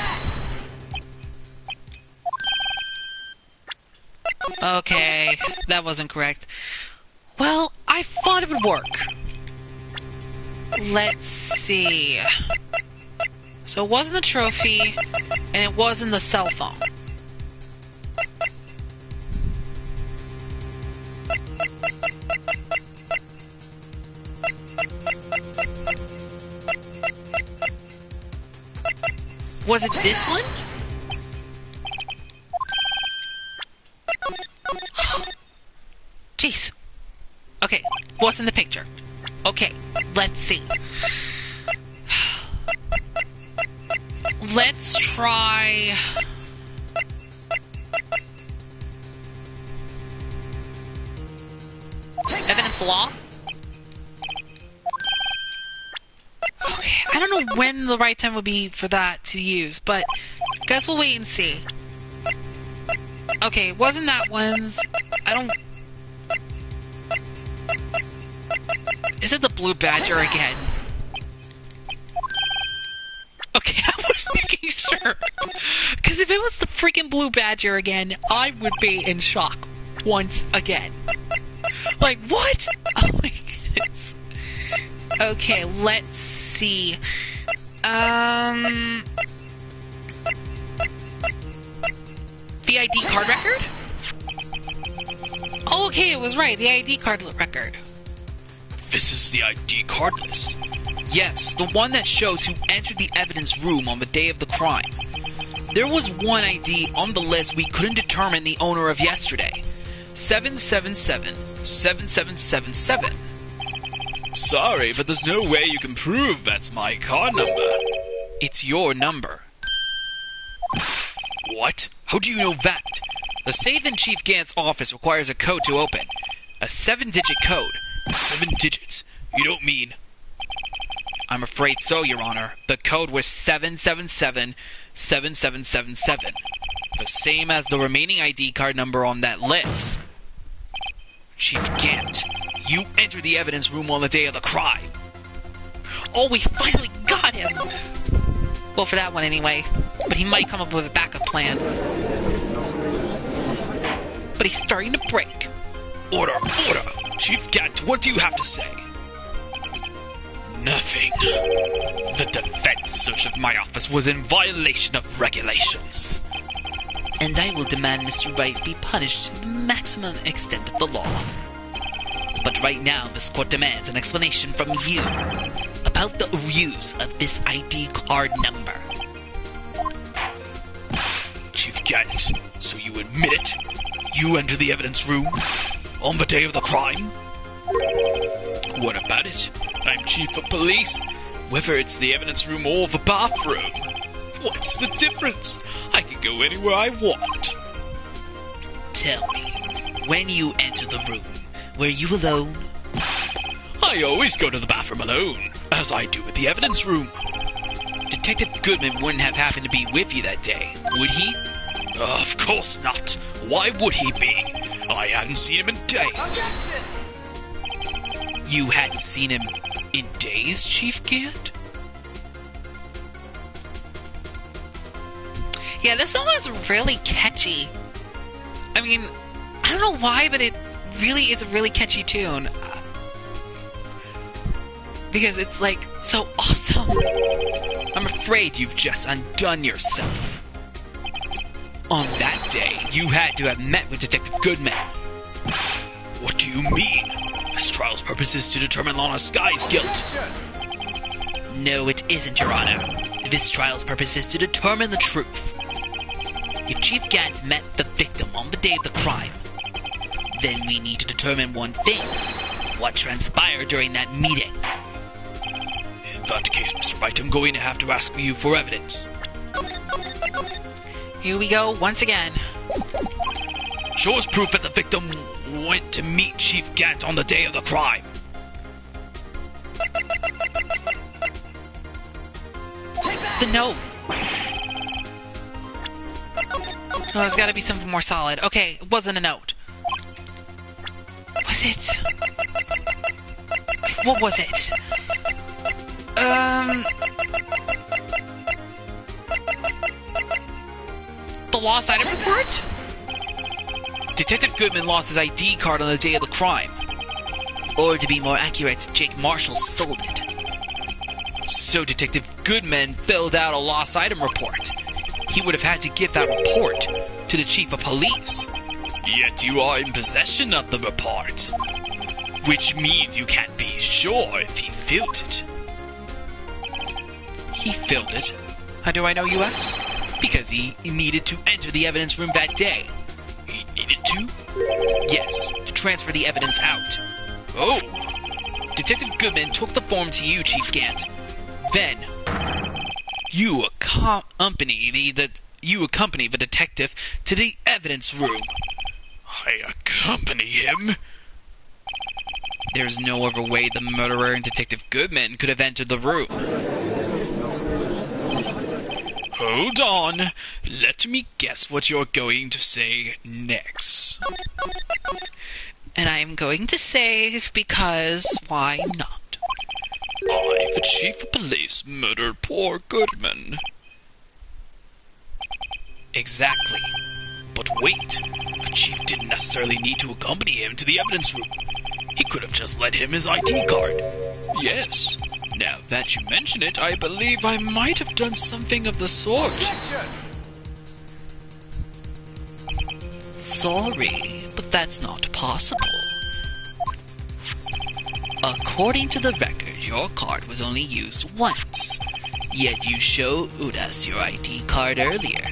Okay, that wasn't correct. Well, I thought it would work. Let's see. So it wasn't the trophy, and it wasn't the cell phone. Was it this one? Jeez. Okay, what's in the picture? Okay, let's see. Let's try... Evidence law? Okay, I don't know when the right time would be for that to use, but guess we'll wait and see. Okay, wasn't that one's... I don't... Is it the Blue Badger again? Okay, I was making sure. Because if it was the freaking Blue Badger again, I would be in shock once again. Like, what? Oh my goodness. Okay, let's see. The ID card record? Oh, okay, it was right. The ID card record. This is the ID card list. Yes, the one that shows who entered the evidence room on the day of the crime. There was one ID on the list we couldn't determine the owner of yesterday. 777-7777. Sorry, but there's no way you can prove that's my card number. It's your number. What? How do you know that? The safe in Chief Gant's office requires a code to open. A 7-digit code. 7 digits? You don't mean... I'm afraid so, Your Honor. The code was 777-7777. The same as the remaining ID card number on that list. Chief Gant, you entered the evidence room on the day of the crime. Oh, we finally got him! Well, for that one anyway. But he might come up with a backup plan. But he's starting to break. Order, order! Chief Gant, what do you have to say? Nothing. The defense search of my office was in violation of regulations. And I will demand Mr. Wright be punished to the maximum extent of the law. But right now, this court demands an explanation from you about the use of this ID card number. Chief Gant, so you admit it? You entered the evidence room on the day of the crime? What about it? I'm chief of police, whether it's the evidence room or the bathroom. What's the difference? I can go anywhere I want. Tell me, when you entered the room, were you alone? I always go to the bathroom alone. as I do at the evidence room. Detective Goodman wouldn't have happened to be with you that day, would he? Of course not. Why would he be? I hadn't seen him in days. Objection! You hadn't seen him in days, Chief Gant? Yeah, this song is really catchy. I mean, I don't know why, but it really is a really catchy tune. Because it's like so awesome. I'm afraid you've just undone yourself. On that day, you had to have met with Detective Goodman. What do you mean? This trial's purpose is to determine Lana Sky's guilt. No, it isn't, Your Honor. This trial's purpose is to determine the truth. If Chief Gant met the victim on the day of the crime, then we need to determine one thing. What transpired during that meeting? In that case, Mr. Wright, I'm going to have to ask you for evidence. Here we go once again. Show us proof that the victim went to meet Chief Gant on the day of the crime. The note. Oh, there's got to be something more solid. Okay, it wasn't a note. Was it? What was it? The lost item report? Detective Goodman lost his ID card on the day of the crime. Or to be more accurate, Jake Marshall stole it. So Detective Goodman filled out a lost item report. He would have had to give that report to the chief of police. Yet you are in possession of the report. Which means you can't be sure if he filled it. He filled it. How do I know, you ask? Because he needed to enter the evidence room that day. He needed to? Yes, to transfer the evidence out. Oh! Detective Goodman took the form to you, Chief Gant. Then, you accompany the detective to the evidence room. I accompany him? There's no other way the murderer and Detective Goodman could have entered the room. Hold on. Let me guess what you're going to say next. And I'm going to save because why not? I, the chief of police, murdered poor Goodman. Exactly. But wait, the chief didn't necessarily need to accompany him to the evidence room. He could have just lent him his ID card. Yes. Now that you mention it, I believe I might have done something of the sort. Sorry, but that's not possible. According to the record, your card was only used once. Yet you showed us your ID card earlier.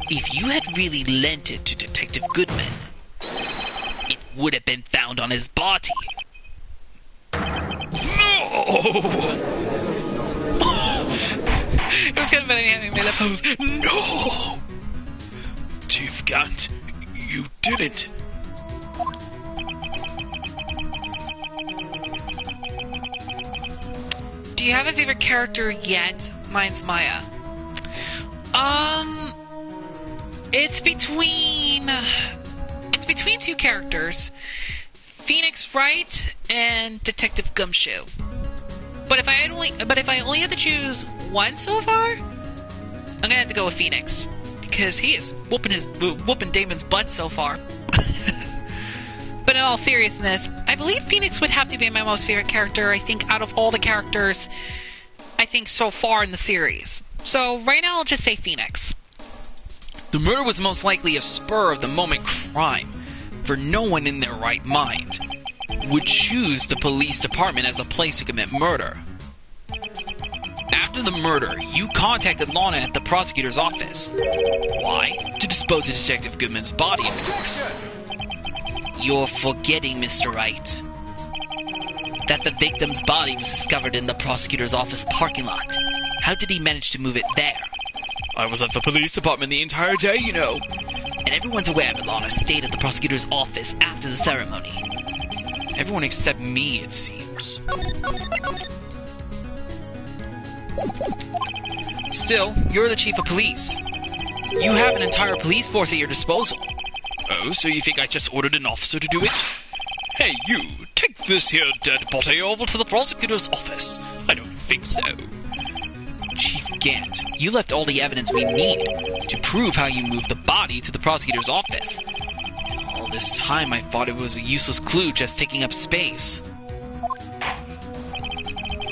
If you had really lent it to Detective Goodman, it would have been found on his body. No! It was kind of funny having made that pose. No! Chief Gant, you didn't. Do you have a favorite character yet? Mine's Maya. It's between two characters, Phoenix Wright and Detective Gumshoe. But if I only had to choose one so far, I'm gonna have to go with Phoenix because he is whooping Damon's butt so far. But in all seriousness, I believe Phoenix would have to be my most favorite character. I think out of all the characters, I think so far in the series. So right now, I'll just say Phoenix. The murder was most likely a spur-of-the-moment crime, for no one in their right mind would choose the police department as a place to commit murder. After the murder, you contacted Lana at the prosecutor's office. Why? To dispose of Detective Goodman's body, of course. You're forgetting, Mr. Wright, that the victim's body was discovered in the prosecutor's office parking lot. How did he manage to move it there? I was at the police department the entire day, you know. And everyone's aware that Lana stayed at the prosecutor's office after the ceremony. Everyone except me, it seems. Still, you're the chief of police. You have an entire police force at your disposal. Oh, so you think I just ordered an officer to do it? Hey, you, take this here dead body over to the prosecutor's office. I don't think so. Chief Gant, you left all the evidence we need to prove how you moved the body to the prosecutor's office. All this time I thought it was a useless clue just taking up space.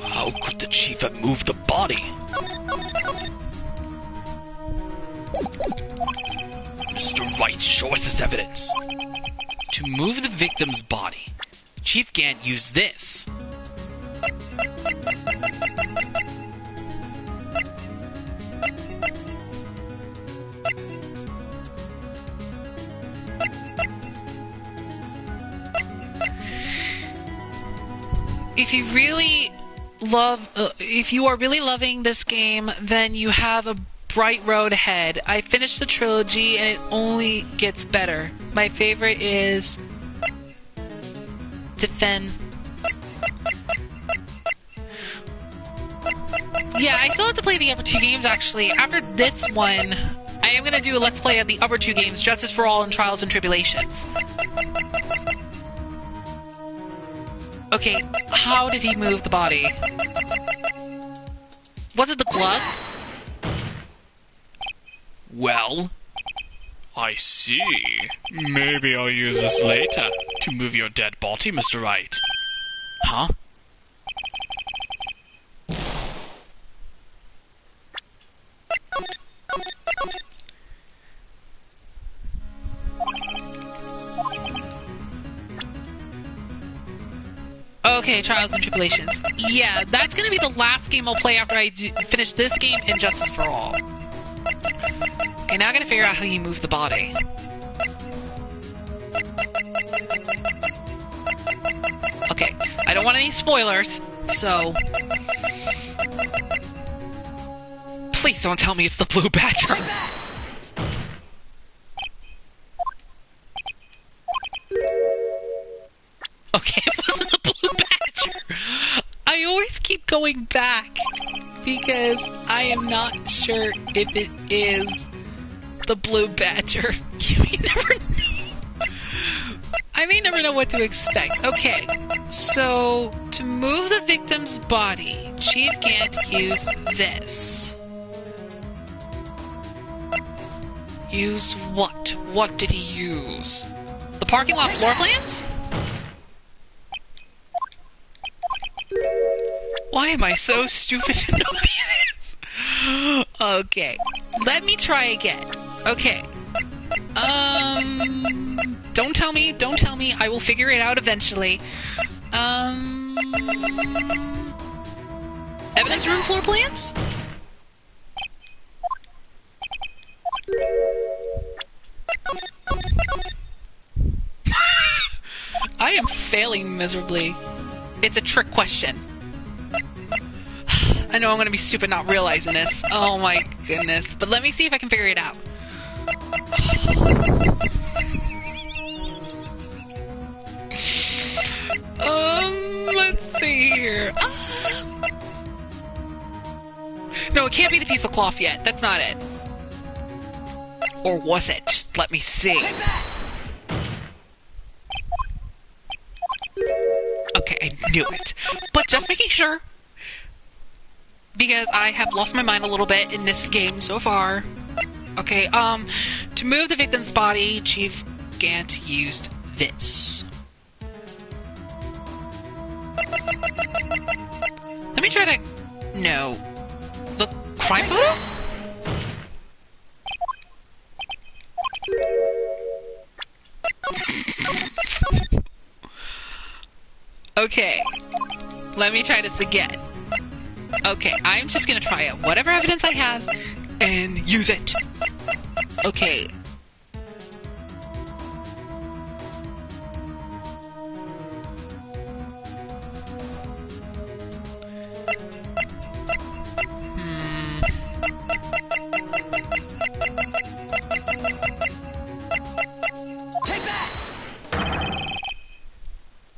How could the chief have moved the body? Mr. Wright, show us this evidence. To move the victim's body, Chief Gant used this. If you are really loving this game, then you have a bright road ahead. I finished the trilogy and it only gets better. My favorite is Defend. Yeah, I still have to play the other two games actually. After this one, I am going to do a Let's Play of the other two games, Justice for All and Trials and Tribulations. Okay, how did he move the body? Was it the glove? Well, I see. Maybe I'll use this later to move your dead body, Mr. Wright. Huh? Okay, Trials and Tribulations. Yeah, that's gonna be the last game I'll play after I finish this game and Justice for All. Okay, now I gotta figure out how you move the body. Okay, I don't want any spoilers, so... Please don't tell me it's the Blue Badger. Okay, it wasn't the Blue Badger. I always keep going back because I am not sure if it is the Blue Badger. You may never know. I may never know what to expect. Okay, so to move the victim's body, Chief Gant used this. Use what? What did he use? The parking lot floor plans? Why am I so stupid to know these? Okay, let me try again. Okay. Don't tell me, I will figure it out eventually. Evidence room floor plans? I am failing miserably. It's a trick question. I know I'm gonna be stupid not realizing this. Oh my goodness. But let me see if I can figure it out. Let's see here. No, it can't be the piece of cloth yet. That's not it. Or was it? Let me see. Okay, I knew it. But just making sure. Because I have lost my mind a little bit in this game so far. Okay, to move the victim's body, Chief Gant used this. Let me try to... No. The crime photo? Okay. Let me try this again. Okay, I'm just gonna try out whatever evidence I have and use it. Okay.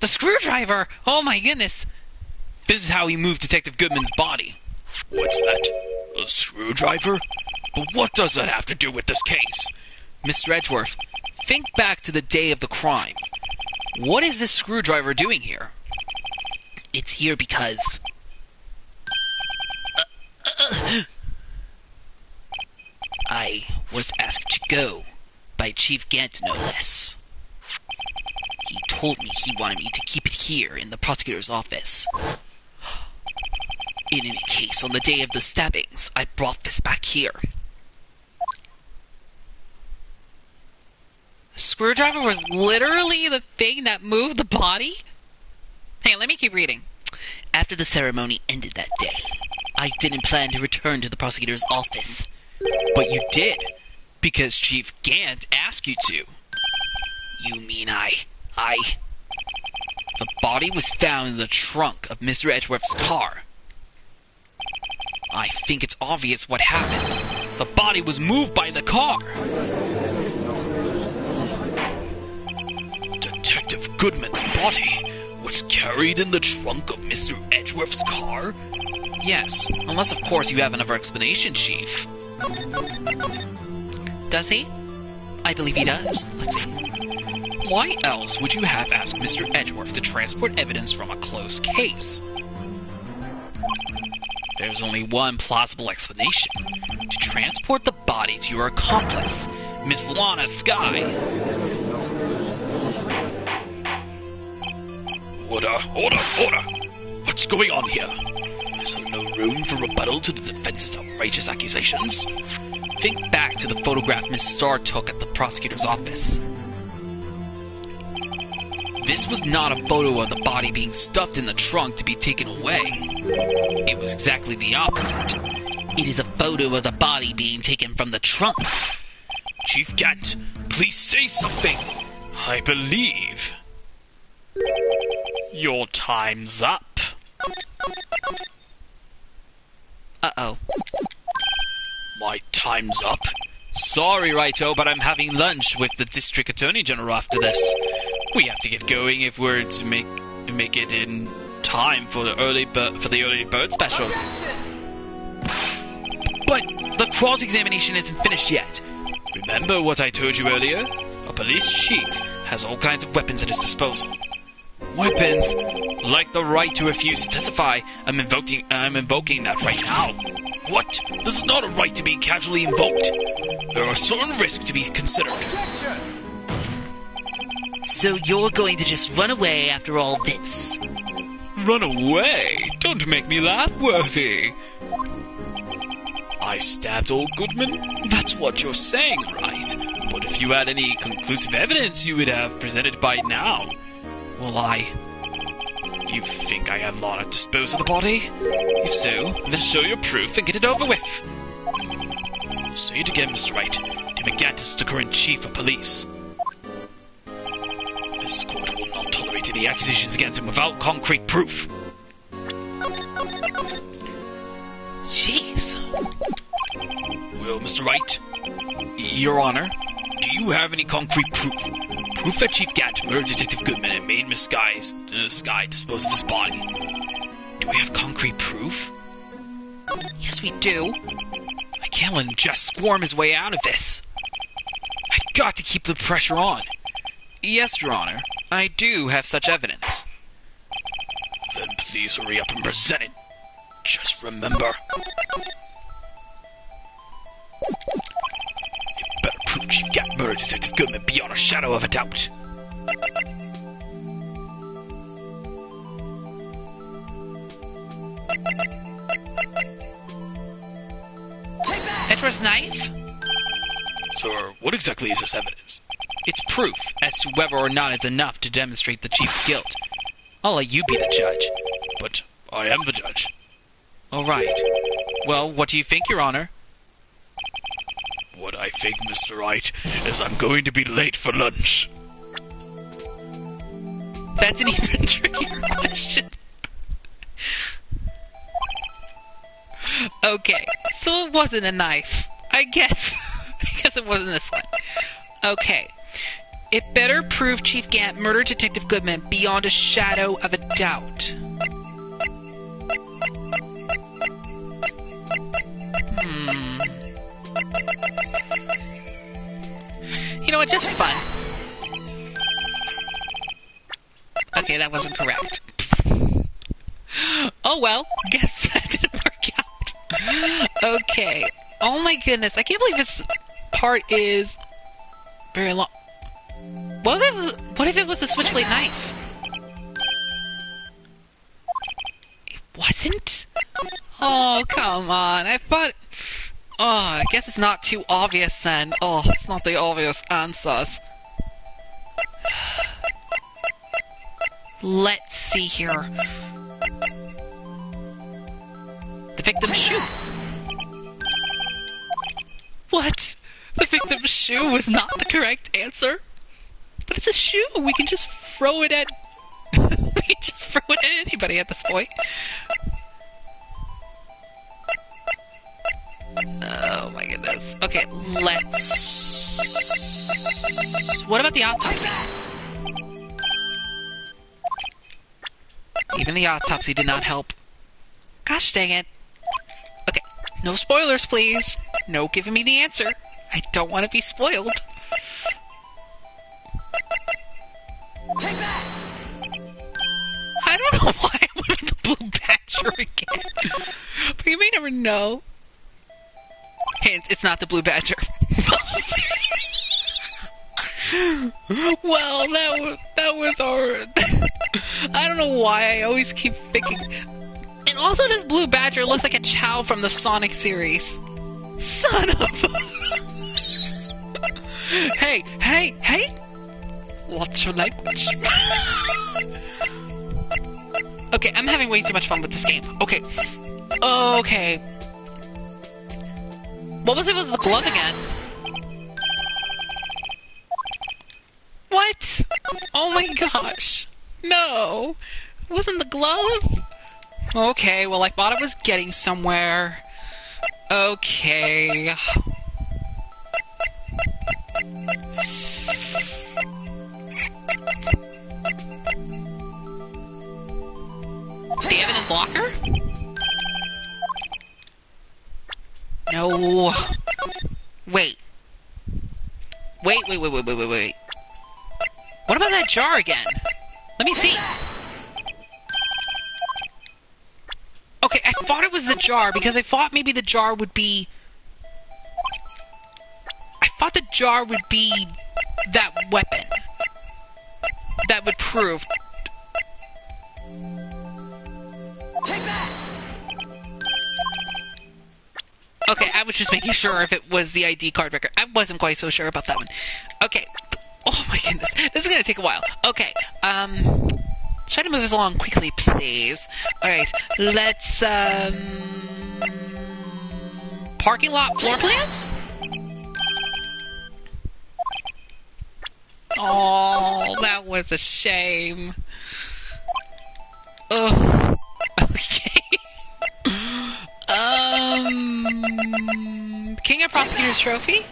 The screwdriver! Oh my goodness! This is how he moved Detective Goodman's body. What's that? A screwdriver? But what does that have to do with this case? Mr. Edgeworth, think back to the day of the crime. What is this screwdriver doing here? It's here because... I was asked to go by Chief Gant, no less. He told me he wanted me to keep it here in the prosecutor's office. In any case, on the day of the stabbings, I brought this back here. Screwdriver was literally the thing that moved the body? Hey, let me keep reading. After the ceremony ended that day, I didn't plan to return to the prosecutor's office. But you did, because Chief Gant asked you to. You mean The body was found in the trunk of Mr. Edgeworth's car. I think it's obvious what happened. The body was moved by the car. Detective Goodman's body was carried in the trunk of Mr. Edgeworth's car? Yes, unless of course you have another explanation, Chief. Does he? I believe he does. Let's see. Why else would you have asked Mr. Edgeworth to transport evidence from a closed case? There's only one plausible explanation. To transport the body to your accomplice, Miss Lana Skye. Order! What's going on here? Is there no room for rebuttal to the defense's outrageous accusations? Think back to the photograph Miss Starr took at the prosecutor's office. This was not a photo of the body being stuffed in the trunk to be taken away. It was exactly the opposite. It is a photo of the body being taken from the trunk. Chief Gant, please say something. I believe... Your time's up. Uh-oh. My time's up? Sorry, Righto, but I'm having lunch with the District Attorney General after this. We have to get going if we're to make it in time for the early bird special. But the cross-examination isn't finished yet. Remember what I told you earlier? A police chief has all kinds of weapons at his disposal. Weapons like the right to refuse to testify. I'm invoking that right now. What? This is not a right to be casually invoked. There are certain risks to be considered. So you're going to just run away after all this? Run away? Don't make me laugh, Worthy. I stabbed old Goodman? That's what you're saying, right? But if you had any conclusive evidence, you would have presented by now. Well, You think I had Lana dispose of the body? If so, then show your proof and get it over with. I'll say it again, Mr. Wright. Tim Gant is the current chief of police. This court will not tolerate any accusations against him without concrete proof. Jeez. Well, Mr. Wright? Your Honor? Do you have any concrete proof? Proof that Chief Gant murdered Detective Goodman and made Miss Skye dispose of his body. Do we have concrete proof? Yes, we do. I can't let him just squirm his way out of this. I've got to keep the pressure on. Yes, Your Honor. I do have such evidence. Then please hurry up and present it. Just remember... It better prove Chief Gant murdered Detective Goodman beyond a shadow of a doubt. Edward's knife? Sir, what exactly is this evidence? It's proof as to whether or not it's enough to demonstrate the chief's guilt. I'll let you be the judge. But I am the judge. All right. Well, what do you think, Your Honor? What I think, Mr. Wright, is I'm going to be late for lunch. That's an even trickier question. Okay, so it wasn't a knife. I guess it wasn't this one. Okay. It better prove Chief Gant murdered Detective Goodman beyond a shadow of a doubt. what? Just for fun. Okay, that wasn't correct. Oh well, guess that didn't work out. Okay. Oh my goodness, I can't believe this part is very long. What if it was the switchblade knife? It wasn't? Oh, come on. I thought... Oh, I guess it's not too obvious then. Oh, it's not the obvious answers. Let's see here. The victim's shoe. What? The victim's shoe was not the correct answer? But it's a shoe. We can just throw it at... we can just throw it at anybody at this point. Oh my goodness. Okay, let's... What about the autopsy? Even the autopsy did not help. Gosh dang it. Okay, no spoilers please. No giving me the answer. I don't want to be spoiled. Take that! I don't know why I went with the blue badger again. But you may never know. Hint, it's not the blue badger. Well, that was our... I don't know why I always keep thinking... And also this blue badger looks like a Chow from the Sonic series. Son of a... Hey! Watch your language. Okay, I'm having way too much fun with this game. Okay. What was it with the glove again? What? Oh my gosh. No. It wasn't the glove? Okay, well I thought it was getting somewhere. Okay. The evidence locker? No. Wait. What about that jar again? Let me see. Okay, I thought it was the jar because I thought maybe the jar would be... I thought the jar would be that weapon. That would prove... Take that! Okay, I was just making sure if it was the ID card record. I wasn't quite so sure about that one. Okay. Oh my goodness. This is gonna take a while. Okay, try to move this along quickly, please. Alright, let's, parking lot floor plans? Oh, that was a shame. Oh, okay. King of Prosecutors Trophy?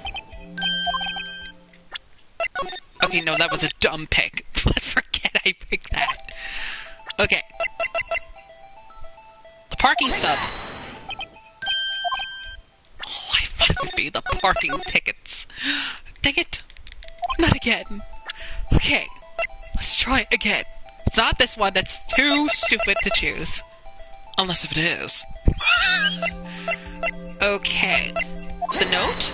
Okay, no, that was a dumb pick. Let's forget I picked that. Okay. The parking sub. Oh, I thought it would be the parking tickets. Dang it. Not again. Okay. Let's try it again. It's not this one. That's too stupid to choose. Unless if it is. Okay. The note?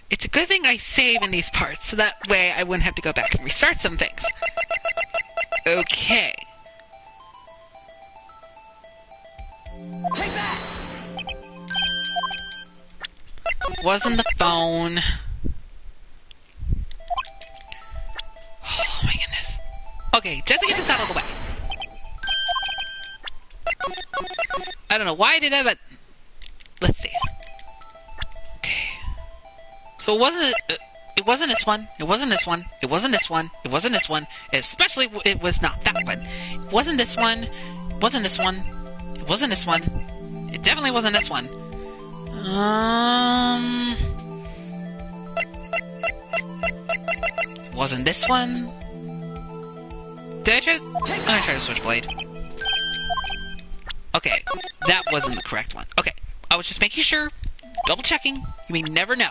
It's a good thing I save in these parts, so that way I wouldn't have to go back and restart some things. Okay. Take that! Wasn't the phone. Oh my goodness. Okay, just to get this out of the way. I don't know why I did that, but let's see. Okay. So it wasn't this one. It wasn't this one. It wasn't this one. It wasn't this one. Especially it was not that one. It wasn't this one. It wasn't this one. It wasn't this one. It definitely wasn't this one. Wasn't this one? Did I try? I'm gonna try to switchblade. Okay, that wasn't the correct one. Okay, I was just making sure. double checking. You may never know.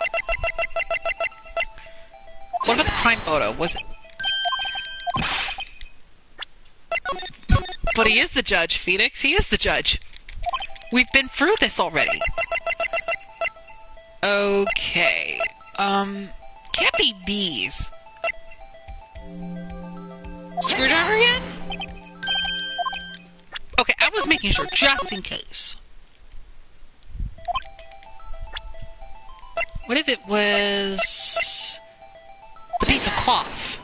What about the crime photo? Was it? But he is the judge, Phoenix. He is the judge. We've been through this already. Okay. Can't be these. Screwdriver again? Okay, I was making sure, just in case. What if it was the piece of cloth?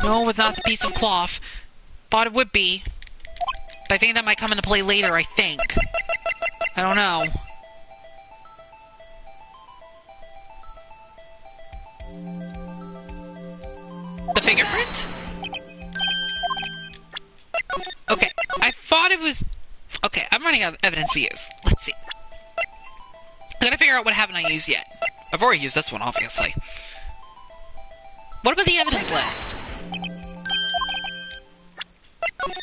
No, it was not the piece of cloth. Thought it would be. But I think that might come into play later, I think. I don't know. The fingerprint? Okay, I thought it was... Okay, I'm running out of evidence to use. Let's see. I gotta figure out what haven't I used yet. I've already used this one, obviously. What about the evidence list?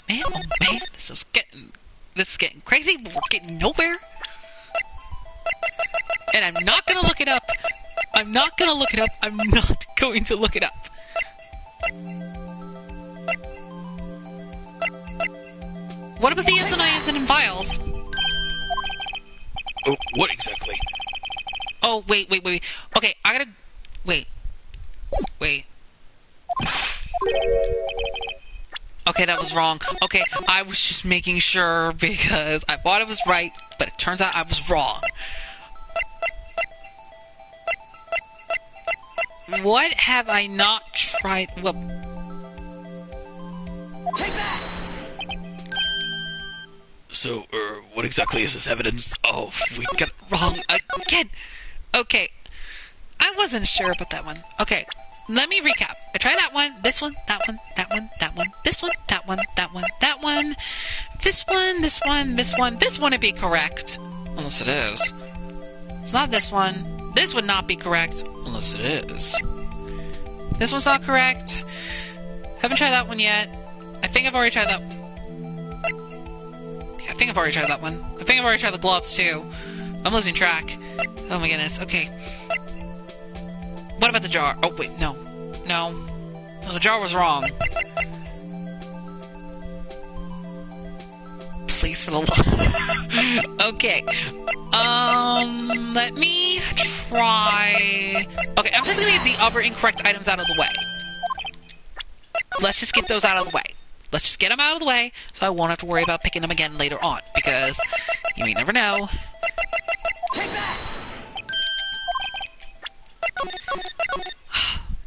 Man, oh man, this is getting crazy, but we're getting nowhere. And I'm not gonna look it up. I'm not gonna look it up. I'm not going to look it up. What about the isoniazid and vials? Oh, what exactly? Oh, wait. Okay, I gotta... Wait. Okay, that was wrong. Okay, I was just making sure because I thought it was right, but it turns out I was wrong. What have I not tried? Well... Take that! So, what exactly is this evidence? Oh, we got it Wrong again! Okay, I wasn't sure about that one. Okay, let me recap. I tried that one, this one, that one, that one, that one, this one, that one, that one, that one, this one, this one, this one. This wouldn't be correct. Unless it is. It's not this one. This would not be correct. Unless it is. This one's not correct. Haven't tried that one yet. I think I've already tried that. I think I've already tried that one. I think I've already tried the gloves too. I'm losing track. Oh my goodness. Okay. What about the jar? Oh wait, no. No, the jar was wrong. Please, for the love. Okay. Let me try. Okay, I'm just gonna get the other incorrect items out of the way. Let's just get those out of the way. Let's just get them out of the way, so I won't have to worry about picking them again later on, because you may never know. Take that!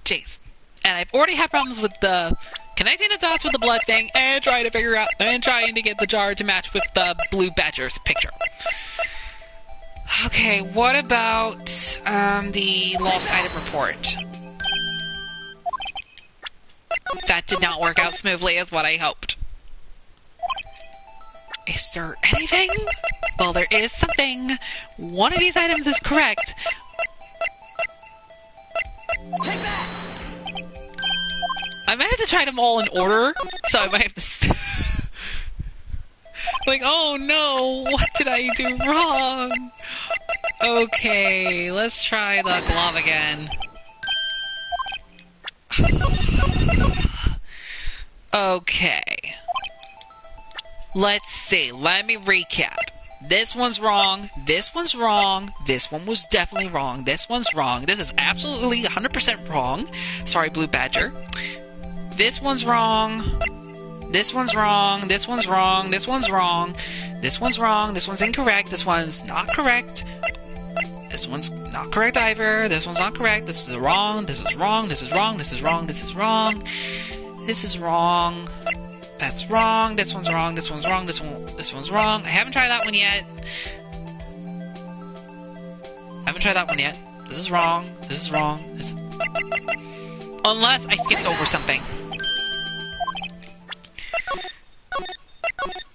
Jeez. And I've already had problems with the connecting the dots with the blood thing and trying to figure out and trying to get the jar to match with the blue badger's picture. Okay, what about the lost item report? That did not work out smoothly as what I hoped. Is there anything? Well, there is something. One of these items is correct. Take that! I might have to try them all in order, so I might have to... like, oh no, what did I do wrong? Okay, let's try the glove again. Okay. Let's see, let me recap. This one's wrong, this one's wrong, this one was definitely wrong, this one's wrong, this is absolutely 100% wrong. Sorry, Blue Badger. This one's wrong, this one's wrong, this one's wrong, this one's wrong, this one's wrong, this one's incorrect, this one's not correct, this one's not correct either, this one's not correct, this is wrong, this is wrong, this is wrong, this is wrong, this is wrong, this is wrong, that's wrong, this one's wrong, this one's wrong, this one's wrong. I haven't tried that one yet. This is wrong, this is wrong, this... Unless I skipped over something.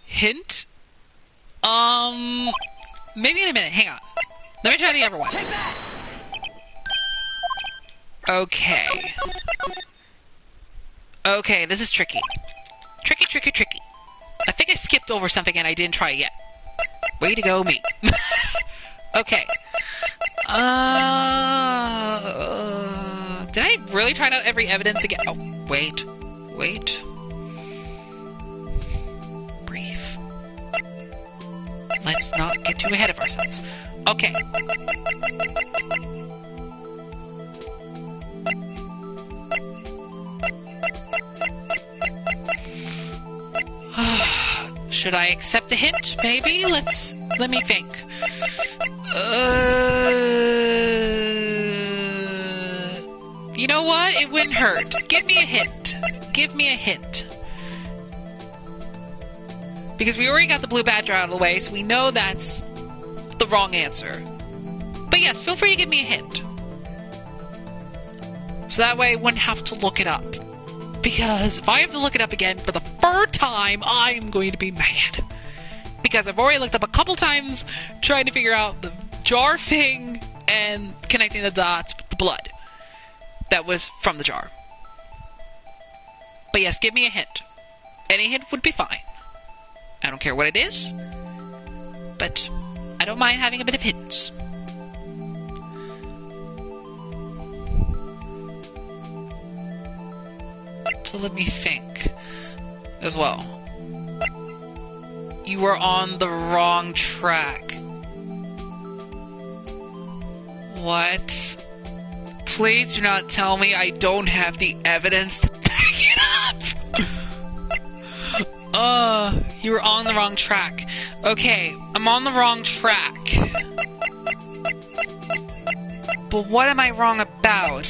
Hint? Maybe in a minute, hang on. Let me try the other one. Okay. Okay, this is tricky. Tricky. I think I skipped over something and I didn't try it yet. Way to go, me. Okay. Did I really try out every evidence again? Oh, wait. Breathe. Let's not get too ahead of ourselves. Okay. Should I accept the hint? Maybe? Let me think. You know what? It wouldn't hurt. Give me a hint. Because we already got the blue badger out of the way, so we know that's the wrong answer. But yes, feel free to give me a hint. So that way I wouldn't have to look it up. Because if I have to look it up again for the third time, I'm going to be mad. Because I've already looked up a couple times trying to figure out the jar thing and connecting the dots with the blood that was from the jar. But yes, give me a hint. Any hint would be fine. I don't care what it is, but I don't mind having a bit of hints. So let me think as well. You were on the wrong track. What? Please do not tell me I don't have the evidence to back it up! You were on the wrong track. Okay, I'm on the wrong track. But what am I wrong about?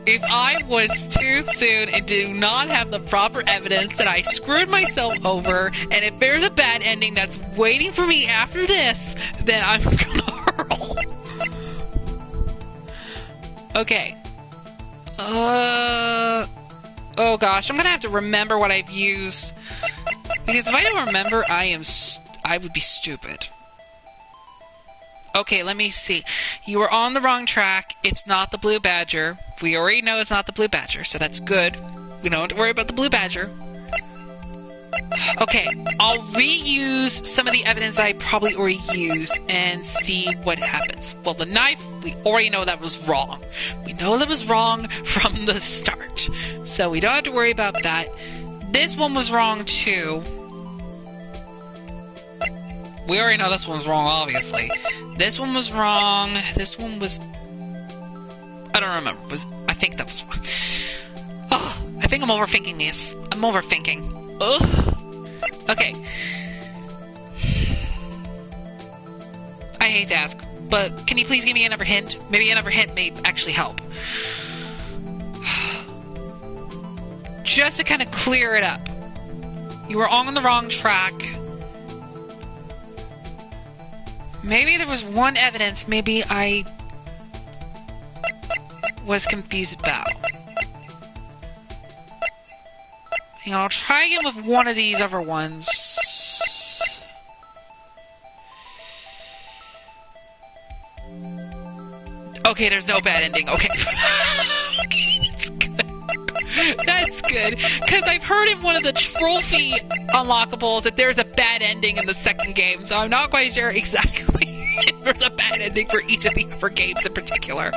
If I was too soon and do not have the proper evidence that I screwed myself over, and if there's a bad ending that's waiting for me after this, then I'm gonna hurl. Okay. Oh gosh, I'm gonna have to remember what I've used. Because if I don't remember, I would be stupid. Okay, let me see. You were on the wrong track. It's not the blue badger. We already know it's not the blue badger, so that's good. We don't have to worry about the blue badger. Okay, I'll reuse some of the evidence I probably already used and see what happens. Well, the knife, we already know that was wrong. We know that was wrong from the start, so we don't have to worry about that. This one was wrong too. We already know this one's wrong, obviously. This one was wrong. This one was... I don't remember. I think that was wrong. Oh, I think I'm overthinking this. I'm overthinking. Ugh. Okay. I hate to ask, but can you please give me another hint? Maybe another hint may actually help. Just to kind of clear it up. You were on the wrong track. Maybe there was one evidence maybe I was confused about. Hang on, I'll try again with one of these other ones. Okay, there's no bad ending. Okay. Okay, that's good. That's good. Because I've heard in one of the trophy unlockables that there's a bad ending in the second game, so I'm not quite sure exactly if there's a bad ending for each of the other games in particular.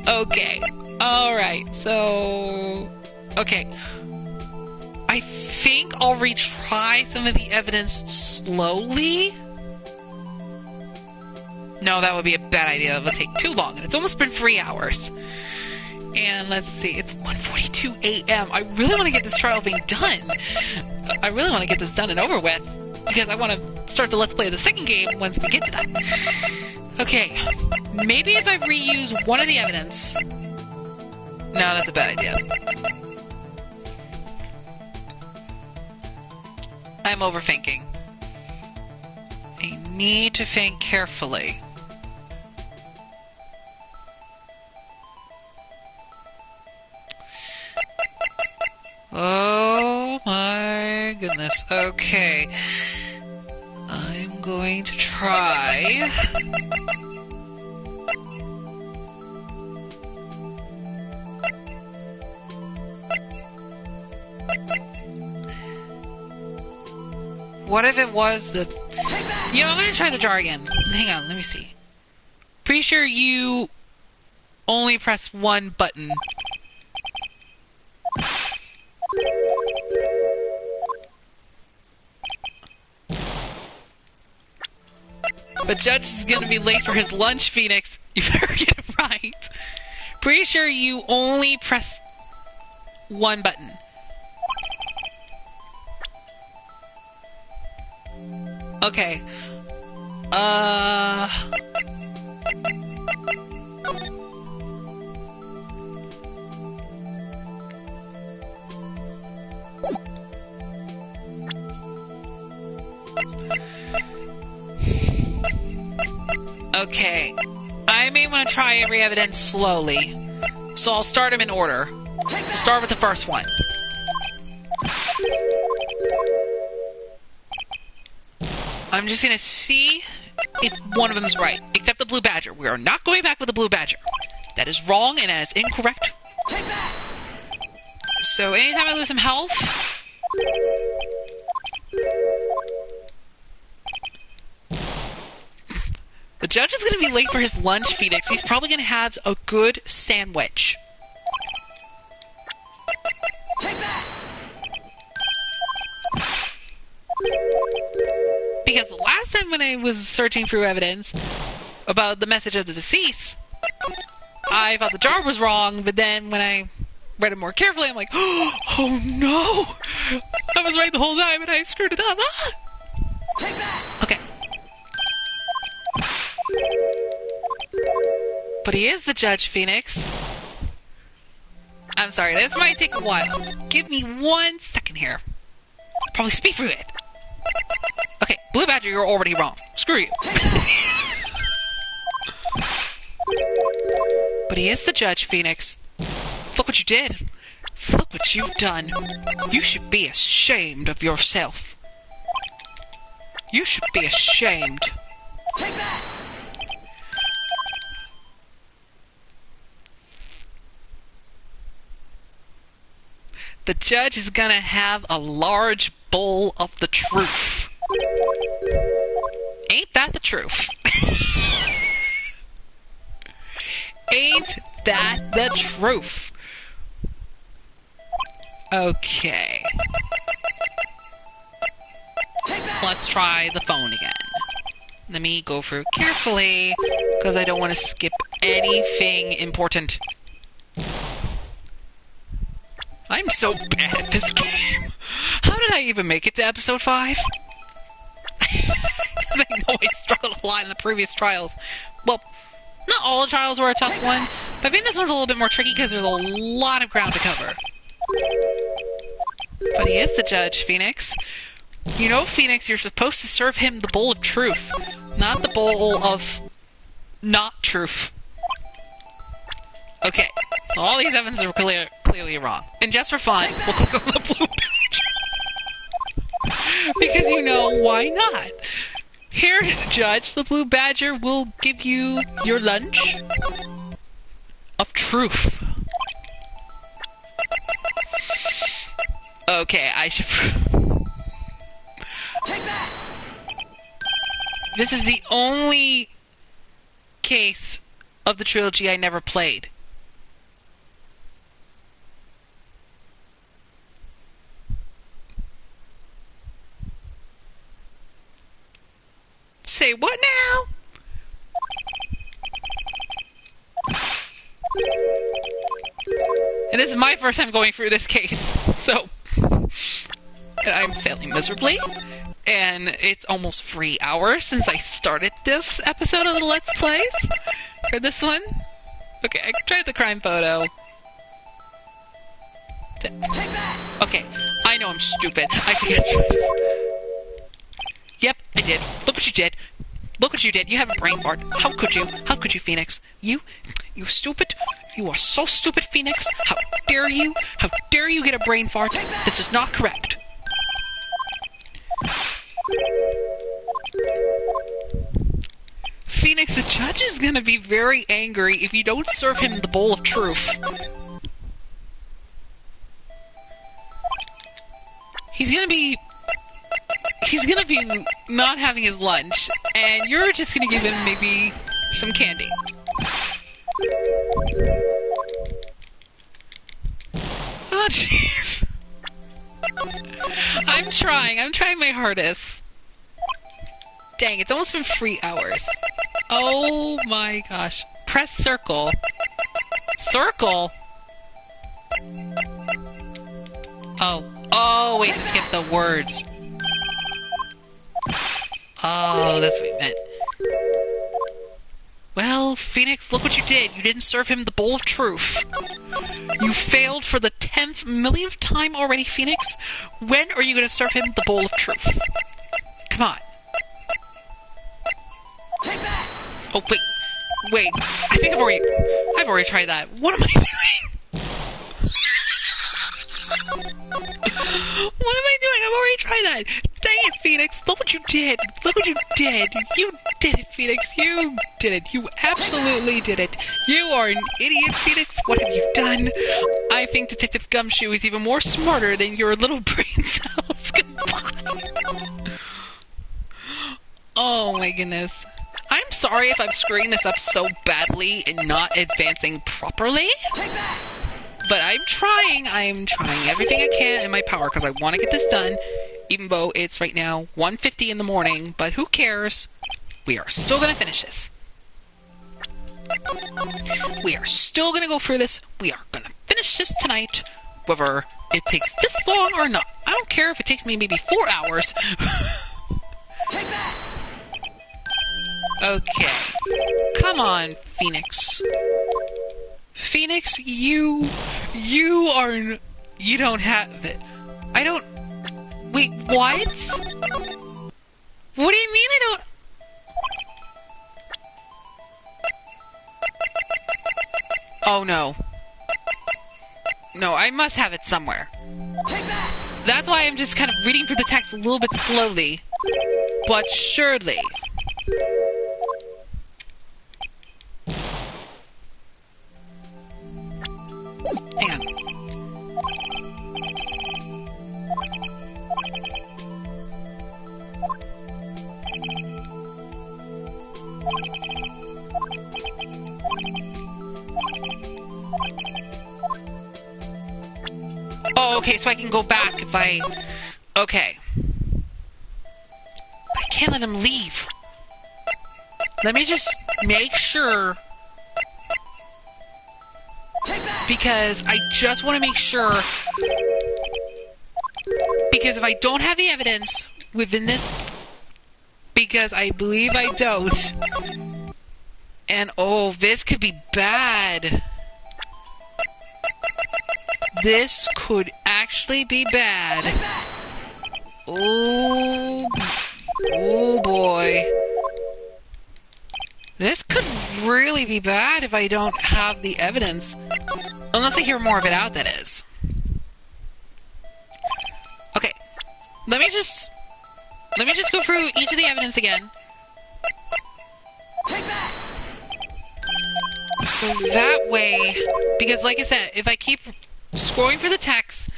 Okay. Alright, so... Okay. I think I'll retry some of the evidence slowly. No, that would be a bad idea. That would take too long, and it's almost been 3 hours. And let's see, it's 1:42 a.m. I really want to get this trial thing done. I really want to get this done and over with, because I want to start the Let's Play of the second game once we get to that. Okay, maybe if I reuse one of the evidence... No, that's a bad idea. I'm overthinking. I need to think carefully. Oh my goodness. Okay. I'm going to try. What if it was the... You know, I'm gonna try the jar again. Hang on, let me see. Pretty sure you only press one button. But Judge is gonna be late for his lunch, Phoenix. You better get it right. Pretty sure you only press one button. Okay. Okay. I may want to try every evidence slowly. So I'll start them in order. We'll start with the first one. I'm just gonna see if one of them is right. Except the blue badger. We are not going back with the blue badger. That is wrong and that is incorrect. So anytime I lose some health... The judge is gonna be late for his lunch, Phoenix. He's probably gonna have a good sandwich. Because the last time when I was searching through evidence about the message of the deceased, I thought the jar was wrong, but then when I read it more carefully, I'm like, oh no! I was right the whole time and I screwed it up. Ah! Okay. But he is the judge, Phoenix. I'm sorry, this might take a while. Give me 1 second here. I'll probably speed through it. Okay, Blue Badger, you're already wrong. Screw you. But he is the judge, Phoenix. Look what you did. Look what you've done. You should be ashamed of yourself. You should be ashamed. The judge is gonna have a large bowl of the truth. Ain't that the truth? Ain't that the truth? Okay. Let's try the phone again. Let me go through carefully, because I don't want to skip anything important. I'm so bad at this game. How did I even make it to episode 5? I know I struggled a lot in the previous trials. Well, not all the trials were a tough one, but I think this one's a little bit more tricky because there's a lot of ground to cover. But he is the judge, Phoenix. You know, Phoenix, you're supposed to serve him the bowl of truth, not the bowl of not truth. Okay, so all these evidence are clearly wrong. And just for fun, we'll click on the blue badger. Because you know, why not? Here, Judge, the blue badger will give you your lunch of truth. Okay, I should... This is the only case of the trilogy I never played. Say what now? And this is my first time going through this case, so I'm failing miserably. And it's almost 3 hours since I started this episode of the Let's Plays for this one. Okay, I tried the crime photo. Okay, I know I'm stupid. I forget. Yep, I did. Look what you did. Look what you did. You have a brain fart. How could you? How could you, Phoenix? You stupid. You are so stupid, Phoenix. How dare you? How dare you get a brain fart? This is not correct. Phoenix, the judge is gonna be very angry if you don't serve him the bowl of truth. He's he's gonna be not having his lunch, and you're just gonna give him maybe some candy. Oh, jeez. I'm trying my hardest. Dang, it's almost been 3 hours. Oh my gosh. Press circle. Circle? Oh, wait, skip the words. Oh, that's what you meant. Well, Phoenix, look what you did. You didn't serve him the bowl of truth. You failed for the 10th millionth time already, Phoenix. When are you going to serve him the bowl of truth? Come on. Take that! Oh, wait. I think I've already tried that. What am I doing? What am I doing? I've already tried that. Dang it, Phoenix. Look what you did. Look what you did. You did it, Phoenix. You did it. You absolutely did it. You are an idiot, Phoenix. What have you done? I think Detective Gumshoe is even more smarter than your little brain cells. Goodbye. Oh my goodness. I'm sorry if I'm screwing this up so badly and not advancing properly. Take that! But I'm trying everything I can in my power because I want to get this done, even though it's right now 1:50 in the morning, but who cares? We are still going to finish this. We are still going to go through this. We are going to finish this tonight, whether it takes this long or not. I don't care if it takes me maybe 4 hours. Take that! Okay. Come on, Phoenix. Phoenix, you don't have it. I don't... Wait, what? What do you mean I don't... Oh, no. No, I must have it somewhere. Take that! That's why I'm just kind of reading through the text a little bit slowly. But surely... Hang on. Oh, okay, so I can go back if I... Okay. I can't let him leave. Let me just make sure... Because I just want to make sure... Because if I don't have the evidence within this... Because I believe I don't... And oh, this could be bad. This could actually be bad. Oh boy. This could really be bad if I don't have the evidence. Unless I hear more of it out, that is. Okay. Let me just go through each of the evidence again. So that way, because like I said, if I keep scrolling for the text,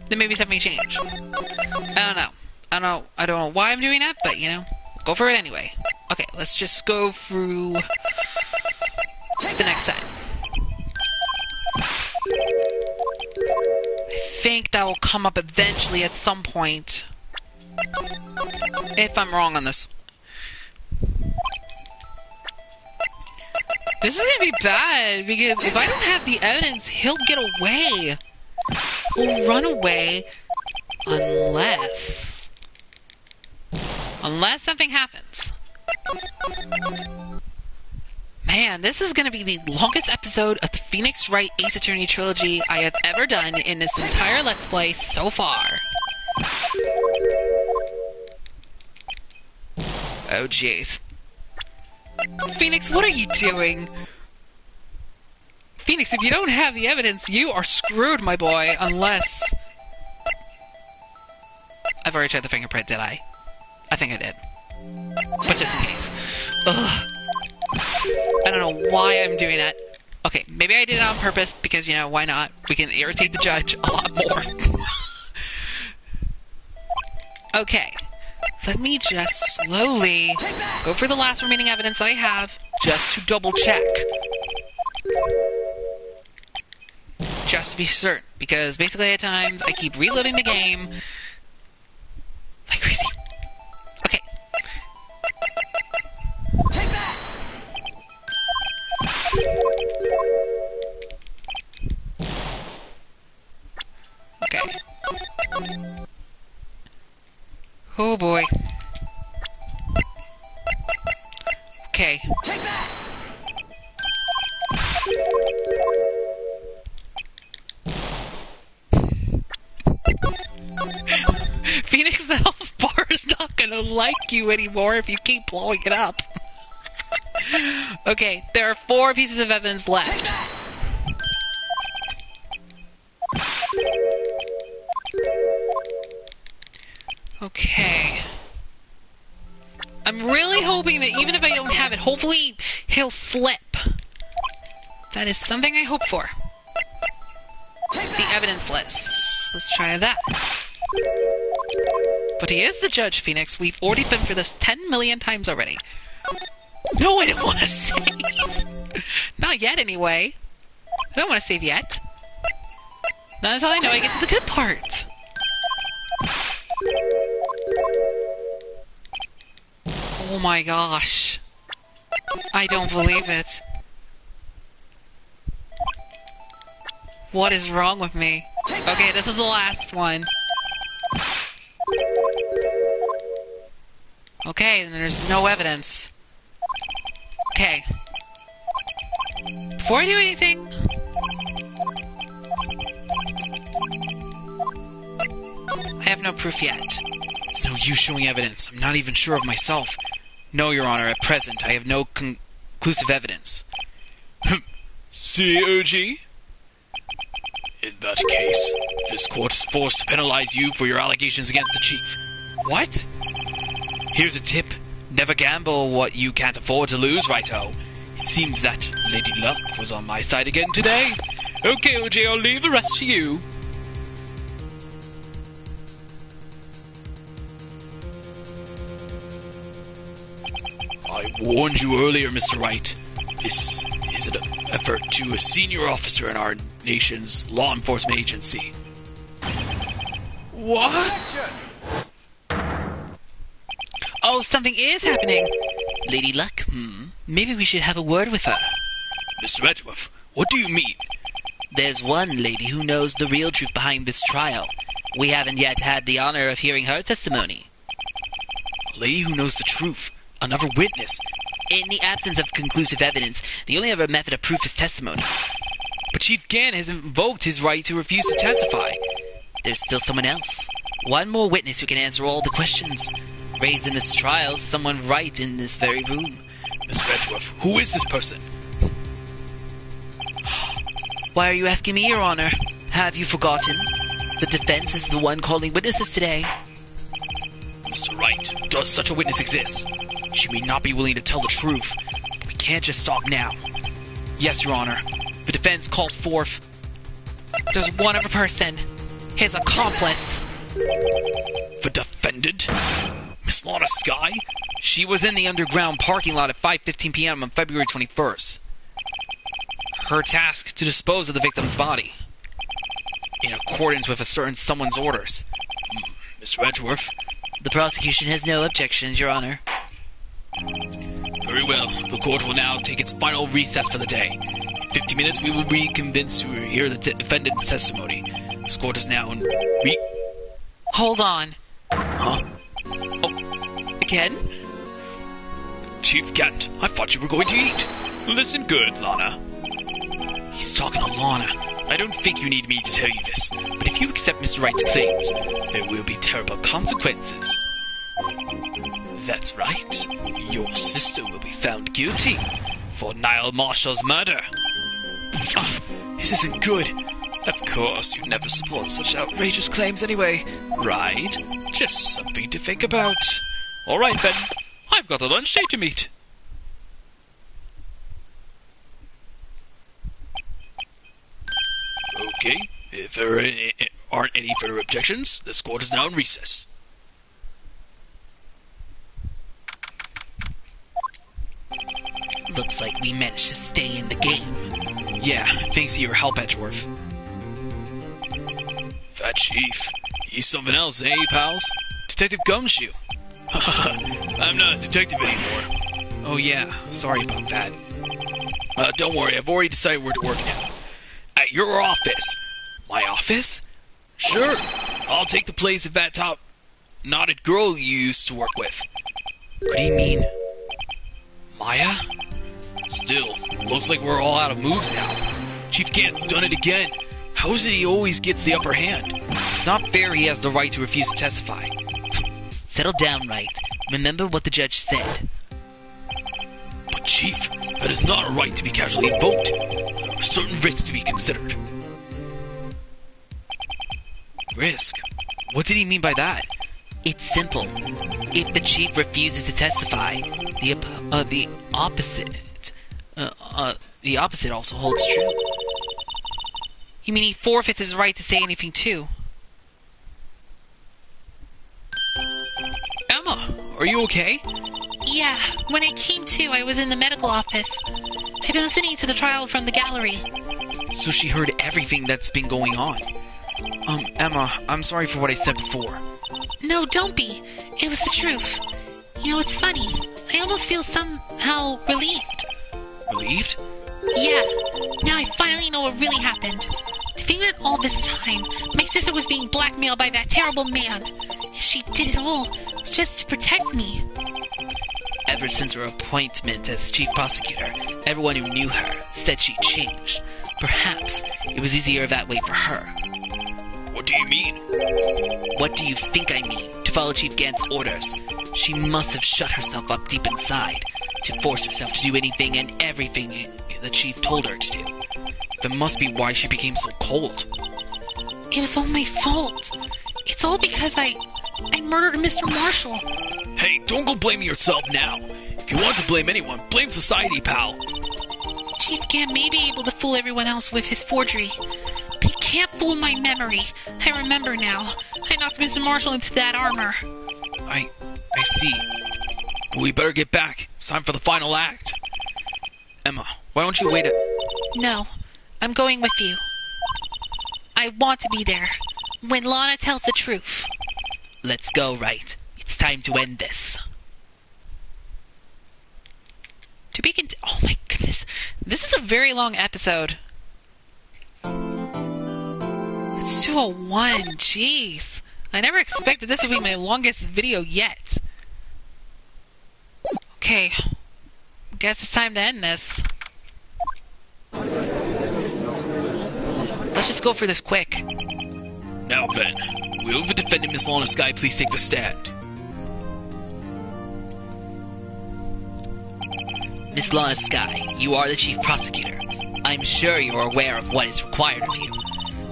then maybe something may change. I don't know why I'm doing that, but you know, go for it anyway. Okay, let's just go through the next set. I think that will come up eventually at some point. If I'm wrong on this. This is gonna be bad, because if I don't have the evidence, he'll get away. He'll run away unless something happens. Man, this is gonna be the longest episode of the Phoenix Wright Ace Attorney Trilogy I have ever done in this entire Let's Play so far. Oh jeez. Phoenix, what are you doing? Phoenix, if you don't have the evidence, you are screwed, my boy, unless... I've already tried the fingerprint, did I? I think I did. But just in case. Ugh. I don't know why I'm doing that. Okay, maybe I did it on purpose, because, you know, why not? We can irritate the judge a lot more. Okay. Let me just slowly go for the last remaining evidence that I have, just to double check. Just to be certain, because basically at times I keep reloading the game like crazy. Okay. Take that! Okay. Oh boy. Okay. Take that! Phoenix Health Bar is not gonna like you anymore if you keep blowing it up. Okay, there are 4 pieces of evidence Take left. that! Okay. I'm really hoping that even if I don't have it, hopefully he'll slip. That is something I hope for. Take The that! evidence list. Let's try that. But he is the judge, Phoenix. We've already been through this 10 million times already. No, I don't want to save. Not yet, anyway. I don't want to save yet. Not until I know I get to the good part. Oh my gosh. I don't believe it. What is wrong with me? Okay, this is the last one. Okay, then there's no evidence. Okay. Before I do anything... I have no proof yet. It's no use showing evidence. I'm not even sure of myself. No, Your Honor, at present, I have no conclusive evidence. COG? In that case, this court is forced to penalize you for your allegations against the chief. What? Here's a tip. Never gamble what you can't afford to lose, righto. It seems that Lady Luck was on my side again today. Okay, OJ, I'll leave the rest to you. I warned you earlier, Mr. Wright. This is an effort to a senior officer in our nation's law enforcement agency. What? Oh, something is happening! Lady Luck? Maybe we should have a word with her. Mr. Edgeworth, what do you mean? There's one lady who knows the real truth behind this trial. We haven't yet had the honor of hearing her testimony. A lady who knows the truth. Another witness. In the absence of conclusive evidence, the only other method of proof is testimony. But Chief Gann has invoked his right to refuse to testify. There's still someone else. One more witness who can answer all the questions raised in this trial, someone right in this very room. Mr. Edgeworth, who is this person? Why are you asking me, Your Honor? Have you forgotten? The defense is the one calling witnesses today. Mr. Wright, does such a witness exist? She may not be willing to tell the truth. We can't just stop now. Yes, Your Honor. The defense calls forth... There's one other person. His accomplice. The defendant? Miss Lana Skye? She was in the underground parking lot at 5:15 p.m. on February 21st. Her task to dispose of the victim's body. In accordance with a certain someone's orders. Mr. Edgeworth? The prosecution has no objections, Your Honor. Very well. The court will now take its final recess for the day. In 50 minutes we will reconvene to hear the defendant's testimony. This court is now in Hold on. Huh? Oh, again? Chief Gant, I thought you were going to eat. Listen good, Lana. He's talking to Lana. I don't think you need me to tell you this, but if you accept Mr. Wright's claims, there will be terrible consequences. That's right. Your sister will be found guilty for Niall Marshall's murder. This isn't good. Of course, you never support such outrageous claims anyway, right? Just something to think about. All right, then. I've got a lunch date to meet. Okay, if there aren't any further objections, this court is now in recess. Looks like we managed to stay in the game. Yeah, thanks to your help, Edgeworth. Fat Chief. He's something else, eh, pals? Detective Gumshoe. I'm not a detective anymore. Oh yeah, sorry about that. Don't worry, I've already decided where to work now. At your office. My office? Sure, I'll take the place of that top-knotted girl you used to work with. What do you mean? Maya? Still, looks like we're all out of moves now. Chief Gant's done it again. How is it he always gets the upper hand? It's not fair he has the right to refuse to testify. Settle down, Wright. Remember what the judge said. But Chief, that is not a right to be casually invoked. There are certain risks to be considered. Risk? What did he mean by that? It's simple. If the chief refuses to testify, the opposite also holds true. You mean he forfeits his right to say anything too? Emma, are you okay? Yeah, when I came to, I was in the medical office. I've been listening to the trial from the gallery. So she heard everything that's been going on. Emma, I'm sorry for what I said before. No, don't be. It was the truth. You know, it's funny. I almost feel somehow relieved. Relieved? Yeah. Now I finally know what really happened. To think that all this time, my sister was being blackmailed by that terrible man. She did it all just to protect me. Ever since her appointment as chief prosecutor, everyone who knew her said she changed. Perhaps it was easier that way for her. What do you mean? What do you think I mean? To follow Chief Gant's orders. She must have shut herself up deep inside to force herself to do anything and everything the chief told her to do. That must be why she became so cold. It was all my fault. It's all because I murdered Mr. Marshall. Hey, don't go blaming yourself now. If you want to blame anyone, blame society, pal. Chief Gant may be able to fool everyone else with his forgery, but he can't fool my memory. I remember now. I knocked Mr. Marshall into that armor. I see. But we better get back. It's time for the final act. Emma, why don't you wait No, I'm going with you. I want to be there. When Lana tells the truth. Let's go, Wright. It's time to end this. Oh my goodness. This is a very long episode. It's 2:01. Jeez. I never expected this to be my longest video yet. Okay. Guess it's time to end this. Let's just go for this quick. Now then, will the defendant, Miss Lana Skye, please take the stand? Miss Lana Skye, you are the chief prosecutor. I'm sure you're aware of what is required of you.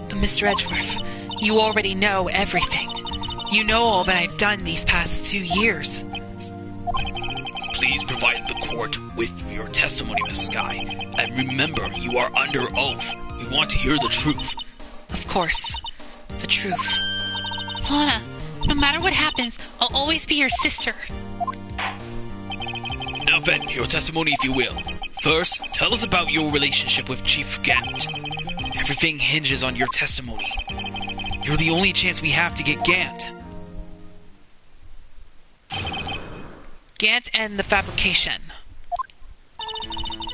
But Mr. Edgeworth, you already know everything. You know all that I've done these past 2 years. Please provide the court with your testimony, Miss Skye. And remember, you are under oath. We want to hear the truth. Of course. The truth. Lana, no matter what happens, I'll always be your sister. Now then, your testimony if you will. First, tell us about your relationship with Chief Gant. Everything hinges on your testimony. You're the only chance we have to get Gant. Gant and the fabrication.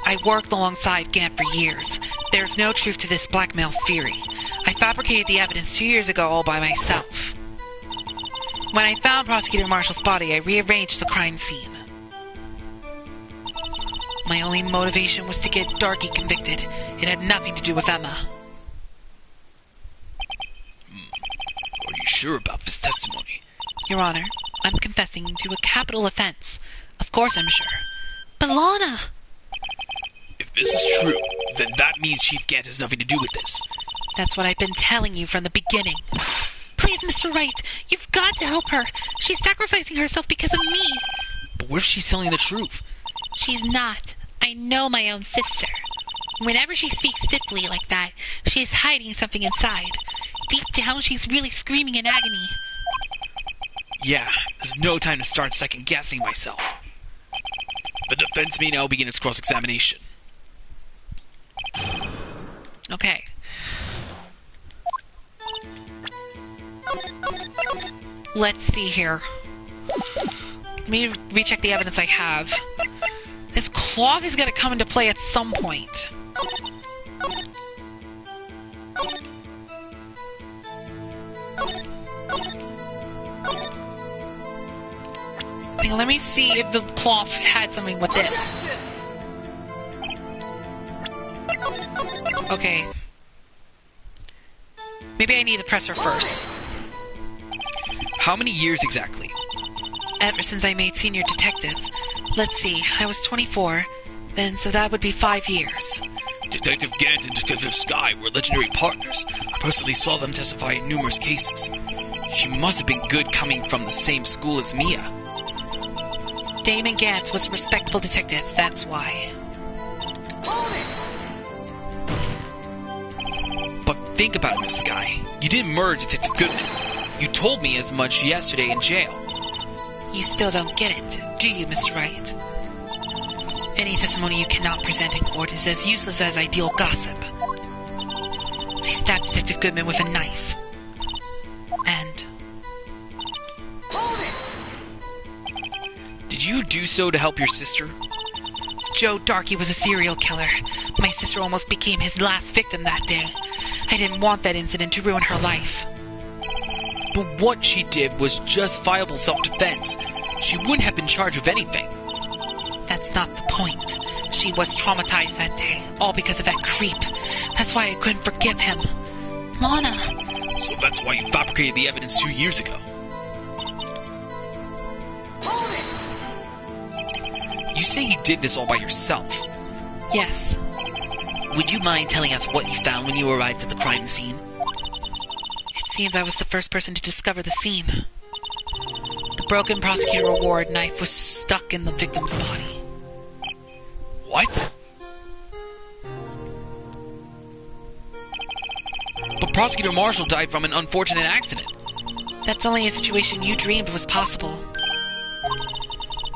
I worked alongside Gant for years. There's no truth to this blackmail theory. I fabricated the evidence 2 years ago all by myself. When I found Prosecutor Marshall's body, I rearranged the crime scene. My only motivation was to get Darky convicted. It had nothing to do with Emma. Are you sure about this testimony? Your Honor, I'm confessing to a capital offense. Of course I'm sure. But Lana! If this is true, then that means Chief Gant has nothing to do with this. That's what I've been telling you from the beginning. Please, Mr. Wright, you've got to help her. She's sacrificing herself because of me. But what if she's telling the truth? She's not. I know my own sister. Whenever she speaks stiffly like that, she is hiding something inside. Deep down, she's really screaming in agony. Yeah, there's no time to start second-guessing myself. The Defense may now begin its cross-examination. Okay. Let's see here. Let me recheck the evidence I have. This cloth is going to come into play at some point. Let me see if the cloth had something with this. Okay. Maybe I need to press her first. How many years exactly? Ever since I made senior detective. Let's see, I was 24, then so that would be 5 years. Detective Gant and Detective Sky were legendary partners. I personally saw them testify in numerous cases. She must have been good coming from the same school as Mia. Damon Gant was a respectable detective, that's why. But think about it, Miss Sky. You didn't murder Detective Goodman. You told me as much yesterday in jail. You still don't get it, do you, Mr. Wright? Any testimony you cannot present in court is as useless as ideal gossip. I stabbed Detective Goodman with a knife. And... Did you do so to help your sister? Joe Darkey was a serial killer. My sister almost became his last victim that day. I didn't want that incident to ruin her life. But what she did was justifiable self-defense. She wouldn't have been charged with anything. That's not the point. She was traumatized that day, all because of that creep. That's why I couldn't forgive him. Lana. So that's why you fabricated the evidence 2 years ago. You say you did this all by yourself. Yes. Would you mind telling us what you found when you arrived at the crime scene? It seems I was the first person to discover the scene. The broken prosecutor award knife was stuck in the victim's body. What? But Prosecutor Marshall died from an unfortunate accident. That's only a situation you dreamed was possible.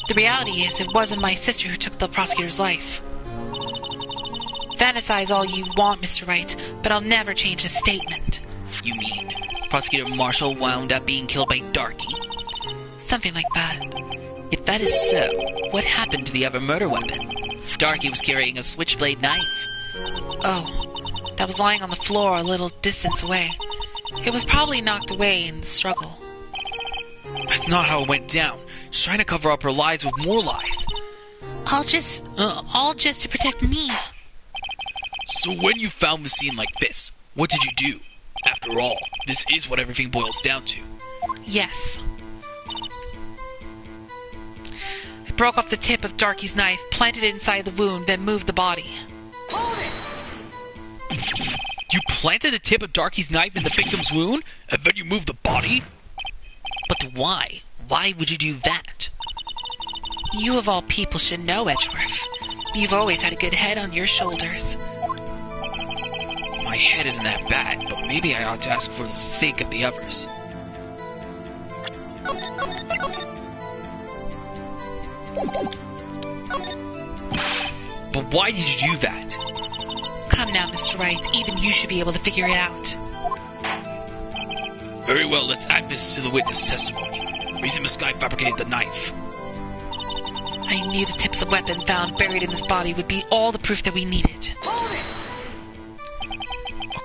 The reality is, it wasn't my sister who took the prosecutor's life. Fantasize all you want, Mr. Wright, but I'll never change a statement. You mean Prosecutor Marshall wound up being killed by Darkey? Something like that. If that is so, what happened to the other murder weapon? Darkey was carrying a switchblade knife. Oh, that was lying on the floor a little distance away. It was probably knocked away in the struggle. That's not how it went down. She's trying to cover up her lies with more lies. All just to protect me. So when you found the scene like this, what did you do? After all, this is what everything boils down to. Yes. I broke off the tip of Darkey's knife, planted it inside the wound, then moved the body. You planted the tip of Darkey's knife in the victim's wound, and then you moved the body? But why? Why would you do that? You of all people should know, Edgeworth. You've always had a good head on your shoulders. My head isn't that bad, but maybe I ought to ask for the sake of the others. But why did you do that? Come now, Mr. Wright. Even you should be able to figure it out. Very well, let's add this to the witness testimony. Reason Miss Sky fabricated the knife. I knew the tips of weapon found buried in this body would be all the proof that we needed.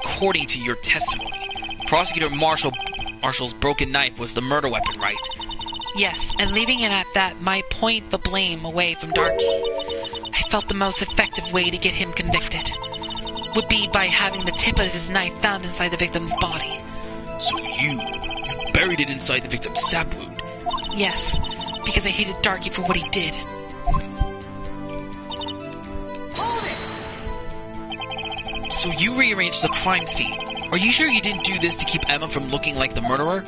According to your testimony, Prosecutor Marshall's broken knife was the murder weapon, right? Yes, and leaving it at that might point the blame away from Darkey. I felt the most effective way to get him convicted would be by having the tip of his knife found inside the victim's body. So you buried it inside the victim's stab wound? Yes, because I hated Darkey for what he did. So you rearranged the crime scene. Are you sure you didn't do this to keep Emma from looking like the murderer?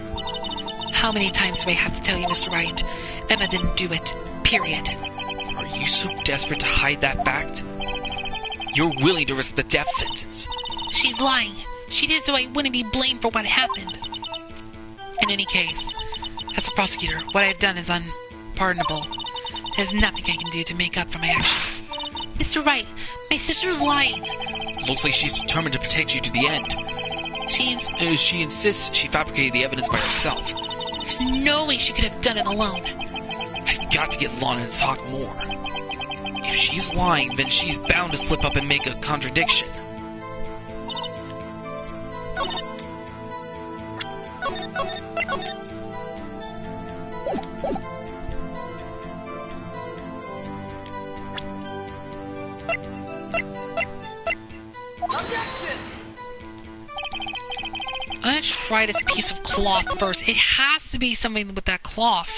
How many times do I have to tell you, Mr. Wright? Emma didn't do it. Period. Are you so desperate to hide that fact? You're willing to risk the death sentence. She's lying. She did so I wouldn't be blamed for what happened. In any case, as a prosecutor, what I have done is unpardonable. There's nothing I can do to make up for my actions. Mr. Wright, my sister was lying. Looks like she's determined to protect you to the end. She insists she fabricated the evidence by herself. There's no way she could have done it alone. I've got to get Lana to talk more. If she's lying, then she's bound to slip up and make a contradiction. I'm gonna try this piece of cloth first. It has to be something with that cloth.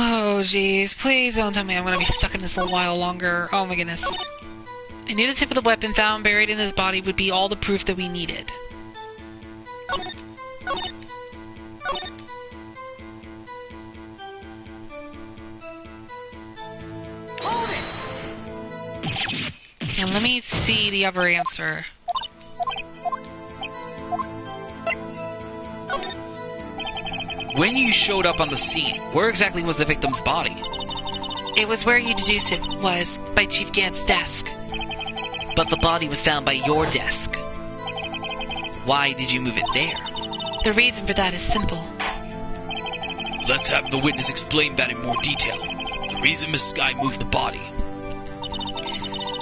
Oh, jeez. Please don't tell me I'm going to be stuck in this a little while longer. Oh, my goodness. I knew the tip of the weapon found buried in his body would be all the proof that we needed. And let me see the other answer. When you showed up on the scene, where exactly was the victim's body? It was where you deduced it was, by Chief Gant's desk. But the body was found by your desk. Why did you move it there? The reason for that is simple. Let's have the witness explain that in more detail. The reason Miss Sky moved the body.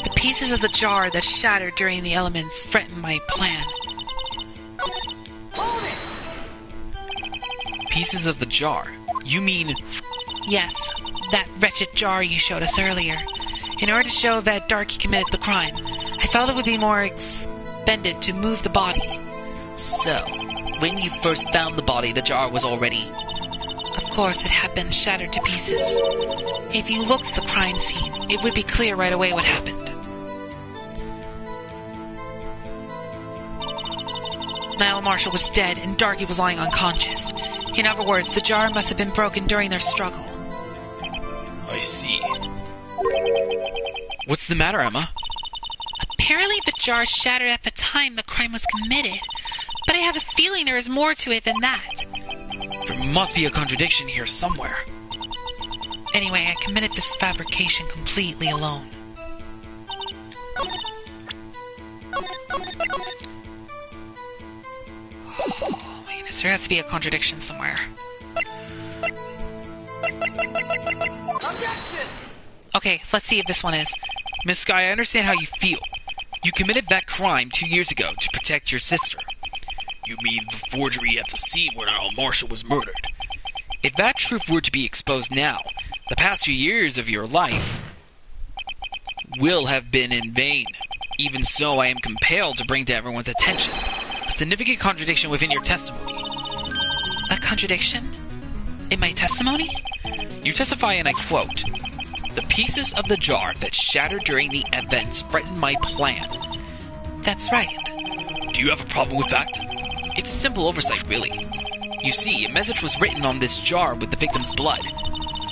The pieces of the jar that shattered during the elements threatened my plan. Pieces of the jar? You mean... Yes, that wretched jar you showed us earlier. In order to show that Darky committed the crime, I felt it would be more expended to move the body. So, when you first found the body, the jar was already... Of course, it had been shattered to pieces. If you looked at the crime scene, it would be clear right away what happened. Niall Marshall was dead and Darky was lying unconscious. In other words, the jar must have been broken during their struggle. I see. What's the matter, Emma? Apparently the jar shattered at the time the crime was committed. But I have a feeling there is more to it than that. There must be a contradiction here somewhere. Anyway, I committed this fabrication completely alone. Oh my goodness, there has to be a contradiction somewhere. Okay, let's see if this one is. Miss Sky, I understand how you feel. You committed that crime 2 years ago to protect your sister. You mean the forgery at the scene where Niall Marshall was murdered. If that truth were to be exposed now, the past few years of your life will have been in vain. Even so, I am compelled to bring to everyone's attention a significant contradiction within your testimony. A contradiction? In my testimony? You testify, and I quote, "The pieces of the jar that shattered during the events threatened my plan." That's right. Do you have a problem with that? It's a simple oversight, really. You see, a message was written on this jar with the victim's blood.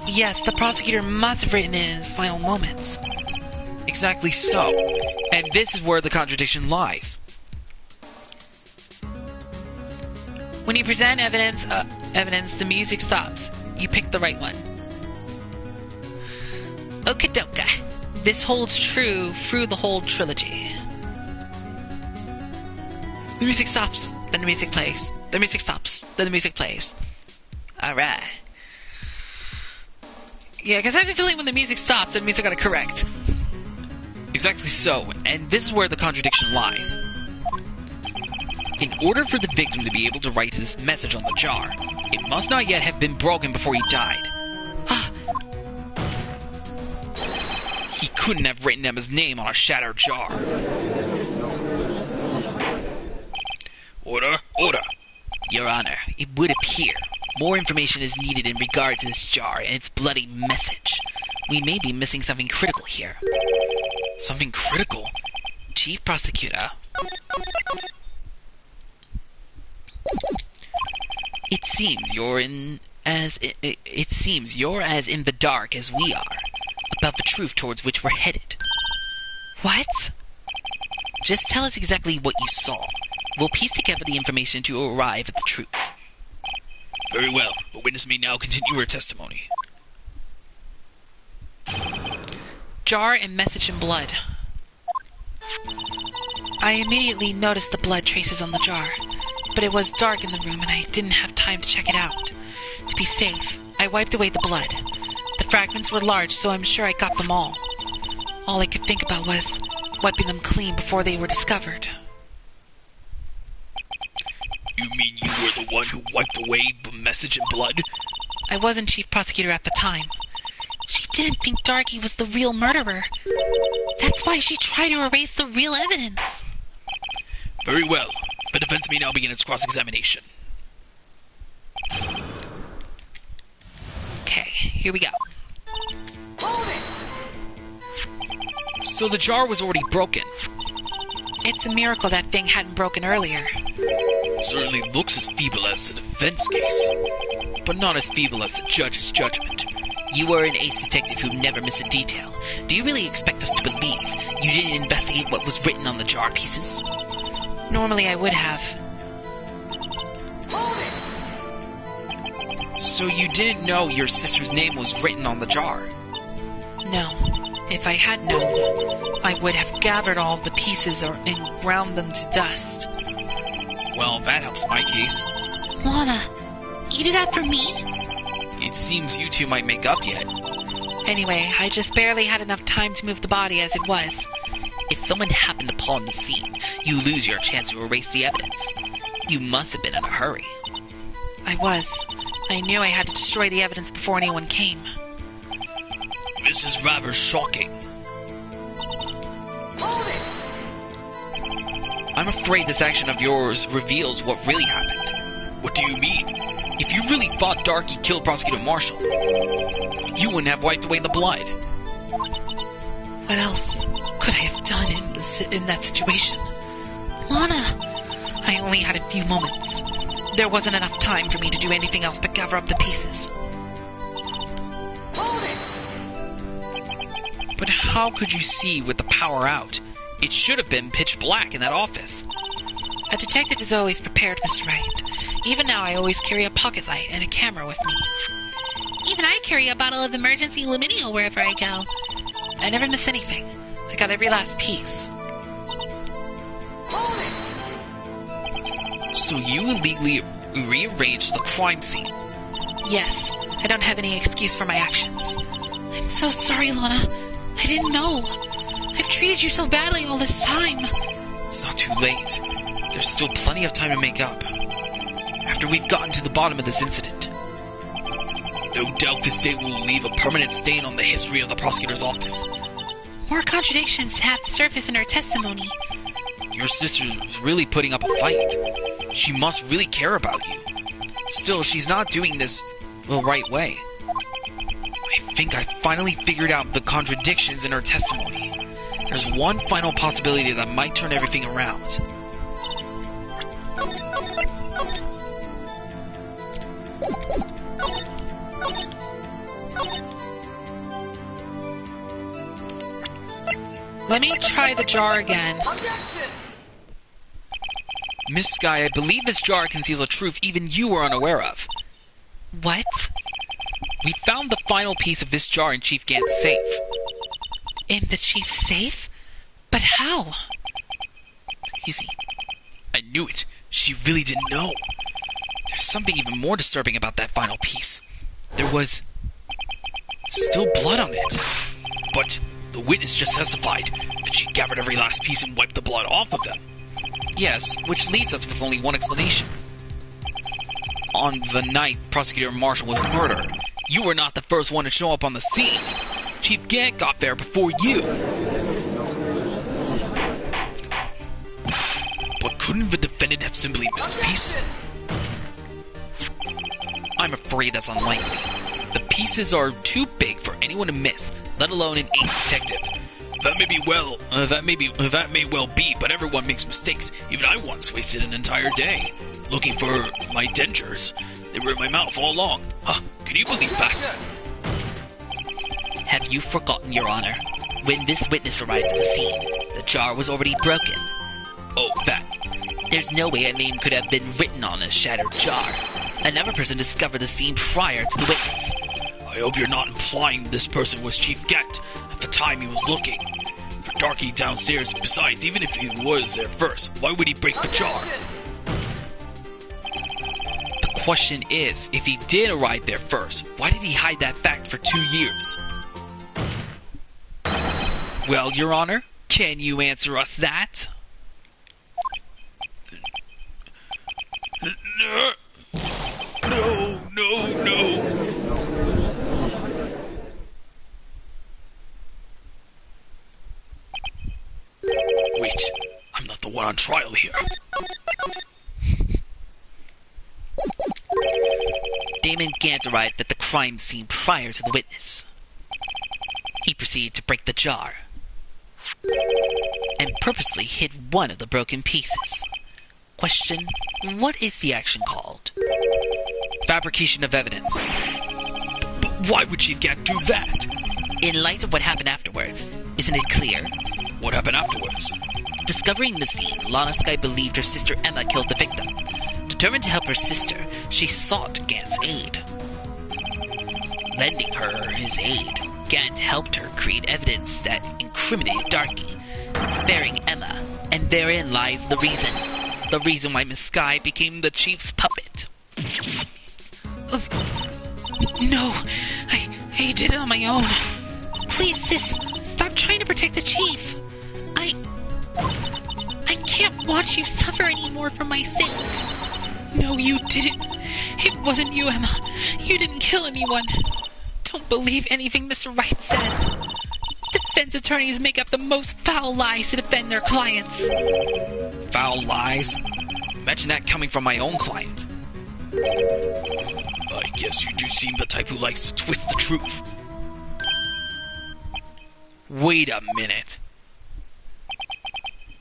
Yes, the prosecutor must have written it in his final moments. Exactly so. And this is where the contradiction lies. When you present evidence, the music stops. You pick the right one. Okidoka. This holds true through the whole trilogy. The music stops, then the music plays. The music stops, then the music plays. Alright. Yeah, because I have a feeling when the music stops, that means I got it correct. Exactly so, and this is where the contradiction lies. In order for the victim to be able to write this message on the jar, it must not yet have been broken before he died. He couldn't have written Emma's name on a shattered jar. Order, order. Your Honor, it would appear more information is needed in regard to this jar and its bloody message. We may be missing something critical here. Something critical? Chief Prosecutor, it seems you're as in the dark as we are about the truth towards which we're headed. What? Just tell us exactly what you saw. We'll piece together the information to arrive at the truth. Very well. The witness may now continue her testimony. Jar and message in blood. I immediately noticed the blood traces on the jar, but it was dark in the room and I didn't have time to check it out. To be safe, I wiped away the blood. The fragments were large, so I'm sure I got them all. All I could think about was wiping them clean before they were discovered. You mean you were the one who wiped away the message in blood? I wasn't chief prosecutor at the time. She didn't think Darky was the real murderer. That's why she tried to erase the real evidence. Very well. The defense may now begin its cross-examination. Okay, here we go. Hold it! So the jar was already broken. It's a miracle that thing hadn't broken earlier. It certainly looks as feeble as the defense case, but not as feeble as the judge's judgment. You are an ace detective who never miss a detail. Do you really expect us to believe you didn't investigate what was written on the jar pieces? Normally I would have. Hold it! So you didn't know your sister's name was written on the jar? No. If I had known, I would have gathered all the pieces and ground them to dust. Well, that helps my case. Lana, you did that for me? It seems you two might make up yet. Anyway, I just barely had enough time to move the body as it was. If someone happened upon the scene, you lose your chance to erase the evidence. You must have been in a hurry. I was. I knew I had to destroy the evidence before anyone came. This is rather shocking. Hold it! I'm afraid this action of yours reveals what really happened. What do you mean? If you really thought Darky killed Prosecutor Marshall, you wouldn't have wiped away the blood. What else could I have done in that situation? Lana, I only had a few moments. There wasn't enough time for me to do anything else but gather up the pieces. Hold it! But how could you see with the power out? It should have been pitch black in that office. A detective is always prepared, Mr. Wright. Even now, I always carry a pocket light and a camera with me. Even I carry a bottle of emergency luminio wherever I go. I never miss anything. I got every last piece. Hold it! So you illegally rearranged the crime scene? Yes, I don't have any excuse for my actions. I'm so sorry, Lana. I didn't know. I've treated you so badly all this time. It's not too late. There's still plenty of time to make up. After we've gotten to the bottom of this incident. No doubt this day will leave a permanent stain on the history of the prosecutor's office. More contradictions have surfaced in her testimony. Your sister's really putting up a fight. She must really care about you. Still, she's not doing this the right way. I think I finally figured out the contradictions in her testimony. There's one final possibility that might turn everything around. Let me try the jar again. Objection! Miss Sky, I believe this jar conceals a truth even you were unaware of. What? We found the final piece of this jar in Chief Gant's safe. In the chief's safe? But how? Excuse me. I knew it. She really didn't know. There's something even more disturbing about that final piece. There was still blood on it. But the witness just testified that she gathered every last piece and wiped the blood off of them. Yes, which leaves us with only one explanation. On the night Prosecutor Marshall was murdered, you were not the first one to show up on the scene. Chief Gant got there before you. But couldn't the defendant have simply missed a piece? I'm afraid that's unlikely. The pieces are too big for anyone to miss, let alone an 8th detective. That may well be, but everyone makes mistakes. Even I once wasted an entire day looking for my dentures. They were in my mouth all along. Huh, can you believe that? Have you forgotten, Your Honor? When this witness arrived at the scene, the jar was already broken. Oh, that. There's no way a name could have been written on a shattered jar. Another person discovered the scene prior to the witness. I hope you're not implying this person was Chief Ghent at the time he was looking for Darky downstairs. Besides, even if he was there first, why would he break the jar? The question is, if he did arrive there first, why did he hide that fact for 2 years? Well, Your Honor, can you answer us that? No. Wait, I'm not the one on trial here. Damon Gant arrived at the crime scene prior to the witness. He proceeded to break the jar and purposely hid one of the broken pieces. Question, what is the action called? Fabrication of evidence. But why would Chief Ghent do that? In light of what happened afterwards, isn't it clear? What happened afterwards? Discovering the scene, Lana Skye believed her sister Emma killed the victim. Determined to help her sister, she sought Gant's aid. Lending her his aid, Gant helped her create evidence that incriminated Darky, sparing Emma, and therein lies the reason. The reason why Miss Skye became the chief's puppet. No, I did it on my own. Please, sis, stop trying to protect the chief. I can't watch you suffer anymore for my sake. No, you didn't. It wasn't you, Emma. You didn't kill anyone. Don't believe anything Mr. Wright says. Defense attorneys make up the most foul lies to defend their clients. Foul lies? Imagine that coming from my own client. I guess you do seem the type who likes to twist the truth. Wait a minute.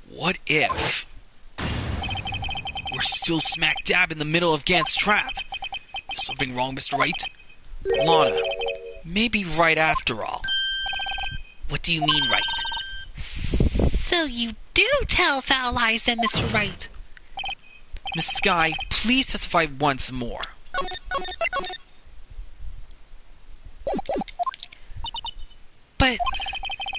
What if we're still smack dab in the middle of Gant's trap? Is something wrong, Mr. Wright? Lana, maybe right after all. What do you mean, right? So you do tell foul lies then, Mr. Wright? Miss Skye, please testify once more. But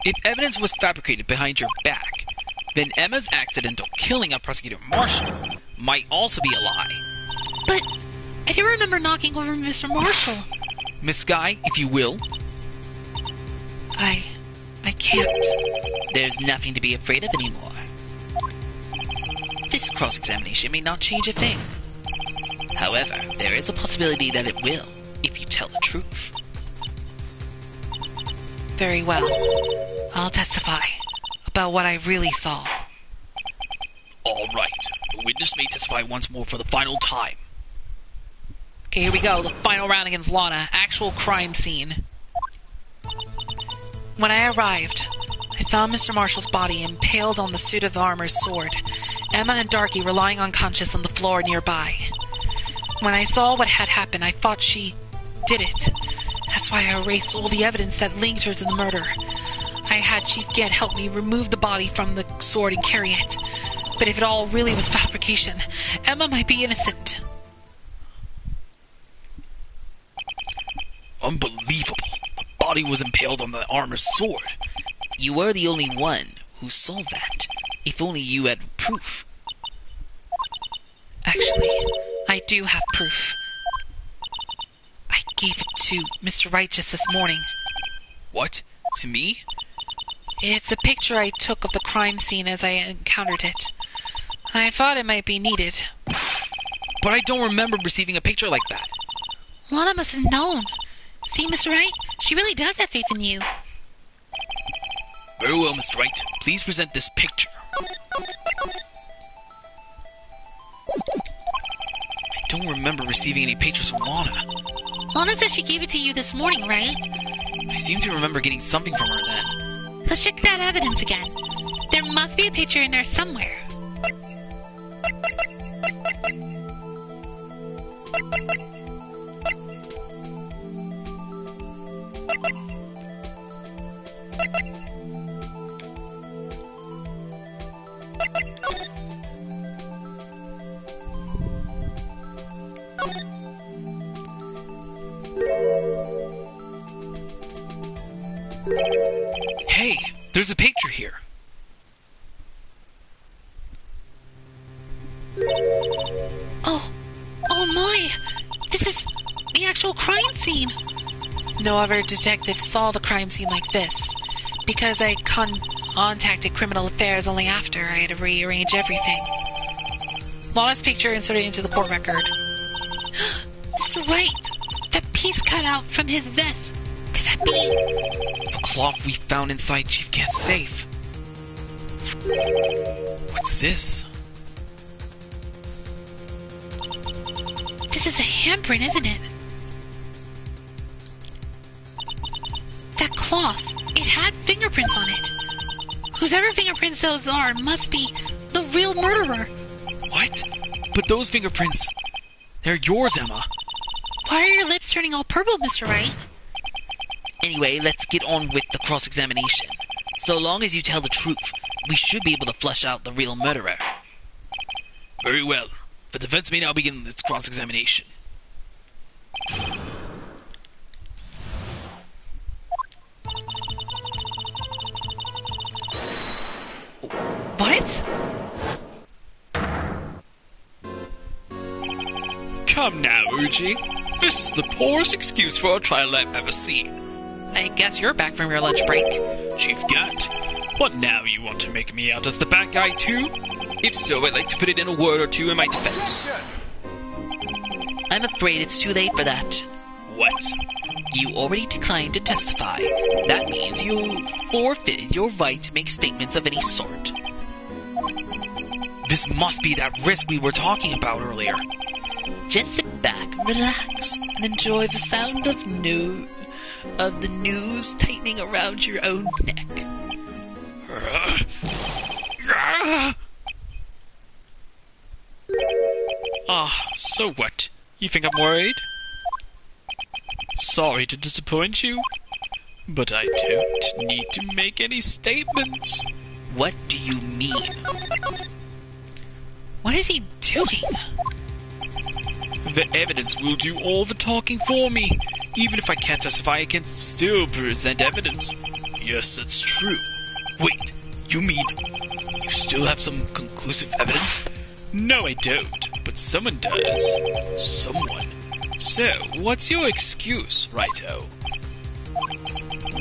if evidence was fabricated behind your back, then Emma's accidental killing of Prosecutor Marshall might also be a lie. But I do remember knocking over Mr. Marshall. Miss Skye, if you will. I can't. There's nothing to be afraid of anymore. This cross-examination may not change a thing. However, there is a possibility that it will, if you tell the truth. Very well. I'll testify about what I really saw. All right. The witness may testify once more for the final time. Okay, here we go. The final round against Lana. Actual crime scene. When I arrived, I found Mr. Marshall's body impaled on the suit of the armor's sword. Emma and Darky were lying unconscious on the floor nearby. When I saw what had happened, I thought she did it. That's why I erased all the evidence that linked her to the murder. I had Chief Ghent help me remove the body from the sword and carry it. But if it all really was fabrication, Emma might be innocent. Unbelievable. The body was impaled on the armor's sword. You were the only one who saw that. If only you had proof. Actually, I do have proof. I gave it to Mr. Wright just this morning. What? To me? It's a picture I took of the crime scene as I encountered it. I thought it might be needed. But I don't remember receiving a picture like that. Lana must have known. See, Mr. Wright? She really does have faith in you. Very well, Mr. Wright. Please present this picture. receiving any pictures from Lana. Lana said she gave it to you this morning, right? I seem to remember getting something from her then. Let's check that evidence again. There must be a picture in there somewhere. Hey, there's a picture here. Oh my! This is the actual crime scene! No other detective saw the crime scene like this, because I contacted Criminal Affairs only after I had to rearrange everything. Lana's picture inserted into the court record. That's right! That piece cut out from his vest! Could that be? The cloth we found inside Chief Gant's safe. What's this? This is a handprint, isn't it? That cloth, it had fingerprints on it. Whoever fingerprints those are must be the real murderer. What? But those fingerprints, they're yours, Emma. Why are your lips turning all purple, Mr. Wright? Anyway, let's get on with the cross-examination. So long as you tell the truth, we should be able to flush out the real murderer. Very well. The defense may now begin its cross-examination. What? Come now, Uji. This is the poorest excuse for a trial I've ever seen. I guess you're back from your lunch break. Chief Gant, what now, you want to make me out as the bad guy too? If so, I'd like to put it in a word or two in my defense. I'm afraid it's too late for that. What? You already declined to testify. That means you forfeited your right to make statements of any sort. This must be that risk we were talking about earlier. Just sit back, relax, and enjoy the sound of the noose tightening around your own neck. So what? You think I'm worried? Sorry to disappoint you, but I don't need to make any statements. What do you mean? What is he doing? The evidence will do all the talking for me. Even if I can't testify, I can still present evidence. Yes, that's true. Wait, you mean you still have some conclusive evidence? No, I don't, but someone does. Someone. So, what's your excuse, Righto?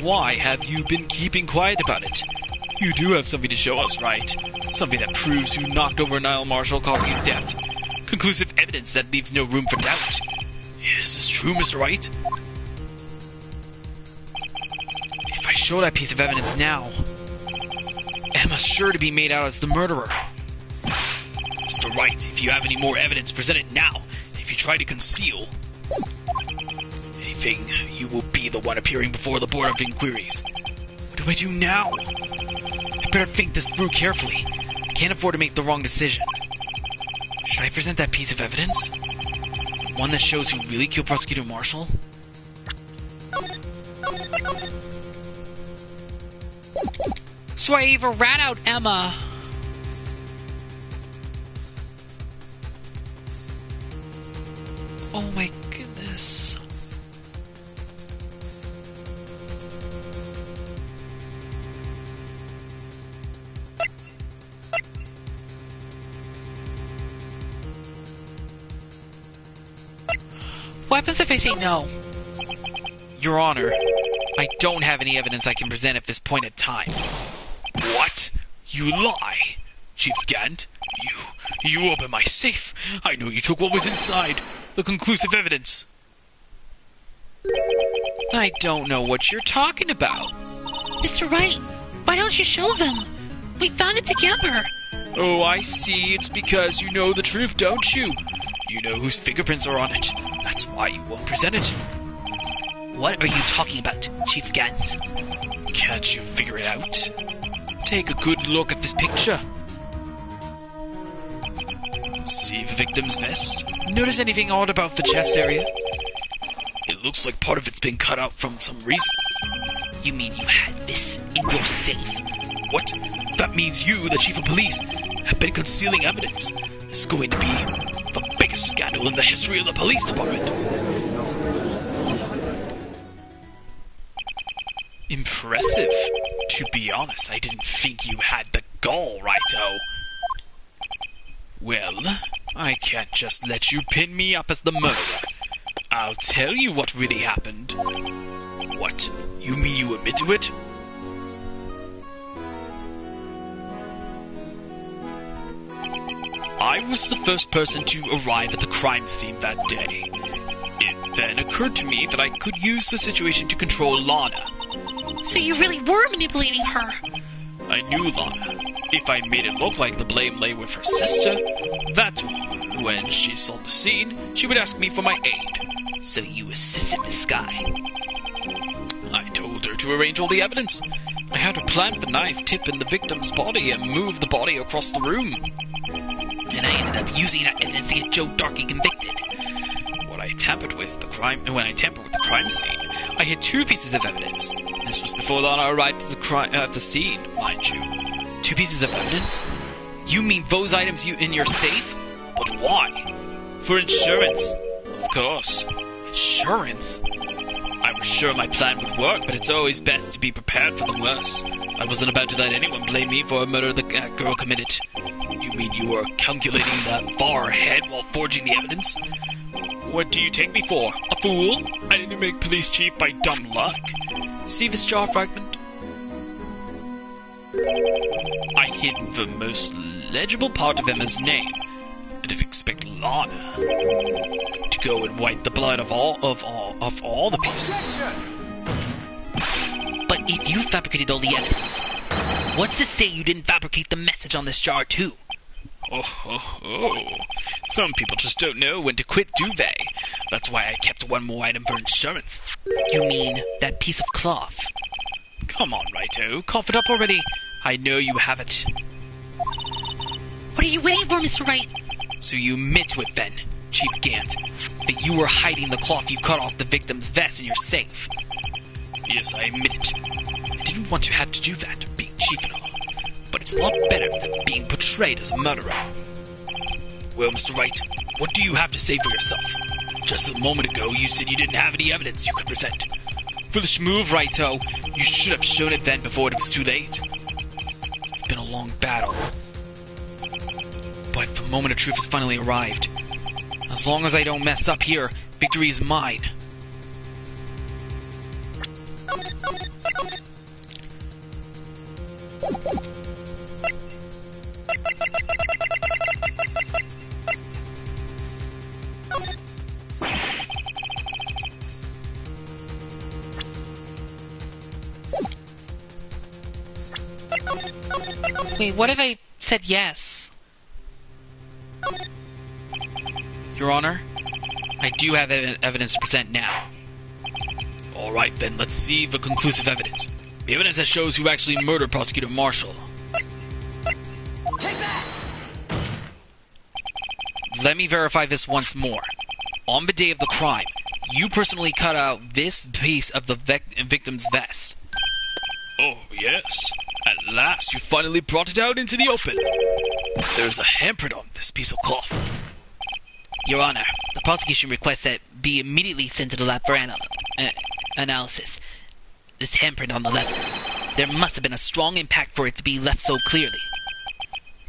Why have you been keeping quiet about it? You do have something to show us, right? Something that proves who knocked over Nile Marshall, causing his death. Conclusive evidence that leaves no room for doubt. Is this true, Mr. Wright? If I show that piece of evidence now, Emma's sure to be made out as the murderer. Mr. Wright, if you have any more evidence, present it now. If you try to conceal anything, you will be the one appearing before the Board of Inquiries. What do I do now? I better think this through carefully. I can't afford to make the wrong decision. Should I present that piece of evidence? One that shows who really killed Prosecutor Marshall? So I even rat out Emma. Oh my goodness. What happens if I say no? Your Honor, I don't have any evidence I can present at this point in time. What? You lie! Chief Gant, you opened my safe. I know you took what was inside. The conclusive evidence. I don't know what you're talking about. Mr. Wright, why don't you show them? We found it together. Oh, I see. It's because you know the truth, don't you? You know whose fingerprints are on it. That's why you won't present it. What are you talking about, Chief Gant? Can't you figure it out? Take a good look at this picture. See the victim's vest? Notice anything odd about the chest area? It looks like part of it's been cut out from some reason. You mean you had this in your safe? What? That means you, the chief of police, have been concealing evidence. This is going to be the biggest scandal in the history of the police department. Impressive. To be honest, I didn't think you had the gall, Righto. Well, I can't just let you pin me up as the murderer. I'll tell you what really happened. What? You mean you admit to it? I was the first person to arrive at the crime scene that day. It then occurred to me that I could use the situation to control Lana. So you really were manipulating her? I knew Lana. If I made it look like the blame lay with her sister, that when she saw the scene, she would ask me for my aid. So you assisted Miss Sky. I told her to arrange all the evidence. I had her plant the knife tip in the victim's body and move the body across the room. And I ended up using that evidence to get Joe Darkey convicted. When I tampered with the crime scene, I had 2 pieces of evidence. This was before Lana arrived at the scene, mind you. 2 pieces of evidence? You mean those items in your safe? But why? For insurance. Of course. Insurance? I was sure my plan would work, but it's always best to be prepared for the worst. I wasn't about to let anyone blame me for a murder that girl committed. You mean you were calculating that far ahead while forging the evidence? What do you take me for? A fool? I didn't make police chief by dumb luck. See this jar fragment? I hid the most legible part of Emma's name. I didn't expect Lana to go and wipe the blood of all the pieces. But if you fabricated all the evidence, what's to say you didn't fabricate the message on this jar too? Oh. Some people just don't know when to quit, do they? That's why I kept one more item for insurance. You mean that piece of cloth? Come on, Righto. Cough it up already. I know you have it. What are you waiting for, Mr. Wright? So you admit to it then, Chief Gant, that you were hiding the cloth you cut off the victim's vest in your safe. Yes, I admit it. I didn't want to have to do that, being chief and all. But it's a lot better than being portrayed as a murderer. Well, Mr. Wright, what do you have to say for yourself? Just a moment ago, you said you didn't have any evidence you could present. Foolish move, Righto. You should have shown it then before it was too late. It's been a long battle. But the moment of truth has finally arrived. As long as I don't mess up here, victory is mine. Wait, what if I said yes? Your Honor, I do have evidence to present now. Alright then, let's see the conclusive evidence. The evidence that shows who actually murdered Prosecutor Marshall. Take that! Let me verify this once more. On the day of the crime, you personally cut out this piece of the victim's vest. Oh, yes. At last, you finally brought it out into the open. There's a handprint on this piece of cloth. Your Honor, the prosecution requests that be immediately sent to the lab for analysis. This handprint on the leather. There must have been a strong impact for it to be left so clearly.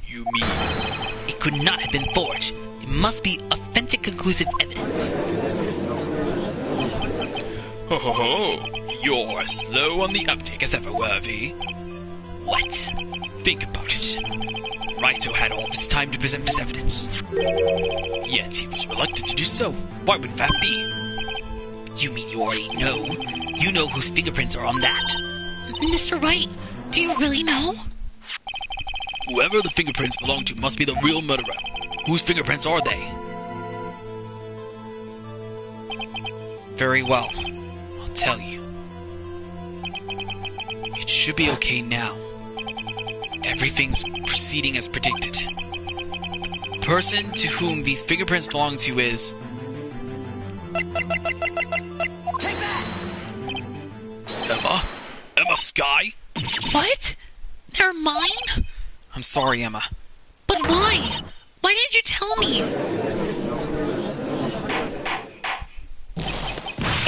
You mean... It could not have been forged. It must be authentic conclusive evidence. Ho ho ho! You're as slow on the uptake as ever, Worthy. What? Think about it. Righto had all this time to present this evidence. Yet he was reluctant to do so. Why would that be? You mean you already know? You know whose fingerprints are on that? Mr. Wright, do you really know? Whoever the fingerprints belong to must be the real murderer. Whose fingerprints are they? Very well. I'll tell you. It should be okay now. Everything's proceeding as predicted. The person to whom these fingerprints belong to is... Take that! Emma? Emma Sky? What? They're mine? I'm sorry, Emma. But why? Why didn't you tell me?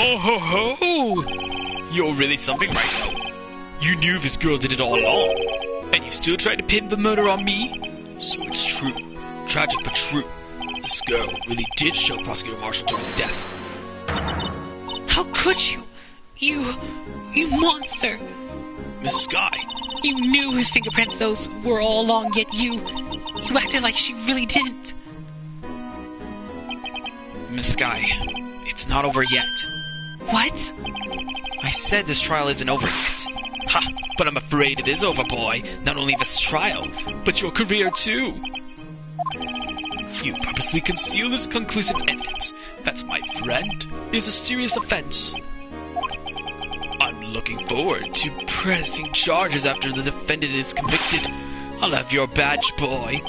Oh ho ho! You're really something, righto. You knew this girl did it all along, and you still tried to pin the murder on me? So it's true. Tragic but true. This girl really did show Prosecutor Marshall Jones' death. How could you? You monster! Miss Sky, You knew whose fingerprints those were all along, yet you acted like she really didn't. Miss Sky, it's not over yet. What? I said this trial isn't over yet. Ha! But I'm afraid it is over, boy. Not only this trial, but your career too. You purposely conceal this conclusive evidence. That's, my friend, is a serious offense. I'm looking forward to pressing charges after the defendant is convicted. I'll have your badge, boy.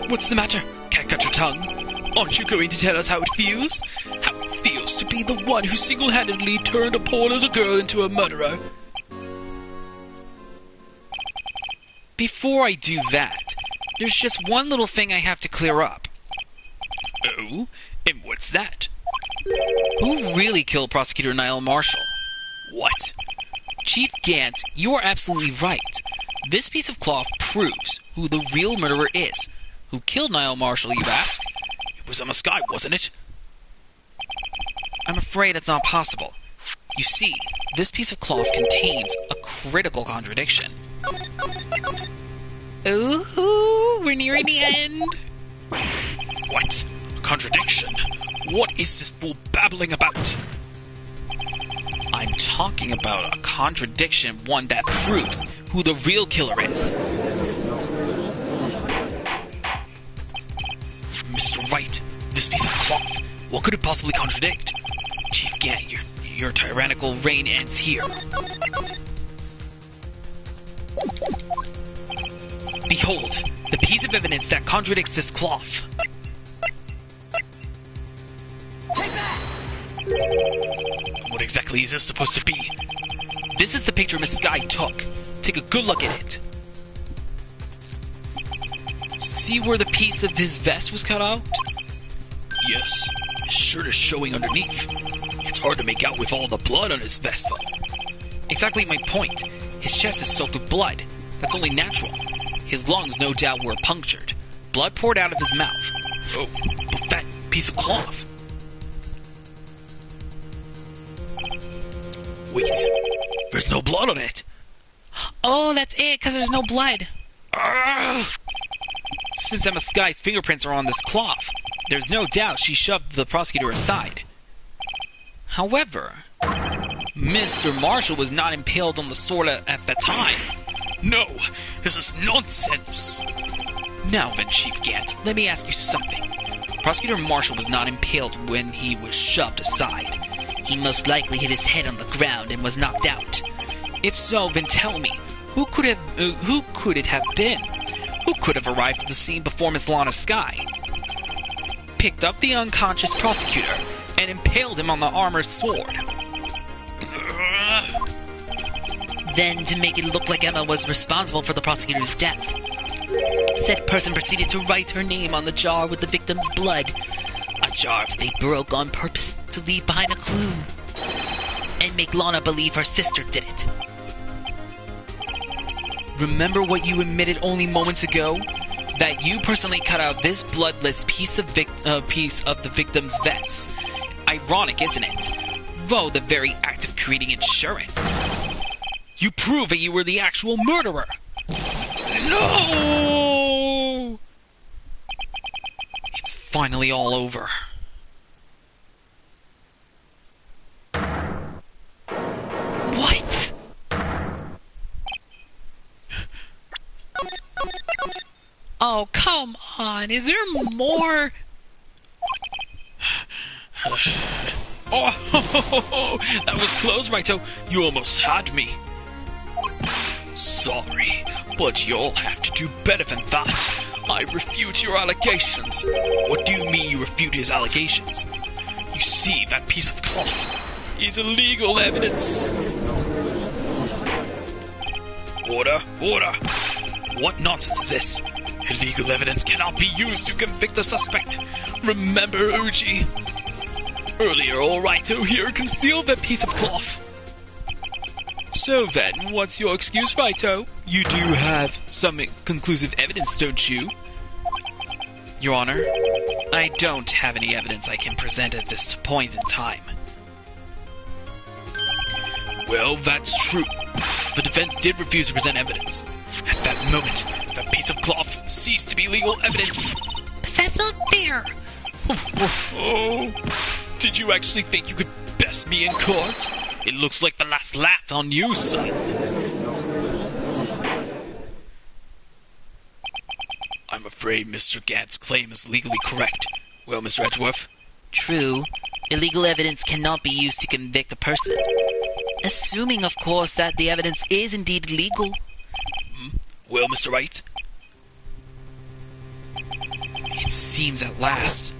What's the matter? Can't cut your tongue? Aren't you going to tell us how it feels? How it feels to be the one who single-handedly turned a poor little girl into a murderer? Before I do that, there's just one little thing I have to clear up. Oh? And what's that? Who really killed Prosecutor Niall Marshall? What? Chief Gant, you are absolutely right. This piece of cloth proves who the real murderer is. Who killed Niall Marshall, you ask? It was Emma Sky, wasn't it? I'm afraid it's not possible. You see, this piece of cloth contains a critical contradiction. Ooh, we're nearing the end. What? A contradiction? What is this fool babbling about? I'm talking about a contradiction, one that proves who the real killer is. Mr. Wright, this piece of cloth, what could it possibly contradict? Chief Gant, your tyrannical reign ends here. Behold, the piece of evidence that contradicts this cloth. What exactly is this supposed to be? This is the picture Miss Sky took. Take a good look at it. See where the piece of his vest was cut out? Yes, his shirt is showing underneath. It's hard to make out with all the blood on his vest, though. Exactly my point. His chest is soaked with blood. That's only natural. His lungs, no doubt, were punctured. Blood poured out of his mouth. Oh, but that piece of cloth. Wait, there's no blood on it. Oh, that's it, because there's no blood. Since Emma Sky's fingerprints are on this cloth, there's no doubt she shoved the prosecutor aside. However, Mr. Marshall was not impaled on the sword at the time. No, this is nonsense. Now then, Chief Gant, let me ask you something. Prosecutor Marshall was not impaled when he was shoved aside. He most likely hit his head on the ground and was knocked out. If so, then tell me, who could it have been? Who could have arrived at the scene before Miss Lana Sky? Picked up the unconscious prosecutor and impaled him on the armor's sword. Then, to make it look like Emma was responsible for the prosecutor's death, said person proceeded to write her name on the jar with the victim's blood. A jar they broke on purpose to leave behind a clue and make Lana believe her sister did it. Remember what you admitted only moments ago? That you personally cut out this bloodless piece of the victim's vest. Ironic, isn't it? Though the very act of creating insurance. You prove that you were the actual murderer. No! It's finally all over. What? Oh, come on. Is there more? Oh, that was close, Righto. You almost had me. Sorry, but you'll have to do better than that. I refute your allegations. What do you mean you refute his allegations? You see, that piece of cloth is illegal evidence. Order, order. What nonsense is this? Illegal evidence cannot be used to convict a suspect. Remember, Uji. Earlier, Alrighto here concealed that piece of cloth. So then, what's your excuse, Righto? You do have some conclusive evidence, don't you? Your Honor, I don't have any evidence I can present at this point in time. Well, that's true. The defense did refuse to present evidence. At that moment, that piece of cloth ceased to be legal evidence. But that's not fair. Oh, did you actually think you could best me in court? It looks like the last laugh on you, son. I'm afraid Mr. Gant's claim is legally correct. Well, Mr. Edgeworth? True, illegal evidence cannot be used to convict a person. Assuming, of course, that the evidence is indeed legal. Well, Mr. Wright? It seems at last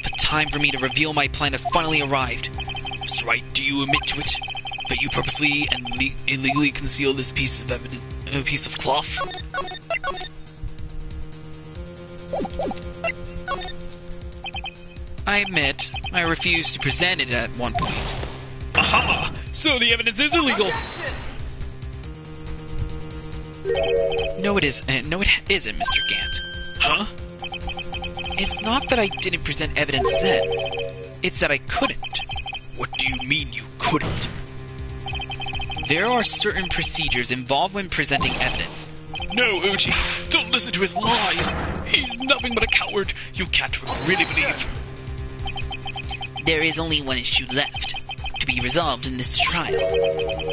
the time for me to reveal my plan has finally arrived. Mr. Wright, do you admit to it? That you purposely and illegally concealed this piece of evidence, piece of cloth? I admit, I refused to present it at one point. Aha! So the evidence is illegal! No, it isn't, Mr. Gant. Huh? It's not that I didn't present evidence then. It's that I couldn't. What do you mean you couldn't? There are certain procedures involved when presenting evidence. No, Uchi, don't listen to his lies. He's nothing but a coward. You can't really believe. There is only one issue left to be resolved in this trial.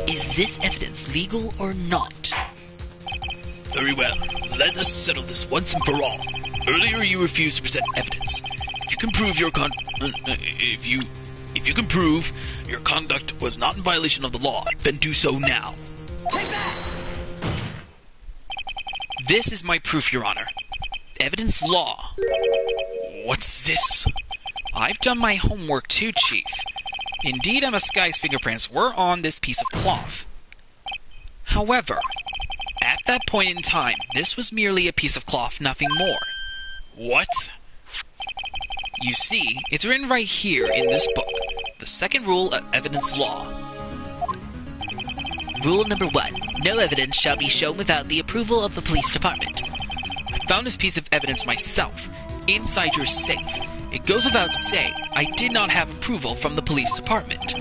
Is this evidence legal or not? Very well. Let us settle this once and for all. Earlier you refused to present evidence. If you can prove if you can prove your conduct was not in violation of the law, then do so now. This is my proof, Your Honor. Evidence law. What's this? I've done my homework too, Chief. Indeed, Emma Sky's fingerprints were on this piece of cloth. However, at that point in time, this was merely a piece of cloth, nothing more. What? You see, it's written right here in this book, the second rule of evidence law. Rule number 1. No evidence shall be shown without the approval of the police department. I found this piece of evidence myself, inside your safe. It goes without saying, I did not have approval from the police department.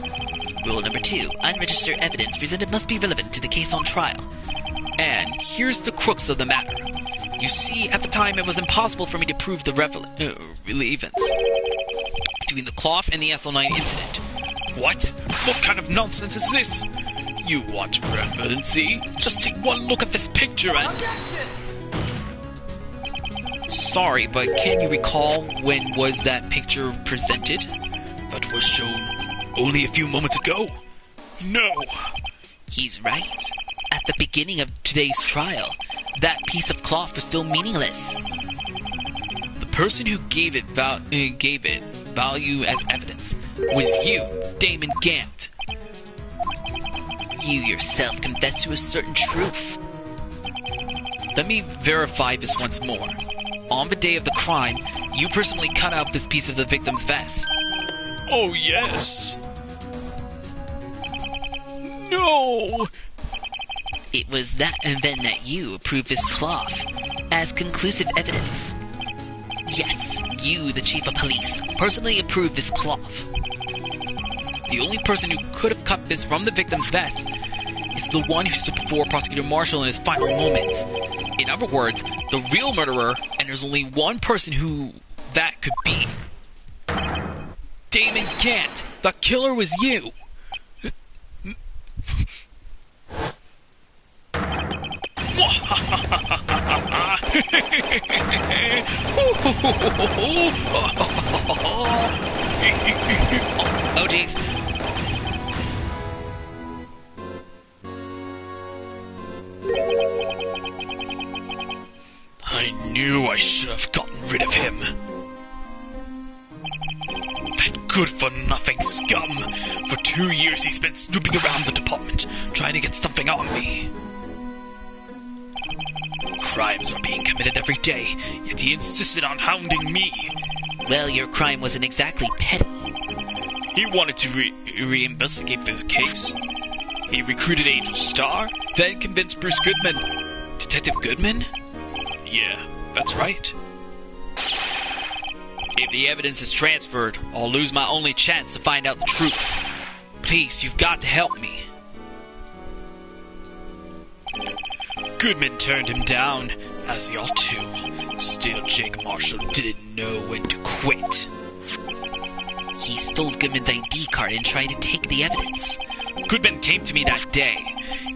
Rule number 2. Unregistered evidence presented must be relevant to the case on trial. And here's the crux of the matter. You see, at the time it was impossible for me to prove the relevance between the cloth and the SL9 incident. What? What kind of nonsense is this? You want relevancy? Just take one look at this picture and... Sorry, but can you recall when was that picture presented? That was shown only a few moments ago. No. He's right. At the beginning of today's trial, that piece of cloth was still meaningless. The person who gave it value as evidence was you, Damon Gant. You yourself confessed to a certain truth. Let me verify this once more. On the day of the crime, you personally cut out this piece of the victim's vest. Oh, yes. No! It was that and then that you approved this cloth as conclusive evidence. Yes, you, the chief of police, personally approved this cloth. The only person who could have cut this from the victim's vest is the one who stood before Prosecutor Marshall in his final moments. In other words, the real murderer, and there's only one person who that could be. Damon Gant, the killer was you. Oh, jeez. I knew I should have gotten rid of him. That good-for-nothing scum! For 2 years he spent snooping around the department, trying to get something on me. Crimes are being committed every day, yet he insisted on hounding me. Well, your crime wasn't exactly petty. He wanted to reinvestigate this case. He recruited Agent Starr, then convinced Bruce Goodman. Detective Goodman? Yeah, that's right. If the evidence is transferred, I'll lose my only chance to find out the truth. Please, you've got to help me. Goodman turned him down, as he ought to. Still, Jake Marshall didn't know when to quit. He stole Goodman's ID card and tried to take the evidence. Goodman came to me that day.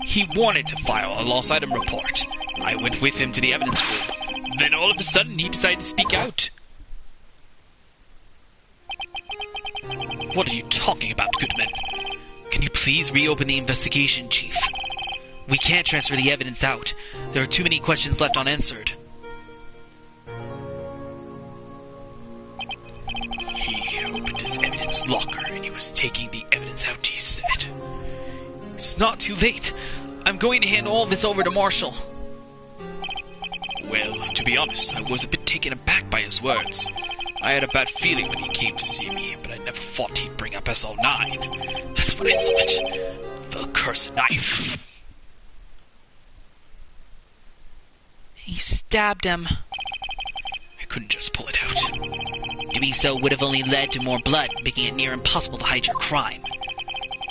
He wanted to file a lost item report. I went with him to the evidence room. Then all of a sudden he decided to speak out. What are you talking about, Goodman? Can you please reopen the investigation, Chief? We can't transfer the evidence out. There are too many questions left unanswered. He opened his evidence locker and he was taking the evidence out, he said. It's not too late. I'm going to hand all of this over to Marshall. Well, to be honest, I was a bit taken aback by his words. I had a bad feeling when he came to see me, but I never thought he'd bring up SL9. That's when I saw it. The cursed knife. He stabbed him. I couldn't just pull it out. Doing so would have only led to more blood, making it near impossible to hide your crime.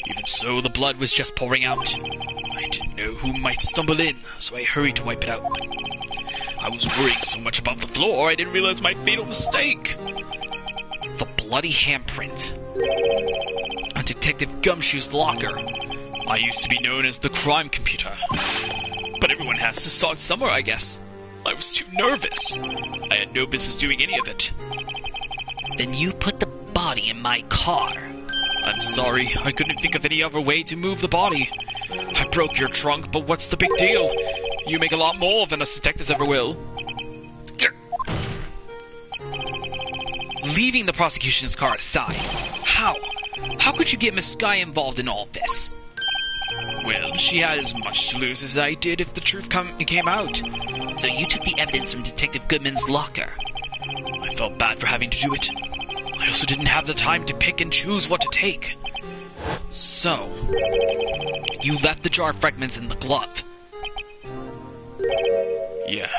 Even so, the blood was just pouring out. I didn't know who might stumble in, so I hurried to wipe it out. I was worrying so much about the floor, I didn't realize my fatal mistake. The bloody handprint on Detective Gumshoe's locker. I used to be known as the crime computer. But everyone has to start somewhere, I guess. I was too nervous. I had no business doing any of it. Then you put the body in my car. I'm sorry, I couldn't think of any other way to move the body. I broke your trunk, but what's the big deal? You make a lot more than us detectives ever will. Leaving the prosecution's car aside, how? How could you get Miss Skye involved in all this? Well, she had as much to lose as I did if the truth came out. So you took the evidence from Detective Goodman's locker. I felt bad for having to do it. I also didn't have the time to pick and choose what to take. So, you left the jar of fragments in the glove. Yeah.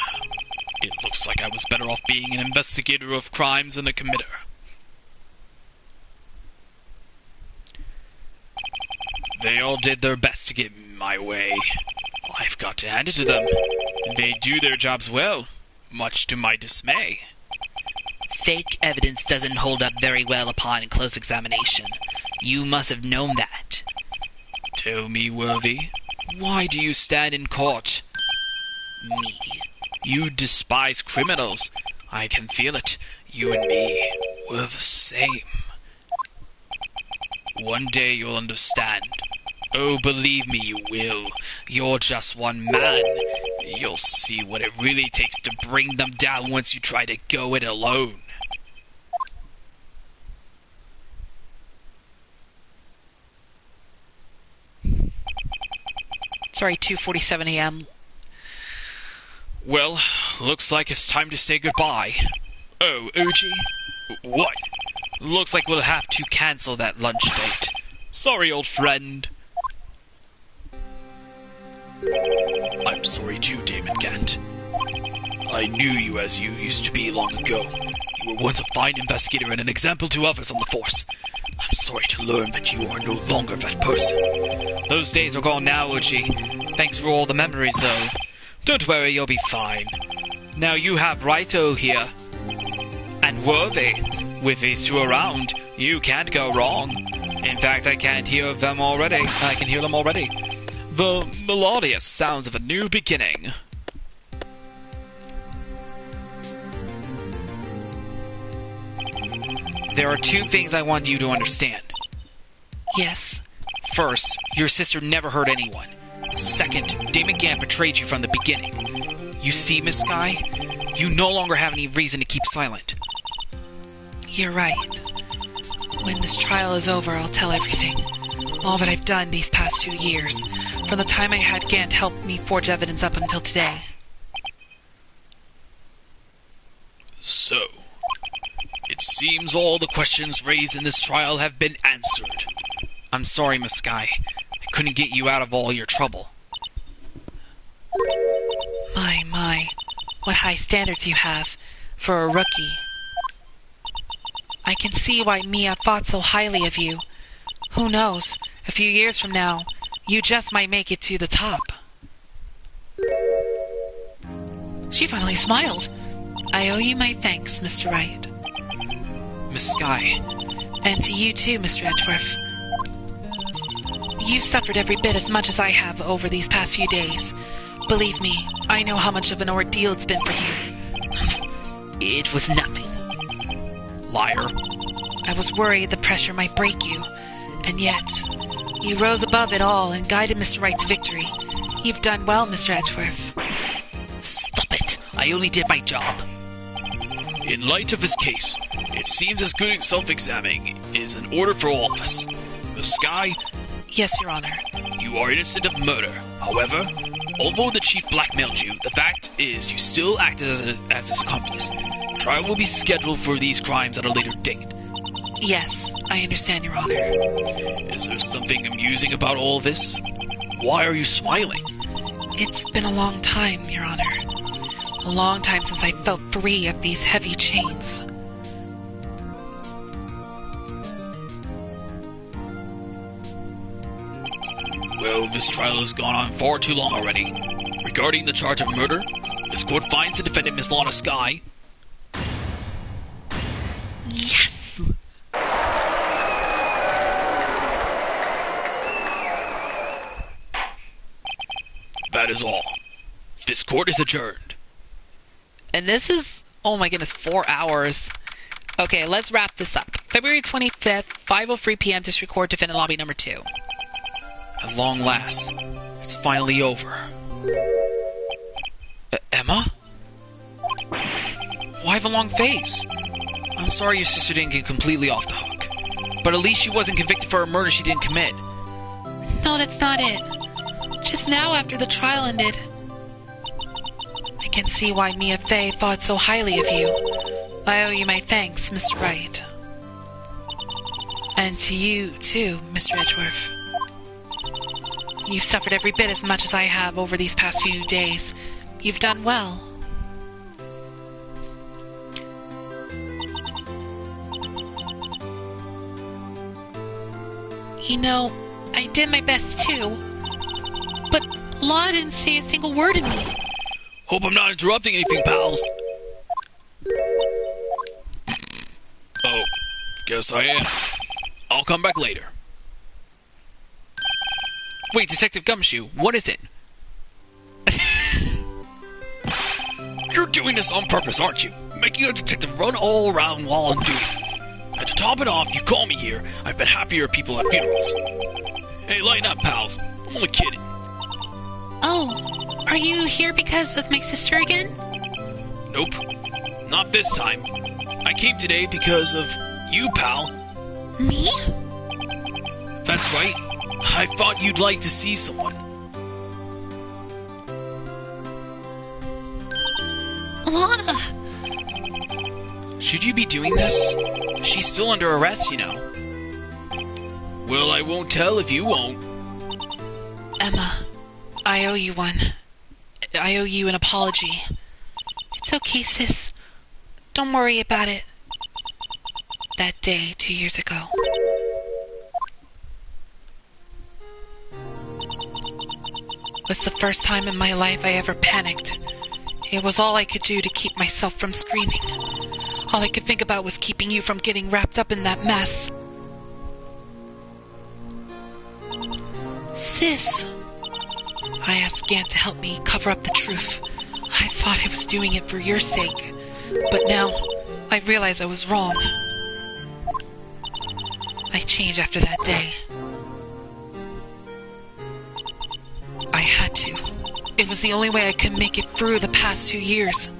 It looks like I was better off being an investigator of crimes than a committer. They all did their best to get my way. I've got to hand it to them. They do their jobs well, much to my dismay. Fake evidence doesn't hold up very well upon close examination. You must have known that. Tell me, Worthy, why do you stand in court? Me? You despise criminals. I can feel it. You and me were the same. One day you'll understand. Oh, believe me, you will. You're just one man. You'll see what it really takes to bring them down once you try to go it alone. Sorry, 2:47 a.m. Well, looks like it's time to say goodbye. Oh, OG? What? Looks like we'll have to cancel that lunch date. Sorry, old friend. I'm sorry too, Damon Gant. I knew you as you used to be long ago. You were once a fine investigator and an example to others on the force. I'm sorry to learn that you are no longer that person. Those days are gone now, OG. Thanks for all the memories, though. Don't worry, you'll be fine. Now you have Righto here. And Worthy. With these two around, you can't go wrong. In fact, I can hear them already. The melodious sounds of a new beginning. There are two things I want you to understand. Yes. First, your sister never hurt anyone. Second, Damon Gant betrayed you from the beginning. You see, Miss Sky? You no longer have any reason to keep silent. You're right. When this trial is over, I'll tell everything. All that I've done these past 2 years, from the time I had Gant help me forge evidence up until today. So, it seems all the questions raised in this trial have been answered. I'm sorry, Miss Sky. I couldn't get you out of all your trouble. My. What high standards you have for a rookie. I can see why Mia thought so highly of you. Who knows, a few years from now, you just might make it to the top. She finally smiled. I owe you my thanks, Mr. Wright. Miss Sky. And to you too, Mr. Edgeworth. You've suffered every bit as much as I have over these past few days. Believe me, I know how much of an ordeal it's been for you. It was nothing. Liar. I was worried the pressure might break you, and yet, you rose above it all and guided Mr. Wright to victory. You've done well, Mr. Edgeworth. Stop it. I only did my job. In light of this case, it seems as good as self-examining is in order for all of us. Miss Sky, Yes, Your Honor. you are innocent of murder. However, although the chief blackmailed you, the fact is you still acted as his accomplice. Trial will be scheduled for these crimes at a later date. Yes, I understand, Your Honor. Is there something amusing about all this? Why are you smiling? It's been a long time, Your Honor. A long time since I felt free of these heavy chains. Well, this trial has gone on far too long already. Regarding the charge of murder, this court finds the defendant, Miss Lana Sky. Yes! That is all. This court is adjourned. And this is, oh my goodness, 4 hours. Okay, let's wrap this up. February 25th, 5:03 p.m. District Court, Defendant Lobby Number 2. At long last, it's finally over. Emma? Why the long face? I'm sorry your sister didn't get completely off the hook. But at least she wasn't convicted for a murder she didn't commit. No, that's not it. Just now after the trial ended, I can see why Mia Fey thought so highly of you. I owe you my thanks, Mr. Wright. And to you, too, Mr. Edgeworth. You've suffered every bit as much as I have over these past few days. You've done well. You know, I did my best too. But Law didn't say a single word to me. Hope I'm not interrupting anything, pals. Oh, guess I am. I'll come back later. Wait, Detective Gumshoe, what is it? You're doing this on purpose, aren't you? Making a detective run all around while I'm doing it. And to top it off, you call me here. I've been happier people at funerals. Hey, lighten up, pals. I'm only kidding. Oh, are you here because of my sister again? Nope. Not this time. I came today because of you, pal. Me? That's right. I thought you'd like to see someone. Lana! Should you be doing this? She's still under arrest, you know. Well, I won't tell if you won't. Emma, I owe you one. I owe you an apology. It's okay, sis. Don't worry about it. That day 2 years ago. Was the first time in my life I ever panicked. It was all I could do to keep myself from screaming. All I could think about was keeping you from getting wrapped up in that mess. Sis, I asked Gant to help me cover up the truth. I thought I was doing it for your sake, but now I realize I was wrong. I changed after that day. I had to. It was the only way I could make it through the past 2 years.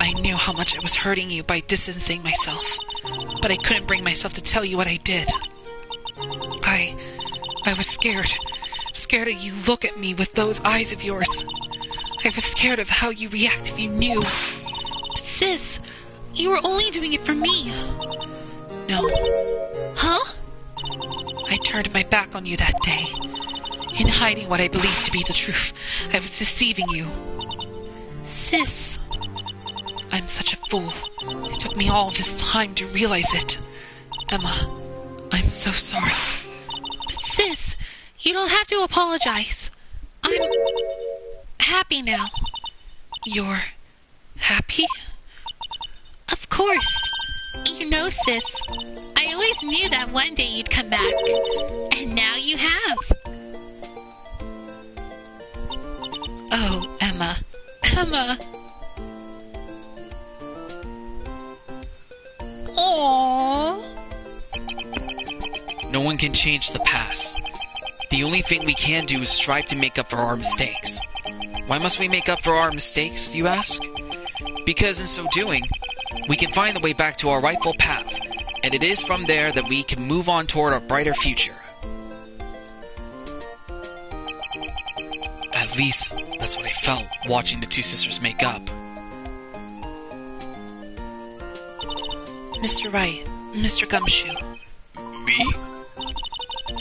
I knew how much I was hurting you by distancing myself, but I couldn't bring myself to tell you what I did. I was scared. Scared of you look at me with those eyes of yours. I was scared of how you react if you knew. But sis, you were only doing it for me. No. Huh? I turned my back on you that day. In hiding what I believed to be the truth, I was deceiving you. Sis. I'm such a fool. It took me all this time to realize it. Emma, I'm so sorry. But sis, you don't have to apologize. I'm happy now. You're happy? Of course. You know, sis, I always knew that one day you'd come back. And now you have. Oh, Emma. Emma! Aww. No one can change the past. The only thing we can do is strive to make up for our mistakes. Why must we make up for our mistakes, you ask? Because in so doing, we can find the way back to our rightful path, and it is from there that we can move on toward a brighter future. At least, that's what I felt watching the two sisters make up. Mr. Wright, Mr. Gumshoe. Me?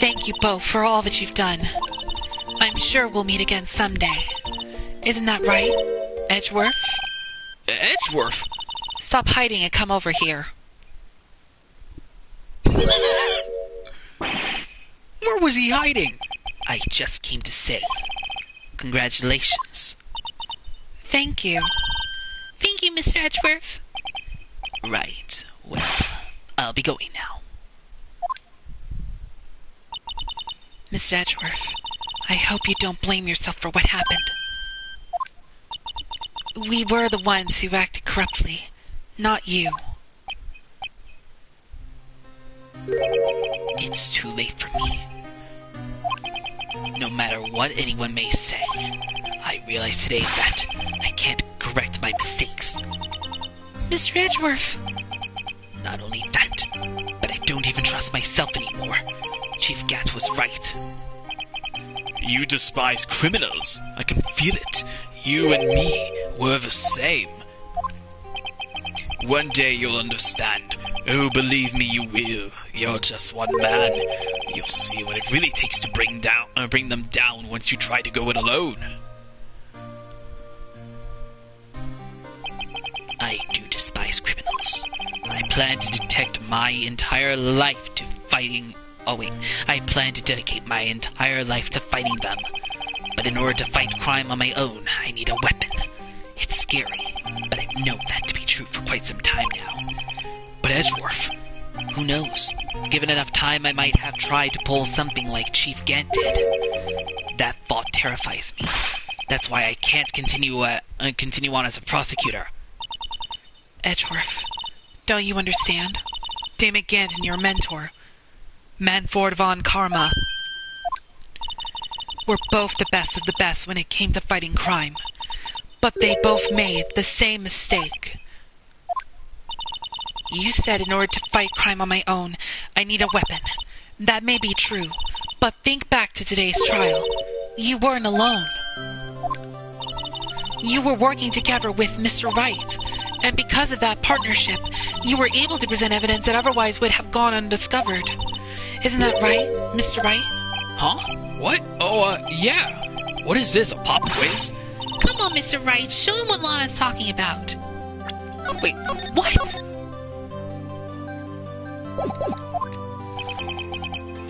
Thank you both for all that you've done. I'm sure we'll meet again someday. Isn't that right, Edgeworth? Edgeworth? Stop hiding and come over here. Where was he hiding? I just came to say, congratulations. Thank you. Thank you, Mr. Edgeworth. Right. Well, I'll be going now. Miss Edgeworth, I hope you don't blame yourself for what happened. We were the ones who acted corruptly, not you. It's too late for me. No matter what anyone may say, I realize today that I can't correct my mistakes. Mr. Edgeworth! Not only that, but I don't even trust myself anymore. Chief Gat was right. You despise criminals. I can feel it. You and me were the same. One day you'll understand. Oh, believe me, you will. You're just one man. You'll see what it really takes to bring them down once you try to go it alone. I do despise criminals. I plan to dedicate my entire life to fighting them. But in order to fight crime on my own, I need a weapon. It's scary, but I've known that to be true for quite some time now. But Edgeworth, who knows? Given enough time, I might have tried to pull something like Chief Gant did. That thought terrifies me. That's why I can't continue on as a prosecutor. Edgeworth, don't you understand? Damon Gandon, your mentor. Manford von Karma. We're both the best of the best when it came to fighting crime. But they both made the same mistake. You said in order to fight crime on my own, I need a weapon. That may be true, but think back to today's trial. You weren't alone. You were working together with Mr. Wright, and because of that partnership, you were able to present evidence that otherwise would have gone undiscovered. Isn't that right, Mr. Wright? Huh? What? Oh, yeah. What is this, a pop quiz? Come on, Mr. Wright, show him what Lana's talking about. Wait, what?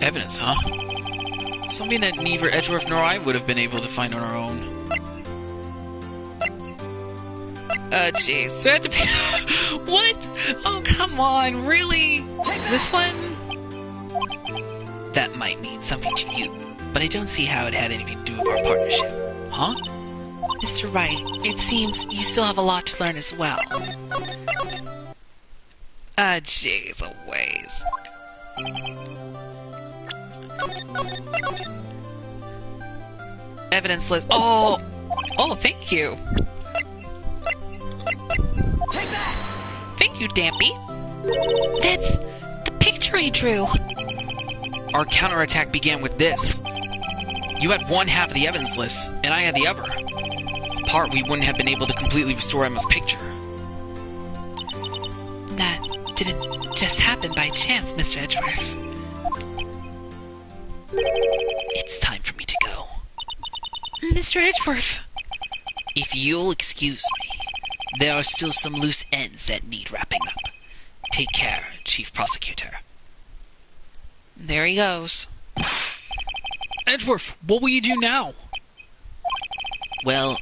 Evidence, huh? Something that neither Edgeworth nor I would have been able to find on our own. Jeez. Do I have to pick... What? Oh, come on, really? This one? That might mean something to you, but I don't see how it had anything to do with our partnership. Huh? Mr. Wright, it seems you still have a lot to learn as well. Jeez Louise. Evidence list. Oh, thank you. Take that! Thank you, Dampy. That's the picture I drew. Our counterattack began with this. You had one half of the evidence list, and I had the other. Apart, we wouldn't have been able to completely restore Emma's picture. That didn't just happen by chance, Mr. Edgeworth. It's time for me to go. Mr. Edgeworth. If you'll excuse me, there are still some loose ends that need wrapping up. Take care, Chief Prosecutor. There he goes. Edgeworth, what will you do now? Well,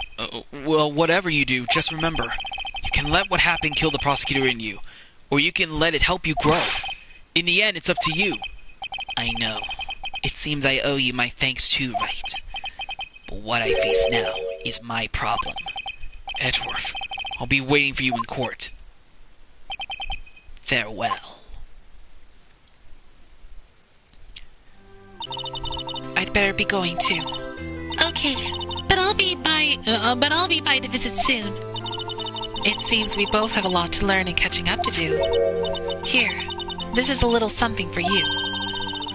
Well, whatever you do, just remember, you can let what happened kill the prosecutor in you, or you can let it help you grow. In the end, it's up to you. I know. It seems I owe you my thanks too, Wright. But what I face now is my problem. Edgeworth, I'll be waiting for you in court. Farewell. I'd better be going too. Okay, but I'll be by to visit soon. It seems we both have a lot to learn and catching up to do. Here, this is a little something for you.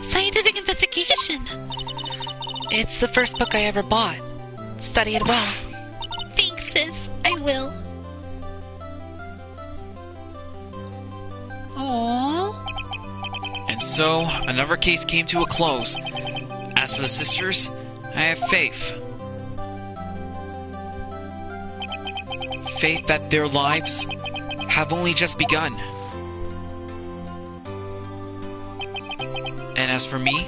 Scientific investigation. It's the first book I ever bought. Study it well. Thanks, sis. I will. Aww. And so, another case came to a close. As for the sisters, I have faith. Faith that their lives have only just begun. And as for me,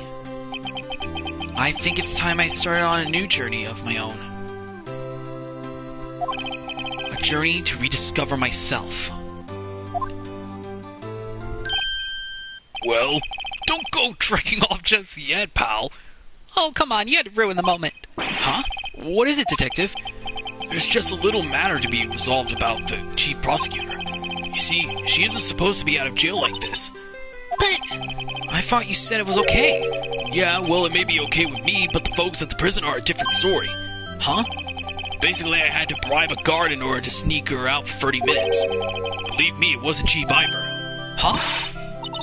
I think it's time I started on a new journey of my own. A journey to rediscover myself. Well, don't go trekking off just yet, pal. Oh, come on, you had to ruin the moment. Huh? What is it, detective? There's just a little matter to be resolved about the chief prosecutor. You see, she isn't supposed to be out of jail like this. But I thought you said it was okay. Yeah, well, it may be okay with me, but the folks at the prison are a different story. Huh? Basically, I had to bribe a guard in order to sneak her out for 30 minutes. Believe me, it wasn't cheap either. Huh?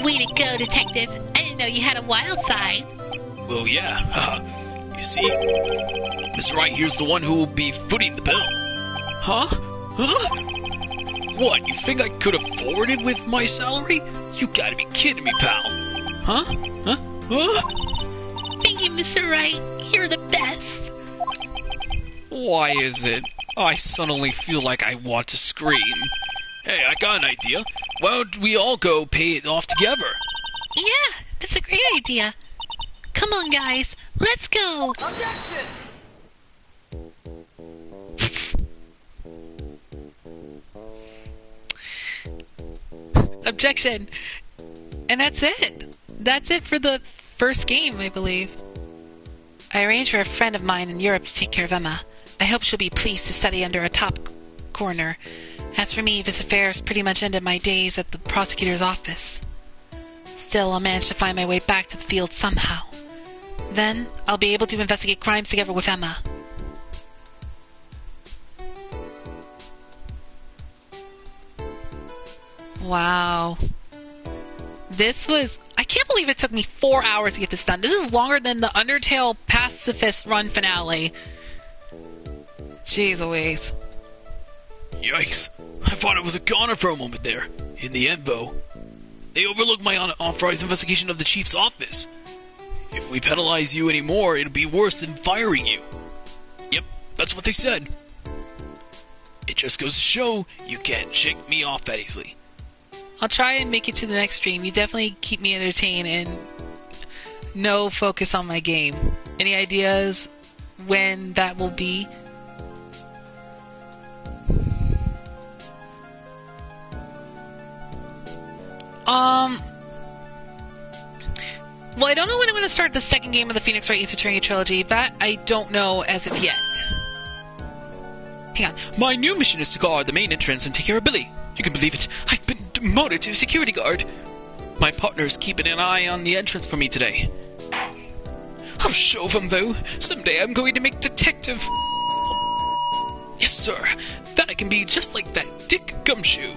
way to go, detective. I didn't know you had a wild side. Well, yeah. You see, Mr. Wright here's the one who will be footing the bill. Huh? Huh? What, you think I could afford it with my salary? You gotta be kidding me, pal. Huh? Huh? Huh? Thank you, Mr. Wright. You're the best. Why is it I suddenly feel like I want to scream? Hey, I got an idea. Why don't we all go pay it off together? Yeah, that's a great idea. Come on, guys. Let's go. Objection! Objection. And that's it. That's it for the first game, I believe. I arranged for a friend of mine in Europe to take care of Emma. I hope she'll be pleased to study under a top coroner. As for me, this affair has pretty much ended my days at the prosecutor's office. Still, I'll manage to find my way back to the field somehow. Then, I'll be able to investigate crimes together with Emma. Wow. This was... I can't believe it took me 4 hours to get this done. This is longer than the Undertale Pacifist Run finale. Jeez Louise. Yikes. I thought it was a goner for a moment there. In the end, though, they overlooked my unauthorized investigation of the chief's office. If we penalize you anymore, it'll be worse than firing you. Yep, that's what they said. It just goes to show you can't shake me off that easily. I'll try and make it to the next stream. You definitely keep me entertained and no focus on my game. Any ideas when that will be? Well, I don't know when I'm going to start the second game of the Phoenix Wright Ace Attorney Trilogy. That I don't know as of yet. Hang on. My new mission is to guard the main entrance and take care of Billy. You can believe it. I've been demoted to security guard. My partner's keeping an eye on the entrance for me today. I'll show them, though. Someday I'm going to make detective. Yes, sir. Then I can be just like that Dick Gumshoe.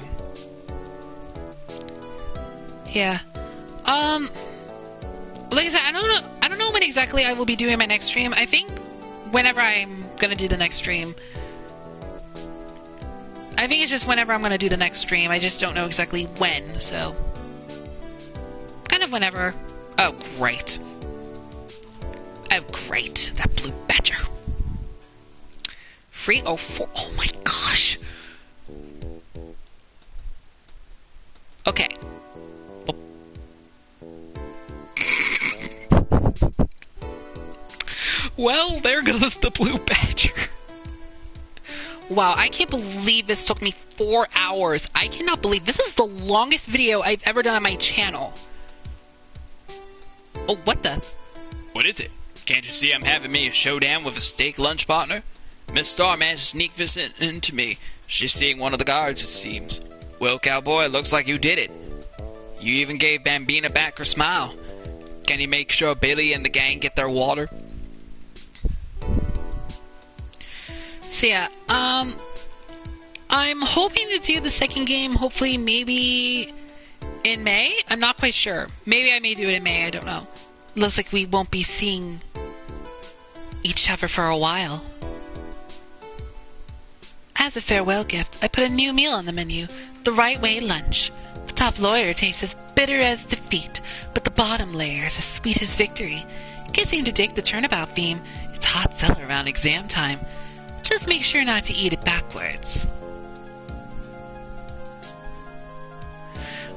Yeah. Like I said, I don't know when exactly I will be doing my next stream. I think whenever I'm gonna do the next stream. I think it's just whenever I'm gonna do the next stream. I just don't know exactly when, so. Kind of whenever. Oh, great. Oh, great. That blue badger. 304. Oh my gosh. Okay. Oh. Well, there goes the blue badger. Wow, I can't believe this took me 4 hours. I cannot believe this is the longest video I've ever done on my channel. Oh, what the? What is it? Can't you see I'm having me a showdown with a steak lunch partner? Miss Star managed to sneak this into me. She's seeing one of the guards, it seems. Well, cowboy, looks like you did it. You even gave Bambina back her smile. Can you make sure Billy and the gang get their water? So yeah, I'm hoping to do the second game, hopefully maybe in May. I'm not quite sure. Maybe I may do it in May, I don't know. Looks like we won't be seeing each other for a while. As a farewell gift, I put a new meal on the menu, the right way lunch. The top layer tastes as bitter as defeat, but the bottom layer is as sweet as victory. Kids seem to dig the turnabout theme. It's a hot seller around exam time. Just make sure not to eat it backwards.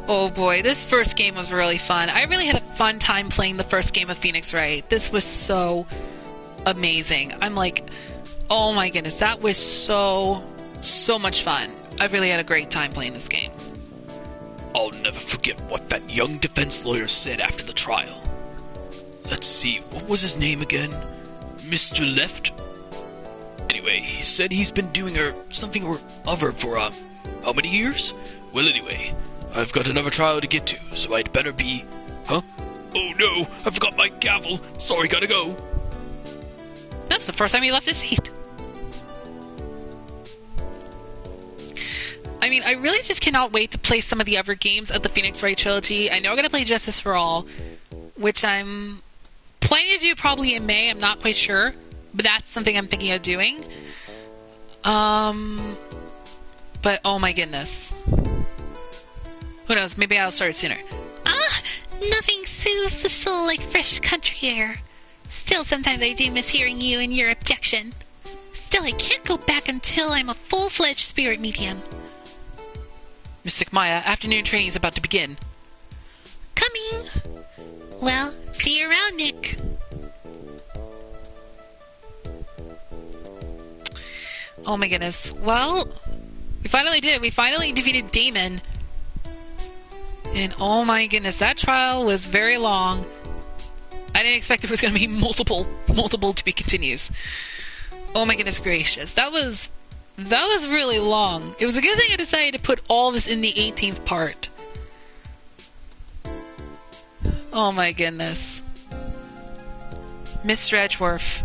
Oh boy, this first game was really fun. I really had a fun time playing the first game of Phoenix Wright. This was so amazing. I'm like, oh my goodness, that was so much fun. I really had a great time playing this game. I'll never forget what that young defense lawyer said after the trial. Let's see, what was his name again? Mr. Left? Anyway, he said he's been doing something or other for, how many years? Well, anyway, I've got another trial to get to, so I'd better be... Huh? Oh no, I forgot my gavel. Sorry, gotta go. That was the first time he left his seat. I mean, I really just cannot wait to play some of the other games of the Phoenix Wright trilogy. I know I'm going to play Justice for All, which I'm planning to do probably in May. I'm not quite sure, but that's something I'm thinking of doing. But oh my goodness. Who knows? Maybe I'll start sooner. Nothing soothes the soul like fresh country air. Still, sometimes I do miss hearing you and your objection. Still, I can't go back until I'm a full-fledged spirit medium. Mystic Maya, afternoon training is about to begin. Coming. Well, see you around, Nick. Oh my goodness. Well, we finally did it. We finally defeated Damon. And oh my goodness, that trial was very long. I didn't expect there was going to be multiple to be continues. Oh my goodness gracious. That was really long. It was a good thing I decided to put all of this in the 18th part. Oh my goodness. Mr. Edgeworth.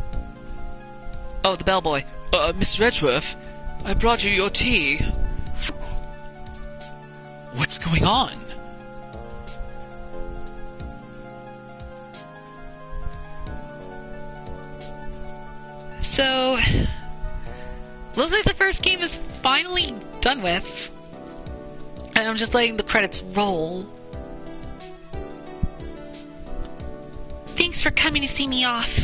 Oh, the bellboy. Mr. Edgeworth, I brought you your tea. What's going on? So, looks like the first game is finally done with. And I'm just letting the credits roll. Thanks for coming to see me off.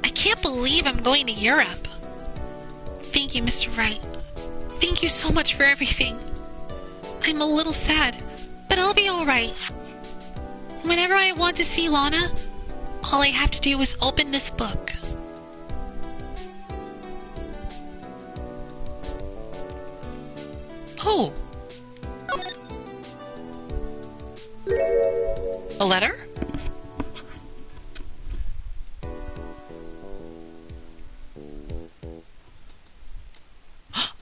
I can't believe I'm going to Europe. Thank you, Mr. Wright. Thank you so much for everything. I'm a little sad, but I'll be alright. Whenever I want to see Lana, all I have to do is open this book. Oh. A letter?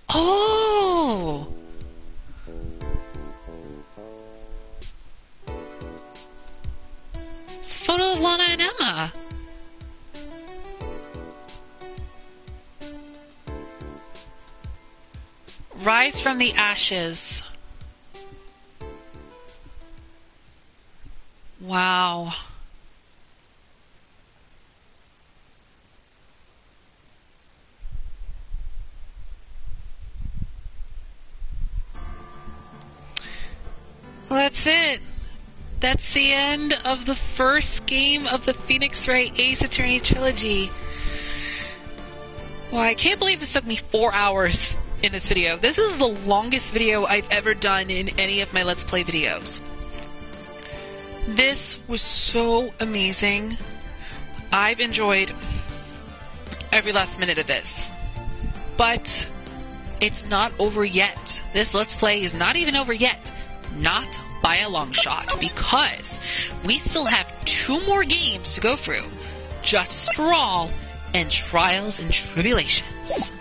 Oh. photo of Lana and Emma. Rise from the ashes. Wow. Well, that's it. That's the end of the first game of the Phoenix Wright Ace Attorney Trilogy. Wow, I can't believe this took me 4 hours in this video. This is the longest video I've ever done in any of my Let's Play videos. This was so amazing. I've enjoyed every last minute of this. But it's not over yet. This Let's Play is not even over yet. Not by a long shot, because we still have 2 more games to go through. Justice for All and Trials and Tribulations.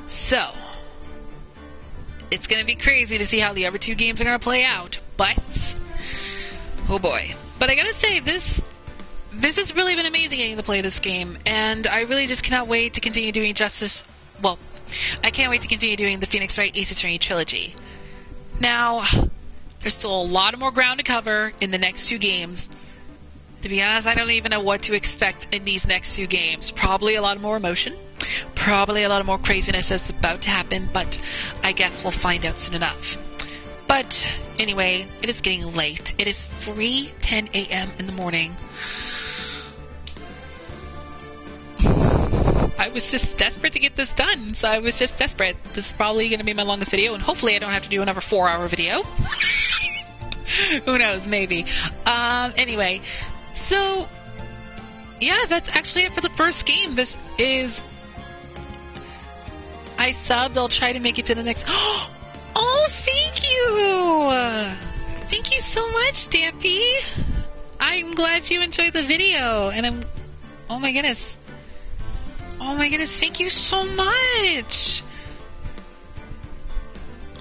So, it's going to be crazy to see how the other 2 games are going to play out, but, oh boy. But I gotta say, this has really been amazing getting to play this game, and I really just cannot wait to continue doing I can't wait to continue doing the Phoenix Wright Ace Attorney Trilogy. Now, there's still a lot more ground to cover in the next 2 games. To be honest, I don't even know what to expect in these next 2 games. Probably a lot more emotion. Probably a lot more craziness that's about to happen, but I guess we'll find out soon enough. But anyway, it is getting late. It is 3:10 a.m. in the morning. I was just desperate to get this done, so I was just desperate. This is probably going to be my longest video, and hopefully I don't have to do another 4-hour video. Who knows, maybe. Anyway, so, yeah, that's actually it for the first game. This is... I subbed. I'll try to make it to the next... Oh, thank you! Thank you so much, Stampy. I'm glad you enjoyed the video, and I'm... Oh my goodness. Oh my goodness, thank you so much!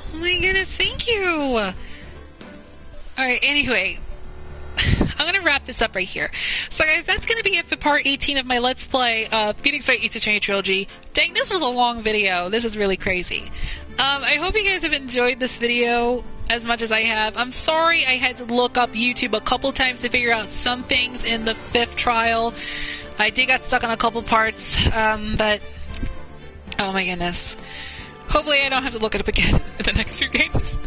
Oh my goodness, thank you! Alright, anyway, I'm gonna wrap this up right here. So guys, that's gonna be it for part 18 of my Let's Play Phoenix Wright Ace Attorney Trilogy. Dang, this was a long video. This is really crazy. I hope you guys have enjoyed this video as much as I have. I'm sorry I had to look up YouTube a couple times to figure out some things in the 5th trial. I did get stuck on a couple parts, but oh my goodness. Hopefully I don't have to look it up again in the next 2 games.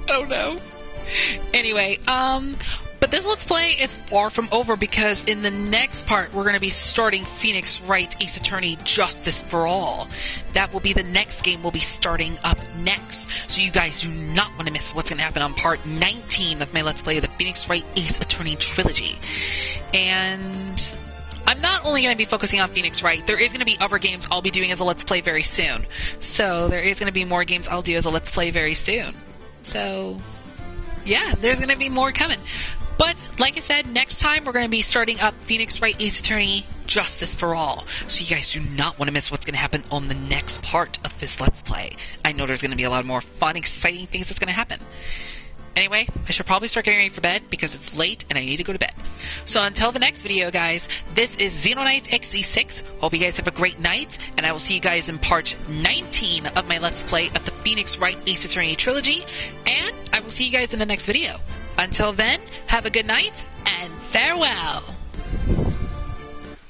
Oh no. Anyway, but this Let's Play is far from over, because in the next part we're going to be starting Phoenix Wright Ace Attorney Justice for All. That will be the next game we'll be starting up next. So you guys do not want to miss what's going to happen on part 19 of my Let's Play of the Phoenix Wright Ace Attorney Trilogy. And... I'm not only going to be focusing on Phoenix Wright, there is going to be other games I'll be doing as a Let's Play very soon. So, there is going to be more games I'll do as a Let's Play very soon. So, yeah, there's going to be more coming. But, like I said, next time we're going to be starting up Phoenix Wright Ace Attorney Justice for All. So you guys do not want to miss what's going to happen on the next part of this Let's Play. I know there's going to be a lot more fun, exciting things that's going to happen. Anyway, I should probably start getting ready for bed because it's late and I need to go to bed. So until the next video, guys, this is Xenonite XE6. Hope you guys have a great night, and I will see you guys in part 19 of my Let's Play of the Phoenix Wright Ace Attorney Trilogy, and I will see you guys in the next video. Until then, have a good night, and farewell!